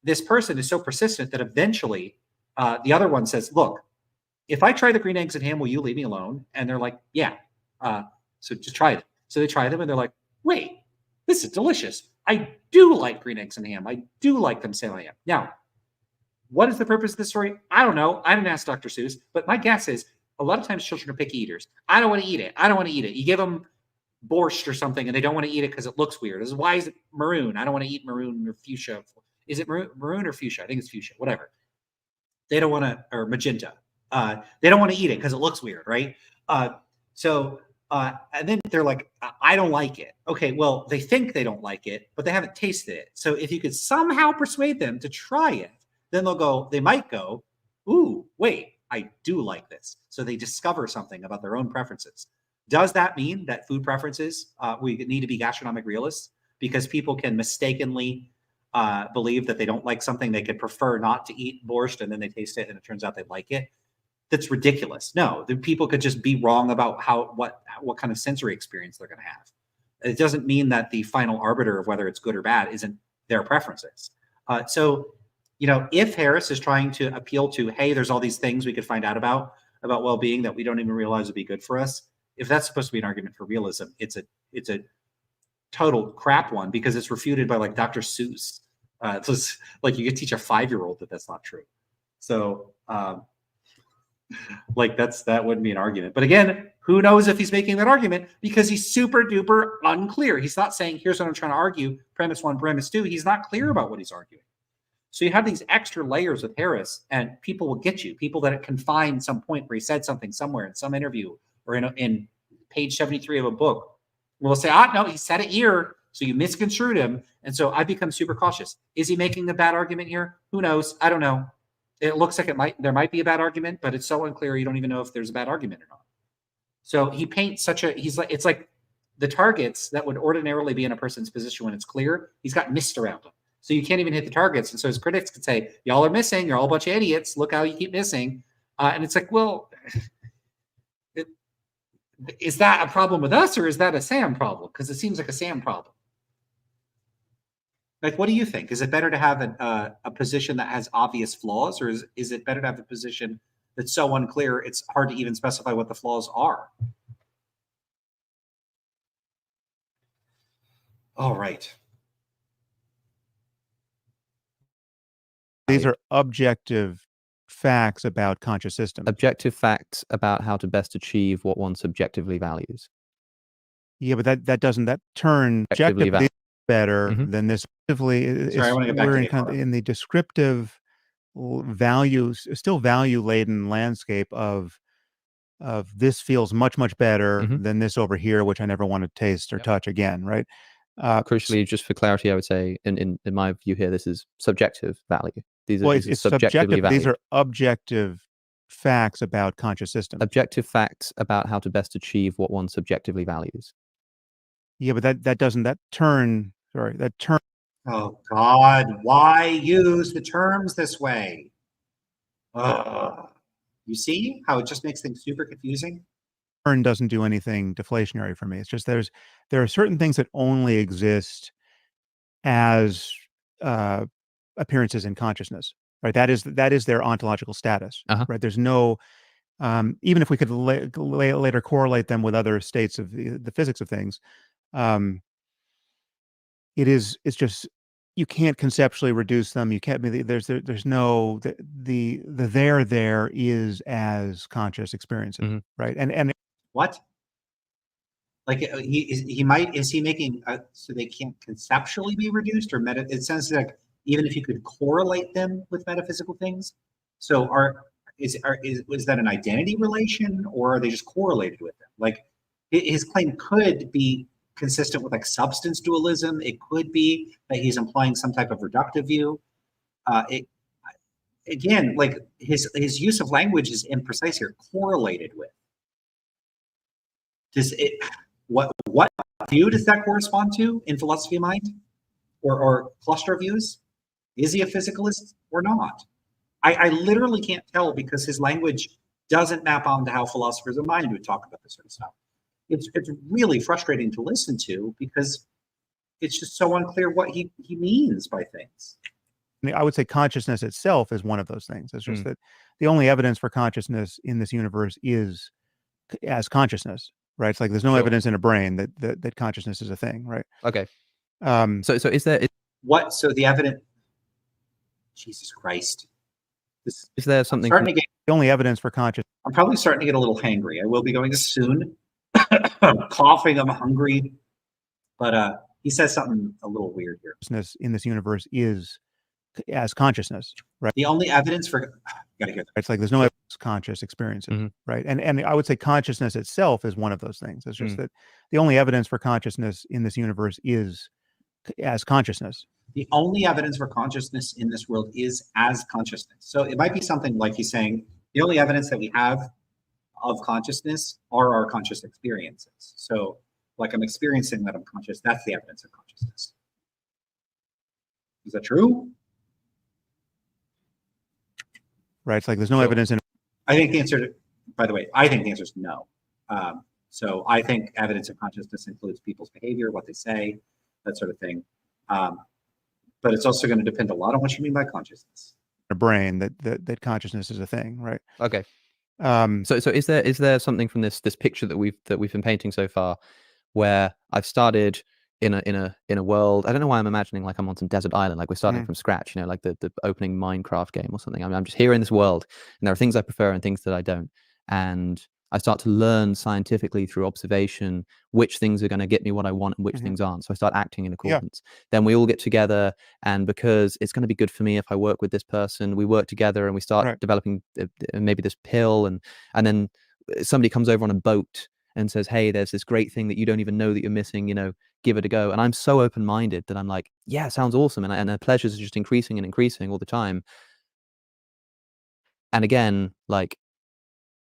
this person is so persistent that eventually the other one says, look, if I try the green eggs and ham, will you leave me alone? And they're like, yeah. So just try it. So they try them and they're like, wait, this is delicious. I do like green eggs and ham. I do like them Sam I am. Now, what is the purpose of this story? I don't know. I didn't ask Dr. Seuss, but my guess is a lot of times children are picky eaters. I don't want to eat it. I don't want to eat it. You give them borscht or something and they don't want to eat it because it looks weird. This is why is it maroon? I don't want to eat maroon or fuchsia. Is it maroon or fuchsia? I think it's fuchsia, whatever. They don't want to, or magenta. They don't want to eat it because it looks weird, right? And then they're like, I don't like it. Okay, well, they think they don't like it, but they haven't tasted it. So if you could somehow persuade them to try it, then they might go, ooh, wait, I do like this. So they discover something about their own preferences. Does that mean that food preferences, we need to be gastronomic realists? Because people can mistakenly believe that they don't like something, they could prefer not to eat borscht, and then they taste it and it turns out they like it. That's ridiculous. No, the people could just be wrong about what kind of sensory experience they're going to have. It doesn't mean that the final arbiter of whether it's good or bad isn't their preferences. If Harris is trying to appeal to, hey, there's all these things we could find out about well-being that we don't even realize would be good for us. If that's supposed to be an argument for realism, it's a total crap one because it's refuted by like Dr. Seuss. It's like you could teach a 5-year-old that that's not true. So. That wouldn't be an argument. But again, who knows if he's making that argument because he's super duper unclear. He's not saying, here's what I'm trying to argue, premise 1, premise 2. He's not clear about what he's arguing. So you have these extra layers with Harris and people will get you. People that can find some point where he said something somewhere in some interview or in page 73 of a book. We'll say, no, he said it here. So you misconstrued him. And so I become super cautious. Is he making a bad argument here? Who knows? I don't know. It looks like there might be a bad argument, but it's so unclear you don't even know if there's a bad argument or not. So he paints it's like the targets that would ordinarily be in a person's position when it's clear, he's got mist around them. So you can't even hit the targets. And so his critics could say, y'all are missing, you're all a bunch of idiots, look how you keep missing. And it's like, well, is that a problem with us or is that a Sam problem? Because it seems like a Sam problem. Like, what do you think? Is it better to have a position that has obvious flaws, or is it better to have a position that's so unclear it's hard to even specify what the flaws are? All right. These are objective facts about conscious systems. Objective facts about how to best achieve what one subjectively values. Yeah, but that turn objectively better than this. Sorry, I want to get back to in the descriptive values, still value-laden landscape of this feels much, much better than this over here, which I never want to taste or touch again, right? Crucially, just for clarity, I would say, in my view here, this is subjective value. These are subjectively valued. These are objective facts about conscious systems. Objective facts about how to best achieve what one subjectively values. Yeah, but that turn. Oh God, why use the terms this way? You see how it just makes things super confusing? Turn doesn't do anything deflationary for me. It's just there are certain things that only exist as appearances in consciousness, right? That is their ontological status, right? There's no even if we could later correlate them with other states of the physics of things, it's just you can't conceptually reduce them. You can't be there's no the there is as conscious experiences, right? And what? Like is he making so they can't conceptually be reduced or it sounds like even if you could correlate them with metaphysical things, So is that an identity relation, or are they just correlated with them? Like his claim could be consistent with like substance dualism. It could be that he's implying some type of reductive view. Again, like his use of language is imprecise here. Correlated with. What view does that correspond to in philosophy of mind, or cluster of views? Is he a physicalist or not? I literally can't tell because his language doesn't map onto how philosophers of mind would talk about this sort of stuff. It's really frustrating to listen to because it's just so unclear what he means by things. I would say consciousness itself is one of those things. It's just that the only evidence for consciousness in this universe is as consciousness, right? It's like there's no evidence in a brain that consciousness is a thing, right? Okay. So is there what? So the evidence. Jesus Christ. Is there something? The only evidence for consciousness. I'm probably starting to get a little hangry. I will be going soon. I'm coughing. I'm hungry. But he says something a little weird here. Consciousness in this universe is as consciousness, right? The only evidence for gotta hear that. It's like there's no conscious experiences, right? And I would say consciousness itself is one of those things. It's just that the only evidence for consciousness in this universe is as consciousness. The only evidence for consciousness in this world is as consciousness. So it might be something like he's saying, the only evidence that we have of consciousness are our conscious experiences. So like I'm experiencing that I'm conscious, that's the evidence of consciousness. Is that true? Right. It's like there's no evidence in. I think the answer, by the way, I think the answer is no. So I think evidence of consciousness includes people's behavior, what they say, that sort of thing. But it's also going to depend a lot on what you mean by consciousness. A brain that consciousness is a thing, right? Okay. So is there something from this picture that we've been painting so far, where I've started in a world? I don't know why I'm imagining like I'm on some desert island, like we're starting from scratch, you know, like the opening Minecraft game or something. I'm just here in this world, and there are things I prefer and things that I don't, and I start to learn scientifically through observation which things are going to get me what I want and which things aren't. So I start acting in accordance. Then we all get together, and because it's going to be good for me if I work with this person, we work together and we start developing maybe this pill, and then somebody comes over on a boat and says, hey, there's this great thing that you don't even know that you're missing, you know, give it a go. And I'm so open-minded that I'm like, yeah, sounds awesome. And the pleasures are just increasing and increasing all the time. And again, like,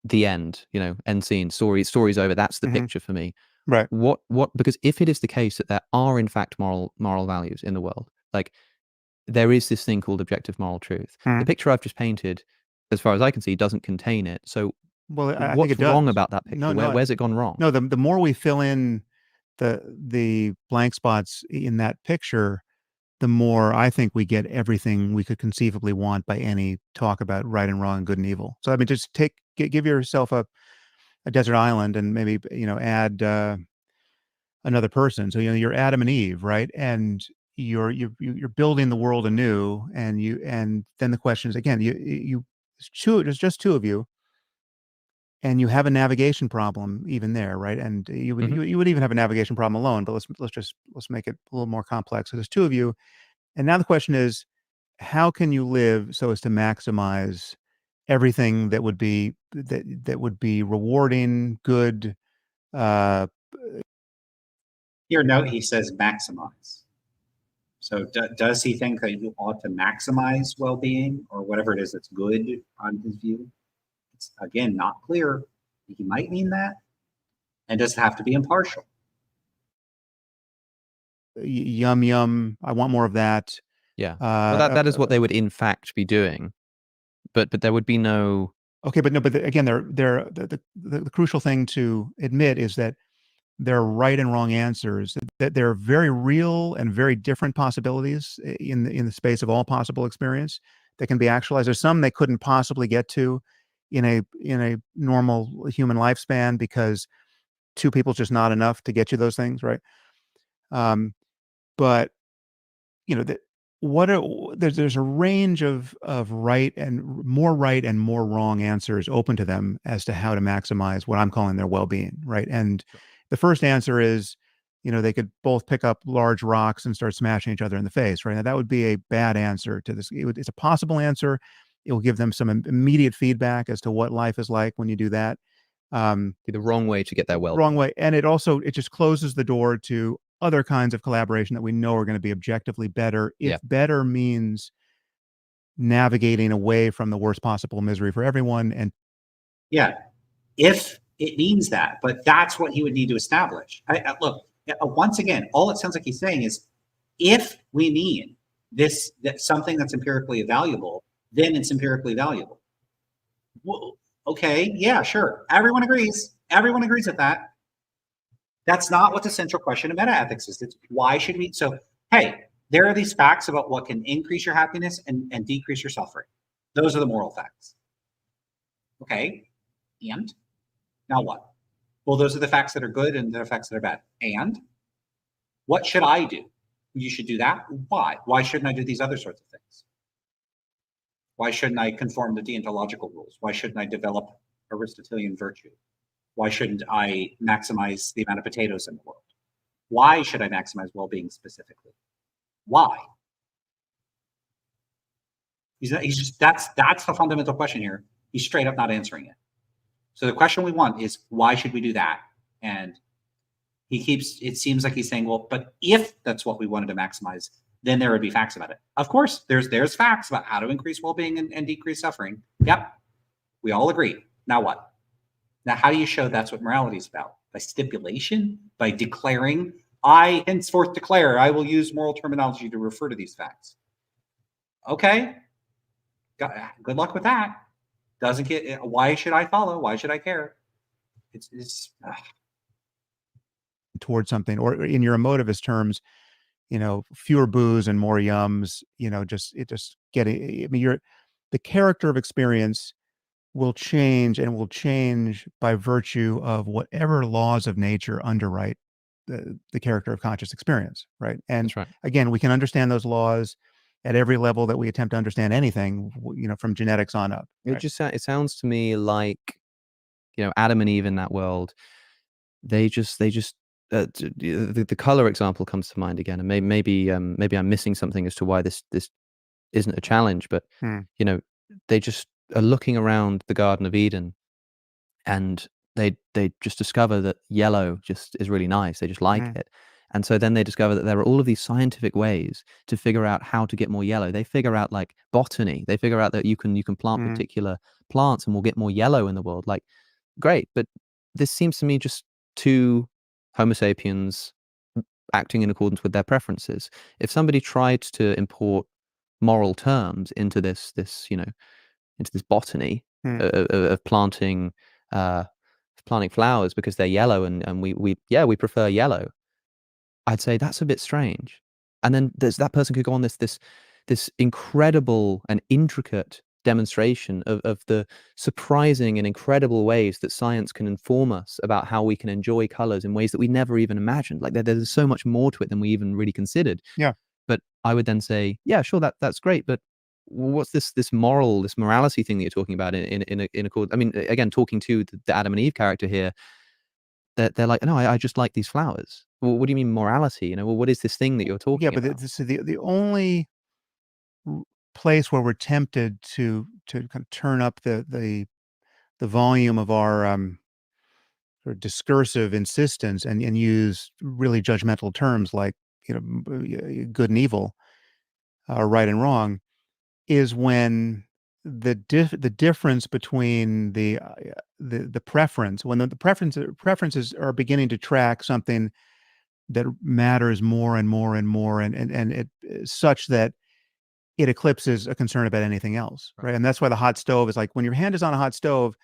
the end, you know, end scene, story's over. That's the picture for me. Right. What because if it is the case that there are in fact moral values in the world, like there is this thing called objective moral truth. The picture I've just painted, as far as I can see, doesn't contain it. So well, I what's think it does. wrong about that picture? Where's it gone wrong? No, the more we fill in the blank spots in that picture, the more I think we get everything we could conceivably want by any talk about right and wrong, good and evil. So I mean, just give yourself a desert island and maybe, you know, add another person. So, you know, you're Adam and Eve, right? And you're building the world anew, and then the question is again, there's just two of you, and you have a navigation problem even there, right? And you would even have a navigation problem alone, but let's make it a little more complex. So there's two of you, and now the question is, how can you live so as to maximize everything that would be rewarding, good? Here, note he says maximize. So does he think that you ought to maximize well-being or whatever it is that's good on his view? It's again not clear. He might mean that, and does it have to be impartial? Yum yum. I want more of that. Yeah. Well, that is what they would in fact be doing, but there would be no. Okay, but no. But again, the crucial thing to admit is that there are right and wrong answers. That there are very real and very different possibilities in the space of all possible experience that can be actualized. There's some they couldn't possibly get to in a normal human lifespan because two people is just not enough to get you those things, right? But you know that there's a range of right and more wrong answers open to them as to how to maximize what I'm calling their well-being, right? And the first answer is, you know, they could both pick up large rocks and start smashing each other in the face, right? Now that would be a bad answer to this. It's a possible answer. It will give them some immediate feedback as to what life is like when you do that. Be the wrong way to get there. Wrong way. And it just closes the door to other kinds of collaboration that we know are going to be objectively better. If better means navigating away from the worst possible misery for everyone. And if it means that, but that's what he would need to establish. Look, once again, all it sounds like he's saying is, if we mean that something that's empirically valuable, then it's empirically valuable. Well, okay, yeah, sure. Everyone agrees. Everyone agrees with that. That's not what the central question of metaethics is. It's why should we? So, hey, there are these facts about what can increase your happiness and decrease your suffering. Those are the moral facts. Okay, and now what? Well, those are the facts that are good and the facts that are bad. And what should I do? You should do that. Why? Why shouldn't I do these other sorts of things? Why shouldn't I conform to deontological rules? Why shouldn't I develop Aristotelian virtue? Why shouldn't I maximize the amount of potatoes in the world? Why should I maximize well-being specifically? Why? That's the fundamental question here. He's straight up not answering it. So the question we want is, why should we do that? And it seems like he's saying, well, but if that's what we wanted to maximize, then there would be facts about it. Of course, there's facts about how to increase well-being and decrease suffering. Yep, we all agree. Now what? Now, how do you show that's what morality is about? By stipulation? By declaring, I henceforth declare I will use moral terminology to refer to these facts. Okay, good luck with that. Doesn't get, why should I follow? Why should I care? It's towards something, or in your emotivist terms, fewer boos and more yums, the character of experience will change, and will change by virtue of whatever laws of nature underwrite the character of conscious experience, right? And That's right. Again, we can understand those laws at every level that we attempt to understand anything, from genetics on up. Right? It sounds to me like, Adam and Eve in that world, the color example comes to mind again, and maybe I'm missing something as to why this isn't a challenge, but they just are looking around the Garden of Eden, and they just discover that yellow just is really nice. They just like it. And so then they discover that there are all of these scientific ways to figure out how to get more yellow. They figure out, like, botany. They figure out that you can plant particular plants and we'll get more yellow in the world. Like, great, but this seems to me just two Homo sapiens acting in accordance with their preferences. If somebody tried to import moral terms into this botany of planting flowers because they're yellow and we prefer yellow, I'd say that's a bit strange. And then that person could go on this incredible and intricate demonstration of the surprising and incredible ways that science can inform us about how we can enjoy colors in ways that we never even imagined. Like, there's so much more to it than we even really considered. Yeah. But I would then say, yeah, sure, that's great, but what's this morality thing that you're talking about in accord? I mean, again, talking to the Adam and Eve character here, they're like, no, I just like these flowers. Well, what do you mean morality? Well, what is this thing that you're talking about? Yeah, but this is the only place where we're tempted to kind of turn up the volume of our sort of discursive insistence and use really judgmental terms like good and evil, or right and wrong, is when the difference between the preference, when the preferences are beginning to track something that matters more and more and more, and it such that it eclipses a concern about anything else, right? And that's why the hot stove is like, when your hand is on a hot stove,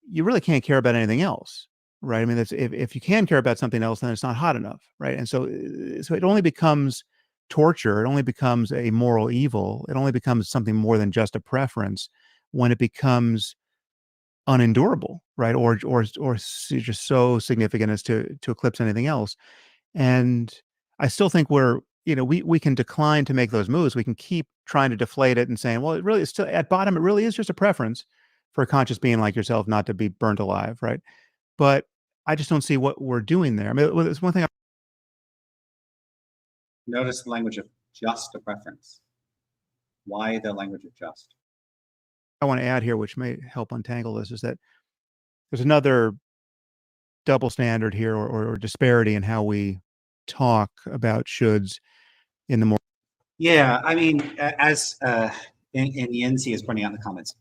you really can't care about anything else, right? I mean, that's if you can care about something else, then it's not hot enough, right? And so it only becomes torture. It only becomes a moral evil. It only becomes something more than just a preference when it becomes unendurable, right? Or just so significant as to eclipse anything else. And I still think we can decline to make those moves. We can keep trying to deflate it and saying, well, it really is still at bottom. It really is just a preference for a conscious being like yourself not to be burnt alive, right? But I just don't see what we're doing there. I mean, it's one thing. Notice the language of just a preference. Why the language of just? I want to add here, which may help untangle this, is that there's another double standard here, or disparity in how we talk about shoulds in the more. Yeah, I mean, as in Yensi is pointing out in the comments,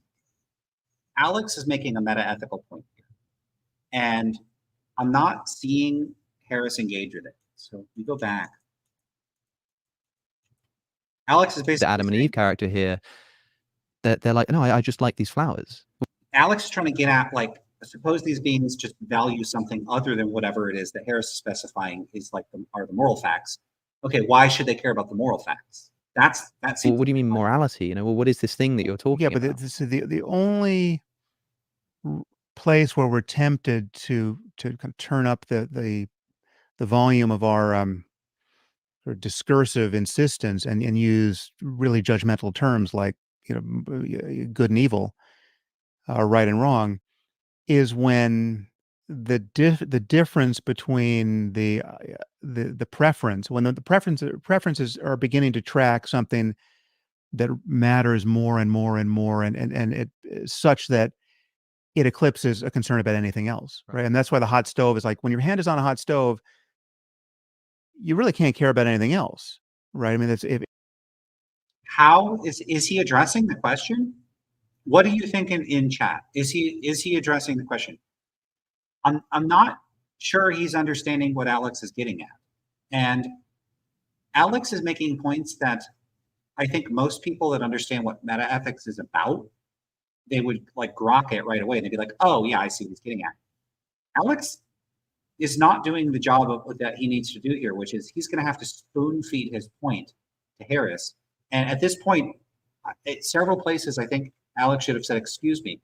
Alex is making a meta-ethical point here, and I'm not seeing Harris engage with it. So we go back. Alex is basically The Adam and saying, Eve character here, they're like, no, I just like these flowers. Alex is trying to get at, like, suppose these beings just value something other than whatever it is that Harris is specifying is like are the moral facts. Okay, why should they care about the moral facts? That seems. Well, what do you mean morality? You know, well, what is this thing that you're talking Yeah, but about? this is the only place where we're tempted to kind of turn up the volume of our sort of discursive insistence and use really judgmental terms like, you know, good and evil, right and wrong, is when the difference between the preference, when the preferences are beginning to track something that matters more and more and more, and it such that it eclipses a concern about anything else, right? And that's why the hot stove is like, when your hand is on a hot stove, you really can't care about anything else, right? I mean, that's if. How is he addressing the question? What do you think in chat? Is he addressing the question? I'm not sure he's understanding what Alex is getting at. And Alex is making points that I think most people that understand what metaethics is about, they would like grok it right away. They'd be like, oh yeah, I see what he's getting at. Alex is not doing the job of that he needs to do here, which is he's going to have to spoon feed his point to Harris. And at this point, at several places, I think Alex should have said, excuse me,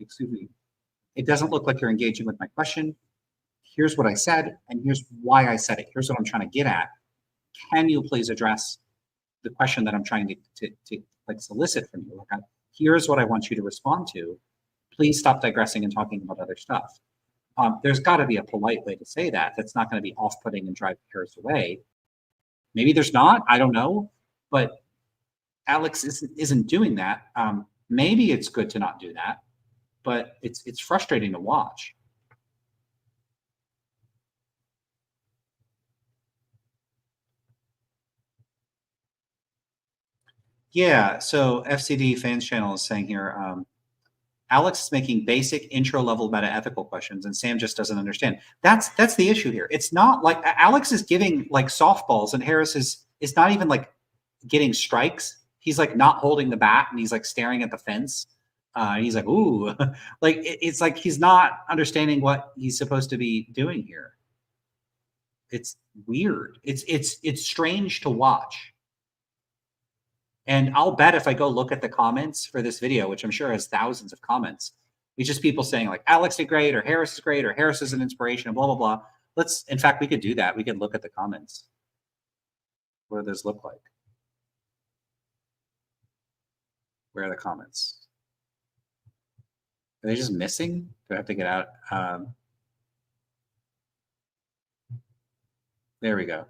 it doesn't look like you're engaging with my question. Here's what I said, and here's why I said it. Here's what I'm trying to get at. Can you please address the question that I'm trying to like solicit from you? Like, here's what I want you to respond to. Please stop digressing and talking about other stuff. There's got to be a polite way to say that. That's not going to be off-putting and drive Harris away. Maybe there's not. I don't know. But Alex isn't doing that. Maybe it's good to not do that, but it's frustrating to watch. Yeah, so FCD Fans Channel is saying here, Alex is making basic intro level meta ethical questions, and Sam just doesn't understand. That's the issue here. It's not like Alex is giving like softballs, and Harris is not even like getting strikes. He's like not holding the bat, and he's like staring at the fence. He's like, ooh, like it's like he's not understanding what he's supposed to be doing here. It's weird. It's strange to watch. And I'll bet if I go look at the comments for this video, which I'm sure has thousands of comments, it's just people saying like Alex did great, or Harris is great, or Harris is an inspiration, and blah, blah, blah. In fact, we could do that. We could look at the comments. What do those look like? Where are the comments? Are they just missing? Do I have to get out? There we go.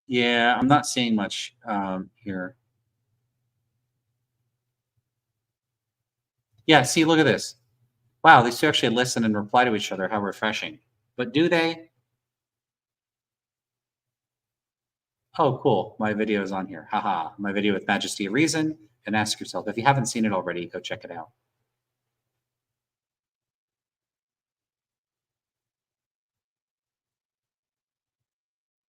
Yeah, I'm not seeing much here. Yeah, see, look at this. Wow, these two actually listen and reply to each other. How refreshing. But do they? Oh, cool. My video is on here. Haha. My video with Majesty of Reason. And ask yourself, if you haven't seen it already, go check it out.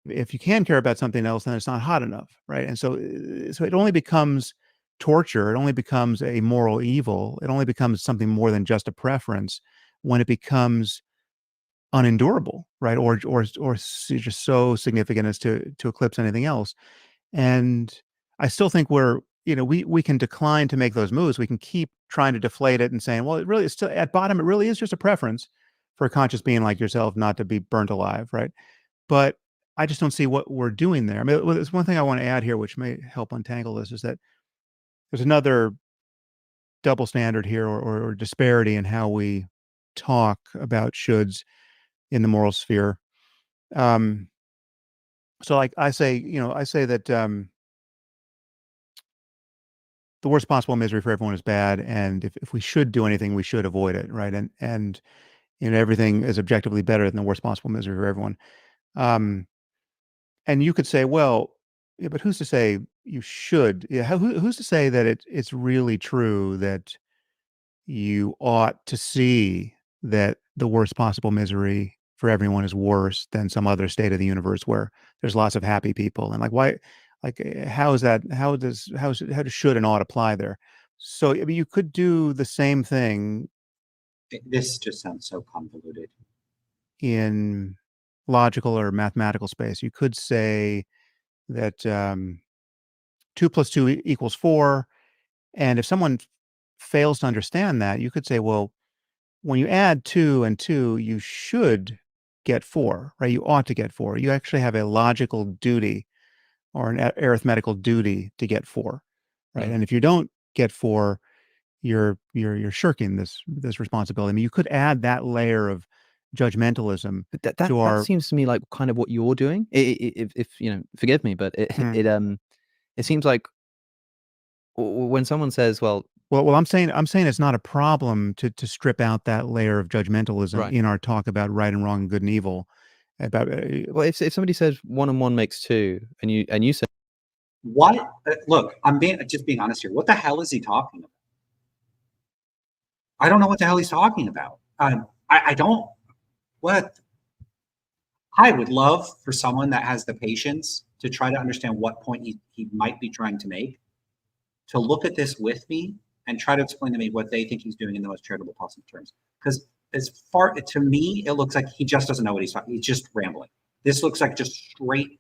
If you can care about something else, then it's not hot enough, right? And so it only becomes torture. It only becomes a moral evil. It only becomes something more than just a preference when it becomes unendurable, right? Or just so significant as to eclipse anything else. And I still think we can decline to make those moves. We can keep trying to deflate it and saying, well, it really is still at bottom. It really is just a preference. for a conscious being like yourself not to be burnt alive, right? But I just don't see what we're doing there. I mean, there's one thing I want to add here, which may help untangle this, is that there's another double standard here, or disparity in how we talk about shoulds in the moral sphere. So, like I say, I say that the worst possible misery for everyone is bad, and if we should do anything, we should avoid it, right? And everything is objectively better than the worst possible misery for everyone. Um, and you could say, well, yeah, but who's to say you should? Yeah, who's to say that it's really true that you ought to see that the worst possible misery for everyone is worse than some other state of the universe where there's lots of happy people? And like, why, like, how is that, how does should and ought apply there? So I mean, you could do the same thing This just sounds so convoluted. in logical or mathematical space. You could say that 2 plus 2 equals 4. And if someone fails to understand that, you could say, well, when you add 2 and 2, you should get 4, right? You ought to get 4. You actually have a logical duty or an arithmetical duty to get 4, right? And if you don't get 4, you're shirking this responsibility. I mean, you could add that layer of judgmentalism But that to that our. seems to me like kind of what you're doing. If forgive me, but Mm. it seems like when someone says, well, Well, I'm saying it's not a problem to strip out that layer of judgmentalism right. in our talk about right and wrong, good and evil. About Well, if somebody says 1 and 1 makes 2, and you say, What? Look, I'm just being honest here. What the hell is he talking about? I don't know what the hell he's talking about. I don't. What? I would love for someone that has the patience to try to understand what point he might be trying to make, to look at this with me and try to explain to me what they think he's doing in the most charitable possible terms. Because as far to me, it looks like he just doesn't know what he's talking. He's just rambling. This looks like just straight.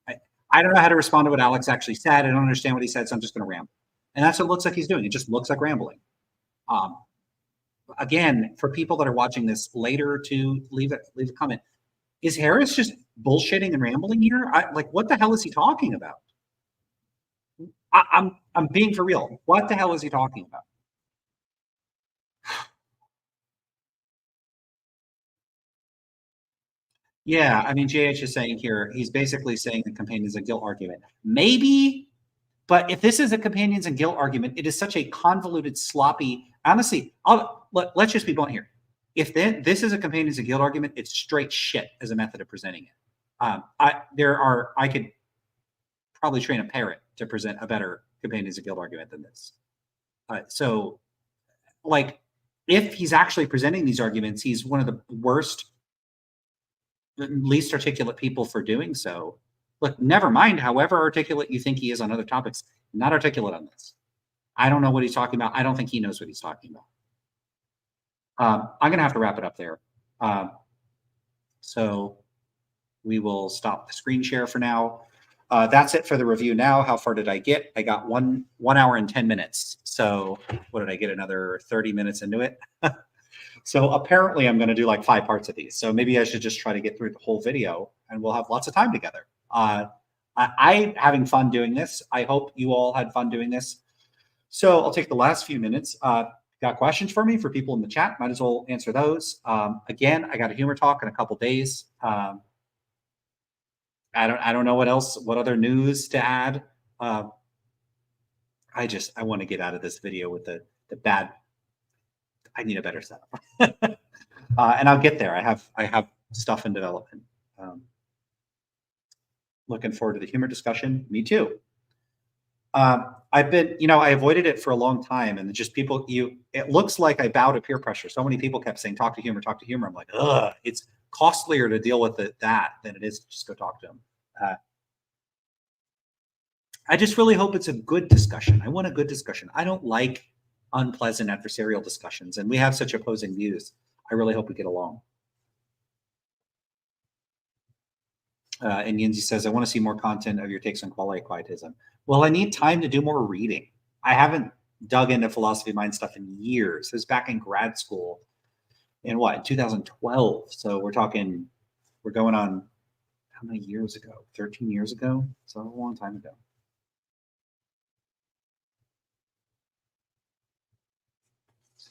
I don't know how to respond to what Alex actually said. I don't understand what he said, so I'm just going to ramble. And that's what it looks like he's doing. It just looks like rambling. Again, for people that are watching this later, to leave a comment. Is Harris just bullshitting and rambling here? What the hell is he talking about? I'm being for real. What the hell is he talking about? Yeah, I mean, JH is saying here, he's basically saying the companions and guilt argument. Maybe, but if this is a companions and guilt argument, it is such a convoluted, sloppy. Honestly, let's just be blunt here. If this is a companions and guilt argument, it's straight shit as a method of presenting it. I could probably train a parrot to present a better companions and guilt argument than this. So, like, if he's actually presenting these arguments, he's one of the worst, least articulate people for doing so. Look, never mind however articulate you think he is on other topics, not articulate on this. I don't know what he's talking about. I don't think he knows what he's talking about. I'm going to have to wrap it up there. So we will stop the screen share for now. That's it for the review now. How far did I get? I got 1 hour and 10 minutes. So what did I get? Another 30 minutes into it. So apparently I'm going to do like 5 parts of these. So maybe I should just try to get through the whole video and we'll have lots of time together. I'm having fun doing this. I hope you all had fun doing this. So I'll take the last few minutes. Got questions for me for people in the chat? Might as well answer those. Again, I got a humor talk in a couple days. I don't know what other news to add. I want to get out of this video with the bad. I need a better setup. And I'll get there. I have stuff in development. Looking forward to the humor discussion. Me too. I've been, I avoided it for a long time, and just people, it looks like I bow to peer pressure. So many people kept saying, talk to humor, talk to humor. I'm like, ugh, it's costlier to deal with that than it is to just go talk to them. I just really hope it's a good discussion. I want a good discussion. I don't like unpleasant adversarial discussions, and we have such opposing views. I really hope we get along. And Yinzi says, I want to see more content of your takes on quasi-quietism. Well, I need time to do more reading. I haven't dug into philosophy of mind stuff in years. It was back in grad school. in what, 2012. So we're going on how many years ago? 13 years ago? So a long time ago.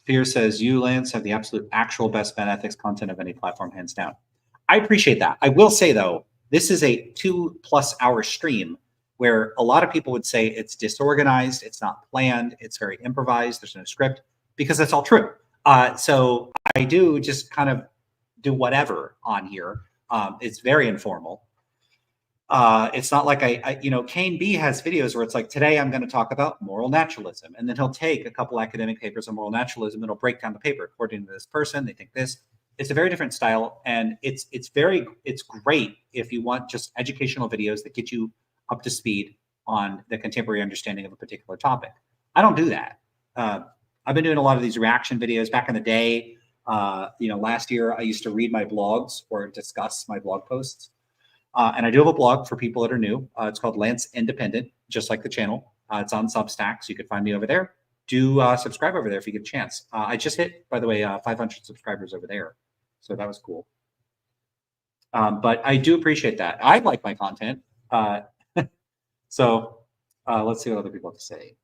Fear says, you, Lance, have the absolute actual best meta-ethics content of any platform, hands down. I appreciate that. I will say, though, this is a 2+ hour stream where a lot of people would say it's disorganized, it's not planned, it's very improvised, there's no script, because that's all true. So I do just kind of do whatever on here. It's very informal. It's not like Kane B has videos where it's like, today I'm going to talk about moral naturalism. And then he'll take a couple academic papers on moral naturalism and he'll break down the paper. According to this person, they think this. It's a very different style. And it's great if you want just educational videos that get you up to speed on the contemporary understanding of a particular topic. I don't do that. I've been doing a lot of these reaction videos back in the day. Last year I used to read my blogs or discuss my blog posts. And I do have a blog for people that are new. It's called Lance Independent, just like the channel. It's on Substack, so you can find me over there. Do subscribe over there if you get a chance. I just hit, by the way, 500 subscribers over there. So that was cool. But I do appreciate that. I like my content. So let's see what other people have to say.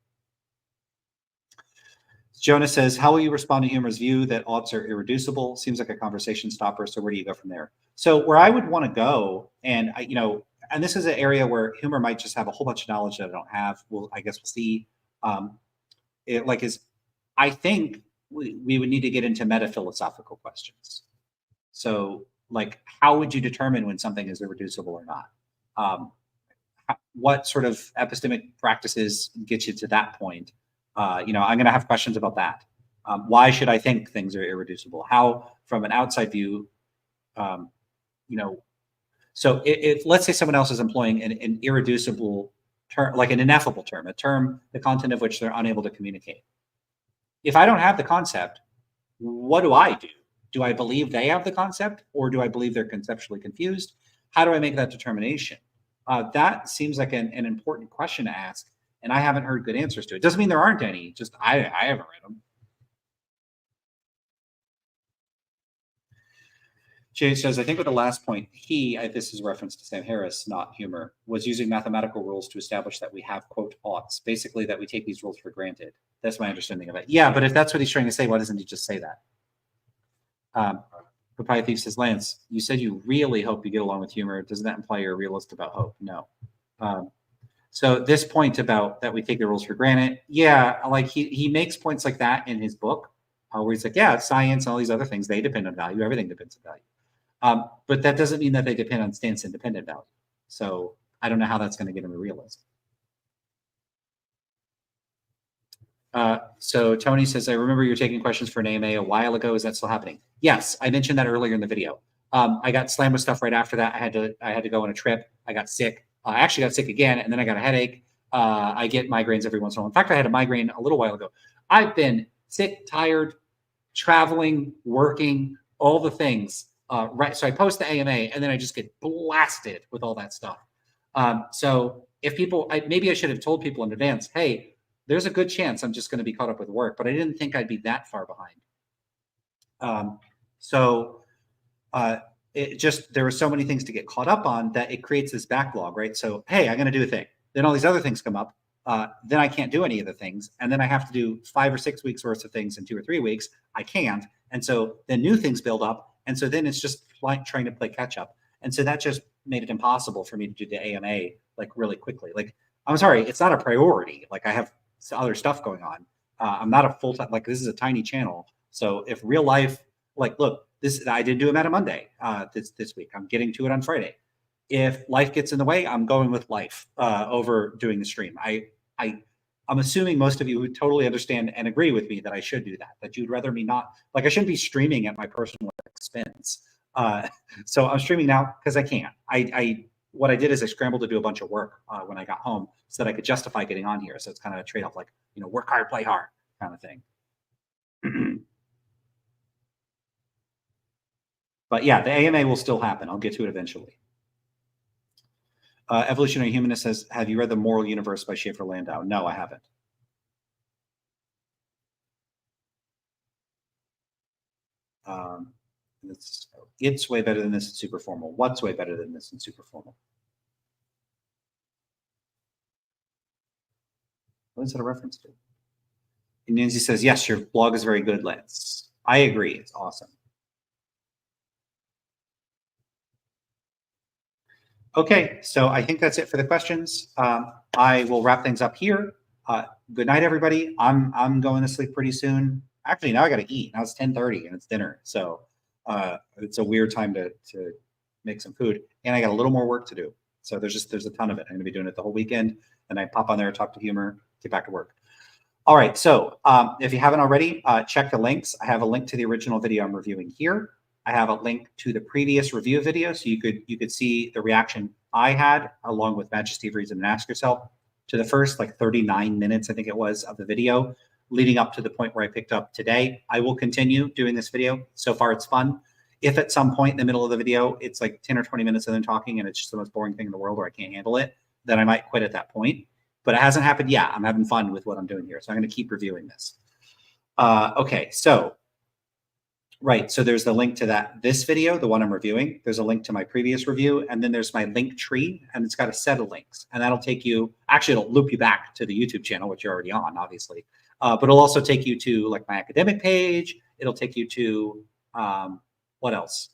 Jonah says, how will you respond to humor's view that oughts are irreducible? Seems like a conversation stopper. So where do you go from there? So where I would want to go, and and this is an area where humor might just have a whole bunch of knowledge that I don't have. I guess we'll see. I think we would need to get into meta-philosophical questions. So like, how would you determine when something is irreducible or not? What sort of epistemic practices get you to that point? I'm going to have questions about that. Why should I think things are irreducible? How, from an outside view, so if let's say someone else is employing an irreducible term, like an ineffable term, a term, the content of which they're unable to communicate. If I don't have the concept, what do I do? Do I believe they have the concept, or do I believe they're conceptually confused? How do I make that determination? That seems like an important question to ask. And I haven't heard good answers to it. Doesn't mean there aren't any, just I haven't read them. Jay says, I think with the last point, this is a reference to Sam Harris, not humor, was using mathematical rules to establish that we have, quote, oughts, basically that we take these rules for granted. That's my understanding of it. Yeah, but if that's what he's trying to say, why doesn't he just say that? Papaya Thief says, Lance, you said you really hope you get along with humor. Doesn't that imply you're a realist about hope? No. So this point about that we take the rules for granted, yeah, like he makes points like that in his book, where he's like, yeah, science and all these other things, they depend on value. Everything depends on value. But that doesn't mean that they depend on stance independent value. So I don't know how that's going to get him a realist. So Tony says, I remember you were taking questions for an AMA a while ago. Is that still happening? Yes, I mentioned that earlier in the video. I got slammed with stuff right after that. I had to go on a trip. I got sick. I actually got sick again, and then I got a headache. I get migraines every once in a while. In fact, I had a migraine a little while ago. I've been sick, tired, traveling, working, all the things. Right. So I post the AMA, and then I just get blasted with all that stuff. So if people, maybe I should have told people in advance, hey, there's a good chance I'm just going to be caught up with work, but I didn't think I'd be that far behind. There were so many things to get caught up on that it creates this backlog, right? So, hey, I'm going to do a thing. Then all these other things come up. Then I can't do any of the things. And then I have to do 5 or 6 weeks worth of things in 2 or 3 weeks. I can't. And so then new things build up. And so then it's just like trying to play catch up. And so that just made it impossible for me to do the AMA like really quickly. Like, I'm sorry, it's not a priority. Like I have other stuff going on. I'm not a full-time, like this is a tiny channel. So if real life, like, look, I did do a Meta Monday this week. I'm getting to it on Friday. If life gets in the way, I'm going with life over doing the stream. I'm assuming most of you would totally understand and agree with me that I should do that you'd rather me not, like I shouldn't be streaming at my personal expense. So I'm streaming now because I can. What I did is I scrambled to do a bunch of work when I got home so that I could justify getting on here. So it's kind of a trade-off, like, work hard, play hard kind of thing. But yeah, the AMA will still happen. I'll get to it eventually. Evolutionary Humanist says, have you read The Moral Universe by Schaefer Landau? No, I haven't. It's way better than this in super formal. What's way better than this in super formal? What is that a reference to? And Nancy says, yes, your blog is very good, Lance. I agree. It's awesome. Okay, so I think that's it for the questions. I will wrap things up here. Good night, everybody. I'm going to sleep pretty soon. Actually, now I got to eat. Now it's 10:30 and it's dinner. So it's a weird time to make some food. And I got a little more work to do. So there's a ton of it. I'm going to be doing it the whole weekend. And I pop on there, talk to Humor, get back to work. All right, so if you haven't already, check the links. I have a link to the original video I'm reviewing here. I have a link to the previous review video, so you could see the reaction I had along with Majesty of Reason and Ask Yourself to the first like 39 minutes, I think it was, of the video leading up to the point where I picked up today. I will continue doing this video. So far, it's fun. If at some point in the middle of the video, it's like 10 or 20 minutes of them talking and it's just the most boring thing in the world or I can't handle it, then I might quit at that point. But it hasn't happened yet. I'm having fun with what I'm doing here. So I'm going to keep reviewing this. Okay, so, right. So there's the link to this video, the one I'm reviewing. There's a link to my previous review. And then there's my link tree. And it's got a set of links. And that'll take you, actually, it'll loop you back to the YouTube channel, which you're already on, obviously. But it'll also take you to like my academic page. It'll take you to, what else?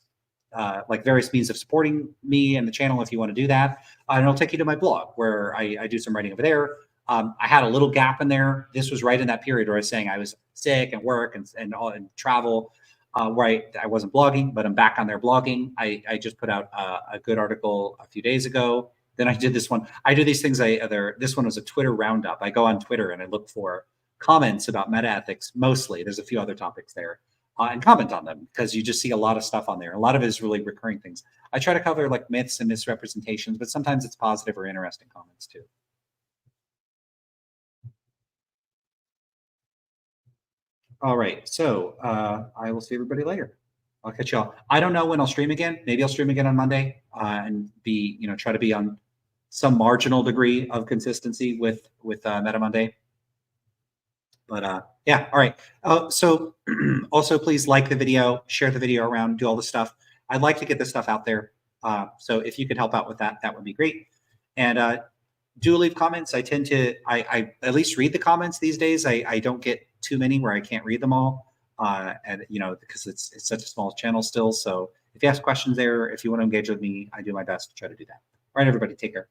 Like various means of supporting me and the channel if you want to do that. And it'll take you to my blog where I do some writing over there. I had a little gap in there. This was right in that period where I was saying I was sick and work and travel, where I wasn't blogging, but I'm back on there blogging. I just put out a good article a few days ago. Then I did this one. I do these things. This one was a Twitter roundup. I go on Twitter and I look for comments about metaethics mostly. There's a few other topics there. And comment on them because you just see a lot of stuff on there. A lot of it is really recurring things. I try to cover like myths and misrepresentations, but sometimes it's positive or interesting comments too. All right, so I will see everybody later. I'll catch y'all. I don't know when I'll stream again. Maybe I'll stream again on Monday and try to be on some marginal degree of consistency with Meta Monday. But yeah, all right. So also please like the video, share the video around, do all the stuff. I'd like to get this stuff out there. So if you could help out with that, that would be great. And do leave comments. I tend to, I at least read the comments these days. I don't get too many where I can't read them all. And because it's such a small channel still. So if you ask questions there, if you want to engage with me, I do my best to try to do that. All right, everybody, take care.